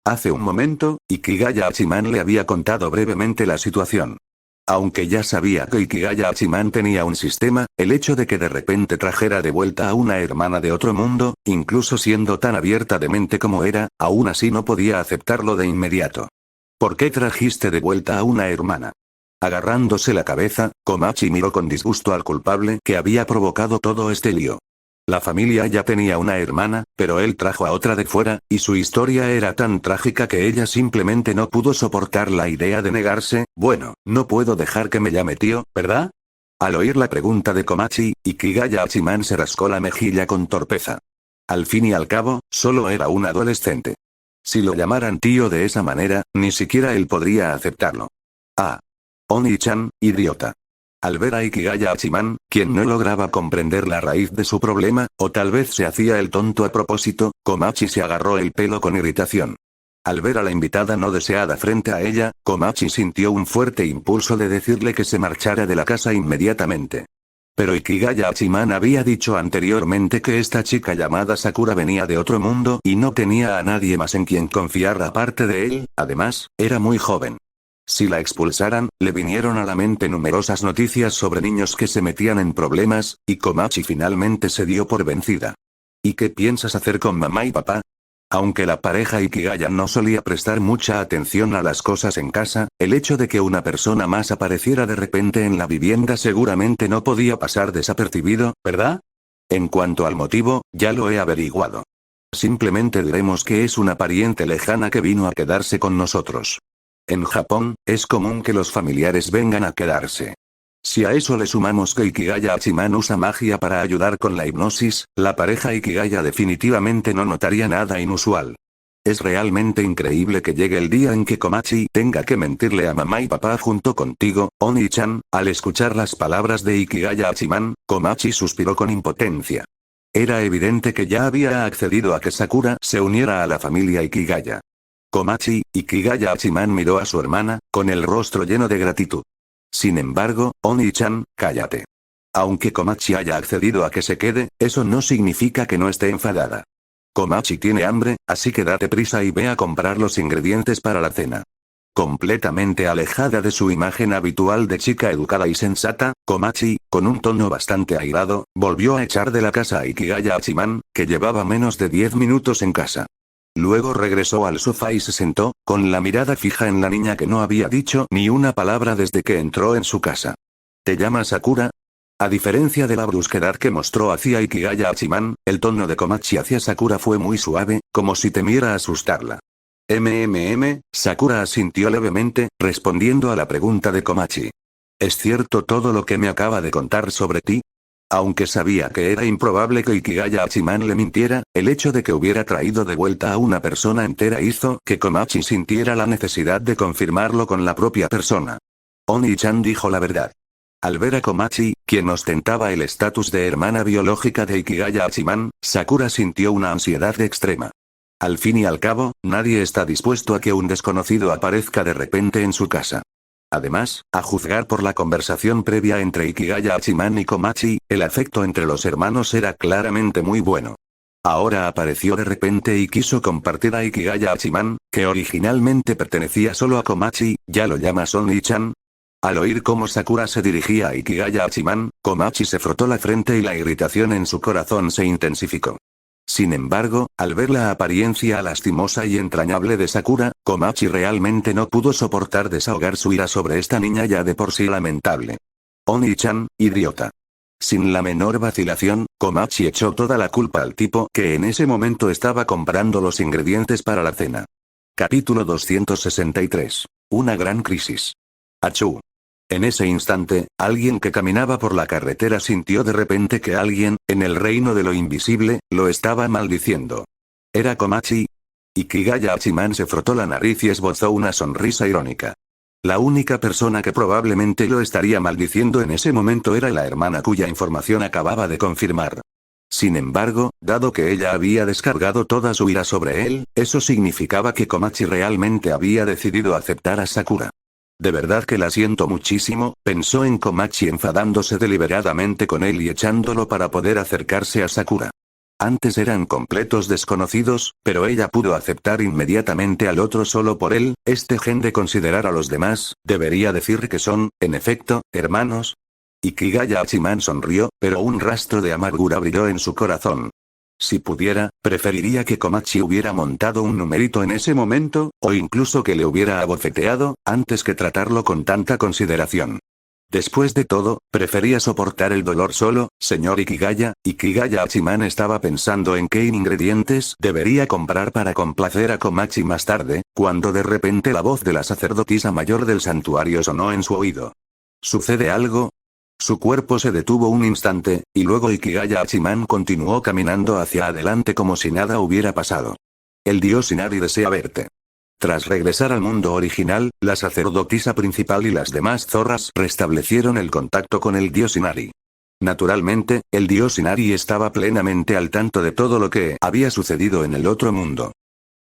Hace un momento, Ikigaya Hachiman le había contado brevemente la situación. Aunque ya sabía que Ikigaya Hachiman tenía un sistema, el hecho de que de repente trajera de vuelta a una hermana de otro mundo, incluso siendo tan abierta de mente como era, aún así no podía aceptarlo de inmediato. ¿Por qué trajiste de vuelta a una hermana? Agarrándose la cabeza, Komachi miró con disgusto al culpable que había provocado todo este lío. La familia ya tenía una hermana, pero él trajo a otra de fuera, y su historia era tan trágica que ella simplemente no pudo soportar la idea de negarse. Bueno, no puedo dejar que me llame tío, ¿verdad? Al oír la pregunta de Komachi, Ikigaya Hachiman se rascó la mejilla con torpeza. Al fin y al cabo, solo era un adolescente. Si lo llamaran tío de esa manera, ni siquiera él podría aceptarlo. Ah. Oni-chan, idiota. Al ver a Ikigaya Hachiman, quien no lograba comprender la raíz de su problema, o tal vez se hacía el tonto a propósito, Komachi se agarró el pelo con irritación. Al ver a la invitada no deseada frente a ella, Komachi sintió un fuerte impulso de decirle que se marchara de la casa inmediatamente. Pero Ikigaya Hachiman había dicho anteriormente que esta chica llamada Sakura venía de otro mundo y no tenía a nadie más en quien confiar aparte de él, además, era muy joven. Si la expulsaran, le vinieron a la mente numerosas noticias sobre niños que se metían en problemas, y Komachi finalmente se dio por vencida. ¿Y qué piensas hacer con mamá y papá? Aunque la pareja Ikigaya no solía prestar mucha atención a las cosas en casa, el hecho de que una persona más apareciera de repente en la vivienda seguramente no podía pasar desapercibido, ¿verdad? En cuanto al motivo, ya lo he averiguado. Simplemente diremos que es una pariente lejana que vino a quedarse con nosotros. En Japón, es común que los familiares vengan a quedarse. Si a eso le sumamos que Ikigaya Hachiman usa magia para ayudar con la hipnosis, la pareja Ikigaya definitivamente no notaría nada inusual. Es realmente increíble que llegue el día en que Komachi tenga que mentirle a mamá y papá junto contigo, Oni-chan. Al escuchar las palabras de Ikigaya Hachiman, Komachi suspiró con impotencia. Era evidente que ya había accedido a que Sakura se uniera a la familia Ikigaya. Komachi, Ikigaya Hachiman miró a su hermana, con el rostro lleno de gratitud. Sin embargo, Oni-chan, cállate. Aunque Komachi haya accedido a que se quede, eso no significa que no esté enfadada. Komachi tiene hambre, así que date prisa y ve a comprar los ingredientes para la cena. Completamente alejada de su imagen habitual de chica educada y sensata, Komachi, con un tono bastante airado, volvió a echar de la casa a Ikigaya Hachiman, que llevaba menos de 10 minutos en casa. Luego regresó al sofá y se sentó, con la mirada fija en la niña que no había dicho ni una palabra desde que entró en su casa. ¿Te llamas Sakura? A diferencia de la brusquedad que mostró hacia Ikigaya Hachiman, el tono de Komachi hacia Sakura fue muy suave, como si temiera asustarla. Sakura asintió levemente, respondiendo a la pregunta de Komachi. ¿Es cierto todo lo que me acaba de contar sobre ti? Aunque sabía que era improbable que Ikigaya Hachiman le mintiera, el hecho de que hubiera traído de vuelta a una persona entera hizo que Komachi sintiera la necesidad de confirmarlo con la propia persona. Oni-chan dijo la verdad. Al ver a Komachi, quien ostentaba el estatus de hermana biológica de Ikigaya Hachiman, Sakura sintió una ansiedad extrema. Al fin y al cabo, nadie está dispuesto a que un desconocido aparezca de repente en su casa. Además, a juzgar por la conversación previa entre Ikigaya Hachiman y Komachi, el afecto entre los hermanos era claramente muy bueno. Ahora apareció de repente y quiso compartir a Ikigaya Hachiman, que originalmente pertenecía solo a Komachi. ¿Ya lo llamas Oni-chan? Al oír cómo Sakura se dirigía a Ikigaya Hachiman, Komachi se frotó la frente y la irritación en su corazón se intensificó. Sin embargo, al ver la apariencia lastimosa y entrañable de Sakura, Komachi realmente no pudo soportar desahogar su ira sobre esta niña ya de por sí lamentable. Oni-chan, idiota. Sin la menor vacilación, Komachi echó toda la culpa al tipo que en ese momento estaba comprando los ingredientes para la cena. Capítulo 263. Una gran crisis. Achú. En ese instante, alguien que caminaba por la carretera sintió de repente que alguien, en el reino de lo invisible, lo estaba maldiciendo. ¿Era Komachi? Ikigaya Hachiman se frotó la nariz y esbozó una sonrisa irónica. La única persona que probablemente lo estaría maldiciendo en ese momento era la hermana cuya información acababa de confirmar. Sin embargo, dado que ella había descargado toda su ira sobre él, eso significaba que Komachi realmente había decidido aceptar a Sakura. De verdad que la siento muchísimo, pensó en Komachi enfadándose deliberadamente con él y echándolo para poder acercarse a Sakura. Antes eran completos desconocidos, pero ella pudo aceptar inmediatamente al otro solo por él. Este gen de considerar a los demás, debería decir que son, en efecto, hermanos. Ikigaya Hachiman sonrió, pero un rastro de amargura brilló en su corazón. Si pudiera, preferiría que Komachi hubiera montado un numerito en ese momento, o incluso que le hubiera abofeteado, antes que tratarlo con tanta consideración. Después de todo, prefería soportar el dolor solo, señor Ikigaya. Ikigaya Hachiman estaba pensando en qué ingredientes debería comprar para complacer a Komachi más tarde, cuando de repente la voz de la sacerdotisa mayor del santuario sonó en su oído. ¿Sucede algo? Su cuerpo se detuvo un instante, y luego Ikigaya Hachiman continuó caminando hacia adelante como si nada hubiera pasado. El dios Inari desea verte. Tras regresar al mundo original, la sacerdotisa principal y las demás zorras restablecieron el contacto con el dios Inari. Naturalmente, el dios Inari estaba plenamente al tanto de todo lo que había sucedido en el otro mundo.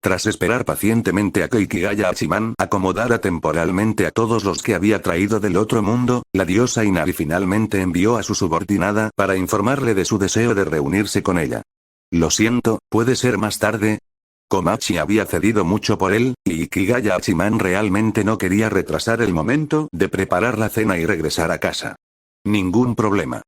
Tras esperar pacientemente a que Ikigaya Hachiman acomodara temporalmente a todos los que había traído del otro mundo, la diosa Inari finalmente envió a su subordinada para informarle de su deseo de reunirse con ella. Lo siento, ¿puede ser más tarde? Komachi había cedido mucho por él, y Ikigaya Hachiman realmente no quería retrasar el momento de preparar la cena y regresar a casa. Ningún problema.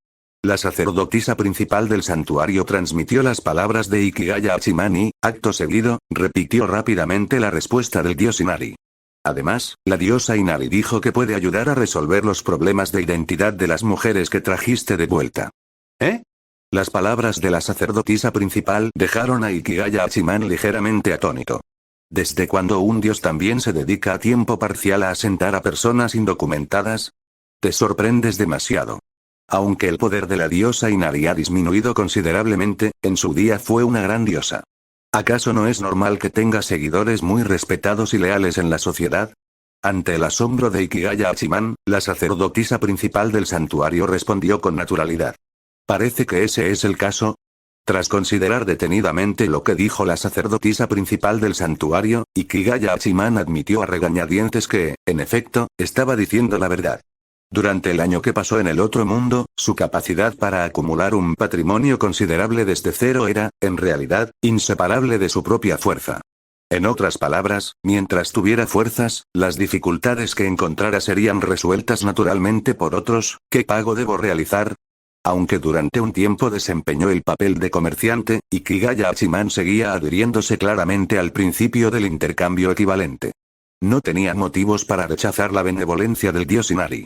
La sacerdotisa principal del santuario transmitió las palabras de Ikigaya Hachiman y, acto seguido, repitió rápidamente la respuesta del dios Inari. Además, la diosa Inari dijo que puede ayudar a resolver los problemas de identidad de las mujeres que trajiste de vuelta. ¿Eh? Las palabras de la sacerdotisa principal dejaron a Ikigaya Hachiman ligeramente atónito. ¿Desde cuándo un dios también se dedica a tiempo parcial a asentar a personas indocumentadas? Te sorprendes demasiado. Aunque el poder de la diosa Inari ha disminuido considerablemente, en su día fue una gran diosa. ¿Acaso no es normal que tenga seguidores muy respetados y leales en la sociedad? Ante el asombro de Ikigaya Hachiman, la sacerdotisa principal del santuario respondió con naturalidad. Parece que ese es el caso. Tras considerar detenidamente lo que dijo la sacerdotisa principal del santuario, Ikigaya Hachiman admitió a regañadientes que, en efecto, estaba diciendo la verdad. Durante el año que pasó en el otro mundo, su capacidad para acumular un patrimonio considerable desde cero era, en realidad, inseparable de su propia fuerza. En otras palabras, mientras tuviera fuerzas, las dificultades que encontrara serían resueltas naturalmente por otros. ¿Qué pago debo realizar? Aunque durante un tiempo desempeñó el papel de comerciante, Ikigaya Hachiman seguía adhiriéndose claramente al principio del intercambio equivalente. No tenía motivos para rechazar la benevolencia del dios Inari.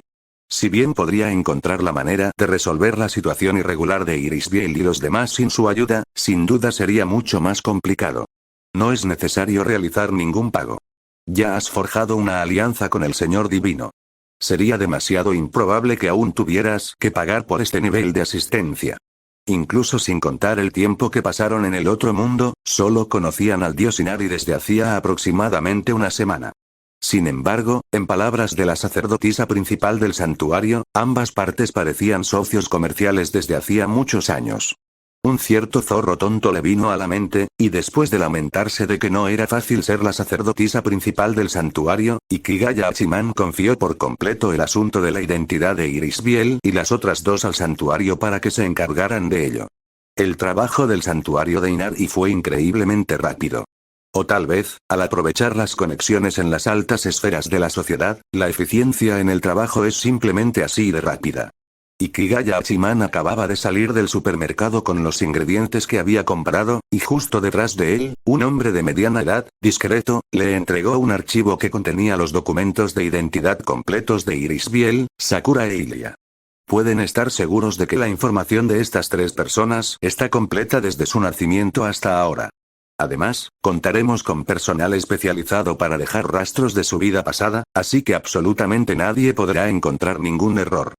Si bien podría encontrar la manera de resolver la situación irregular de Irisbiel y los demás sin su ayuda, sin duda sería mucho más complicado. No es necesario realizar ningún pago. Ya has forjado una alianza con el Señor Divino. Sería demasiado improbable que aún tuvieras que pagar por este nivel de asistencia. Incluso sin contar el tiempo que pasaron en el otro mundo, solo conocían al dios Inari desde hacía aproximadamente una semana. Sin embargo, en palabras de la sacerdotisa principal del santuario, ambas partes parecían socios comerciales desde hacía muchos años. Un cierto zorro tonto le vino a la mente, y después de lamentarse de que no era fácil ser la sacerdotisa principal del santuario, Ikigaya Hachiman confió por completo el asunto de la identidad de Irisbiel y las otras dos al santuario para que se encargaran de ello. El trabajo del santuario de Inari fue increíblemente rápido. O tal vez, al aprovechar las conexiones en las altas esferas de la sociedad, la eficiencia en el trabajo es simplemente así de rápida. Ikigaya Hachiman acababa de salir del supermercado con los ingredientes que había comprado, y justo detrás de él, un hombre de mediana edad, discreto, le entregó un archivo que contenía los documentos de identidad completos de Irisbiel, Sakura e Ilia. Pueden estar seguros de que la información de estas tres personas está completa desde su nacimiento hasta ahora. Además, contaremos con personal especializado para dejar rastros de su vida pasada, así que absolutamente nadie podrá encontrar ningún error.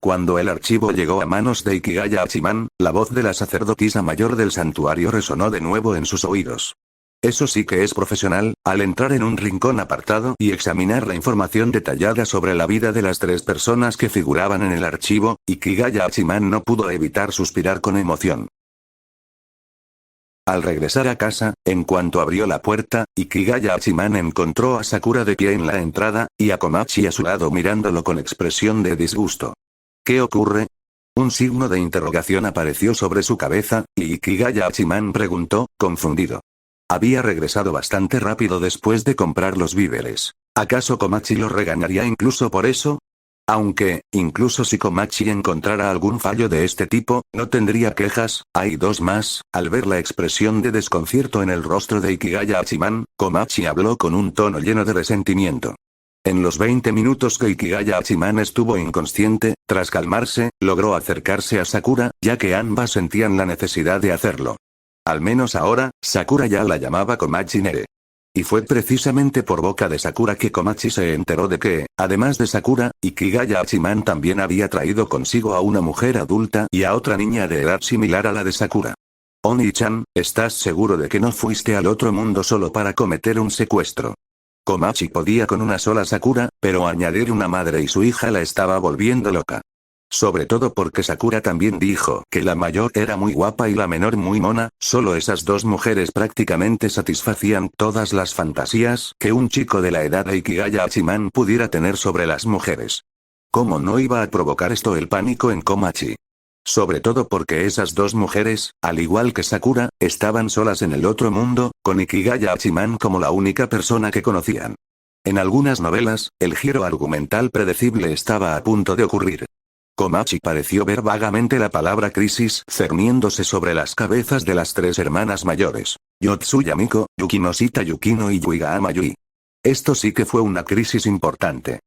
Cuando el archivo llegó a manos de Ikigaya Hachiman, la voz de la sacerdotisa mayor del santuario resonó de nuevo en sus oídos. Eso sí que es profesional. Al entrar en un rincón apartado y examinar la información detallada sobre la vida de las tres personas que figuraban en el archivo, Ikigaya Hachiman no pudo evitar suspirar con emoción. Al regresar a casa, en cuanto abrió la puerta, Ikigaya Hachiman encontró a Sakura de pie en la entrada, y a Komachi a su lado mirándolo con expresión de disgusto. ¿Qué ocurre? Un signo de interrogación apareció sobre su cabeza, y Ikigaya Hachiman preguntó, confundido. Había regresado bastante rápido después de comprar los víveres. ¿Acaso Komachi lo regañaría incluso por eso? Aunque, incluso si Komachi encontrara algún fallo de este tipo, no tendría quejas. Hay dos más. Al ver la expresión de desconcierto en el rostro de Ikigaya Hachiman, Komachi habló con un tono lleno de resentimiento. En los 20 minutos que Ikigaya Hachiman estuvo inconsciente, tras calmarse, logró acercarse a Sakura, ya que ambas sentían la necesidad de hacerlo. Al menos ahora, Sakura ya la llamaba Komachi Nere. Y fue precisamente por boca de Sakura que Komachi se enteró de que, además de Sakura, Ikigaya Hachiman también había traído consigo a una mujer adulta y a otra niña de edad similar a la de Sakura. Oni-chan, ¿estás seguro de que no fuiste al otro mundo solo para cometer un secuestro? Komachi podía con una sola Sakura, pero añadir una madre y su hija la estaba volviendo loca. Sobre todo porque Sakura también dijo que la mayor era muy guapa y la menor muy mona, solo esas dos mujeres prácticamente satisfacían todas las fantasías que un chico de la edad de Ikigaya Hachiman pudiera tener sobre las mujeres. ¿Cómo no iba a provocar esto el pánico en Komachi? Sobre todo porque esas dos mujeres, al igual que Sakura, estaban solas en el otro mundo, con Ikigaya Hachiman como la única persona que conocían. En algunas novelas, el giro argumental predecible estaba a punto de ocurrir. Komachi pareció ver vagamente la palabra crisis cerniéndose sobre las cabezas de las tres hermanas mayores. Yotsuya Miko, Yukino Shita Yukino y Yuiga Ama Yui. Esto sí que fue una crisis importante.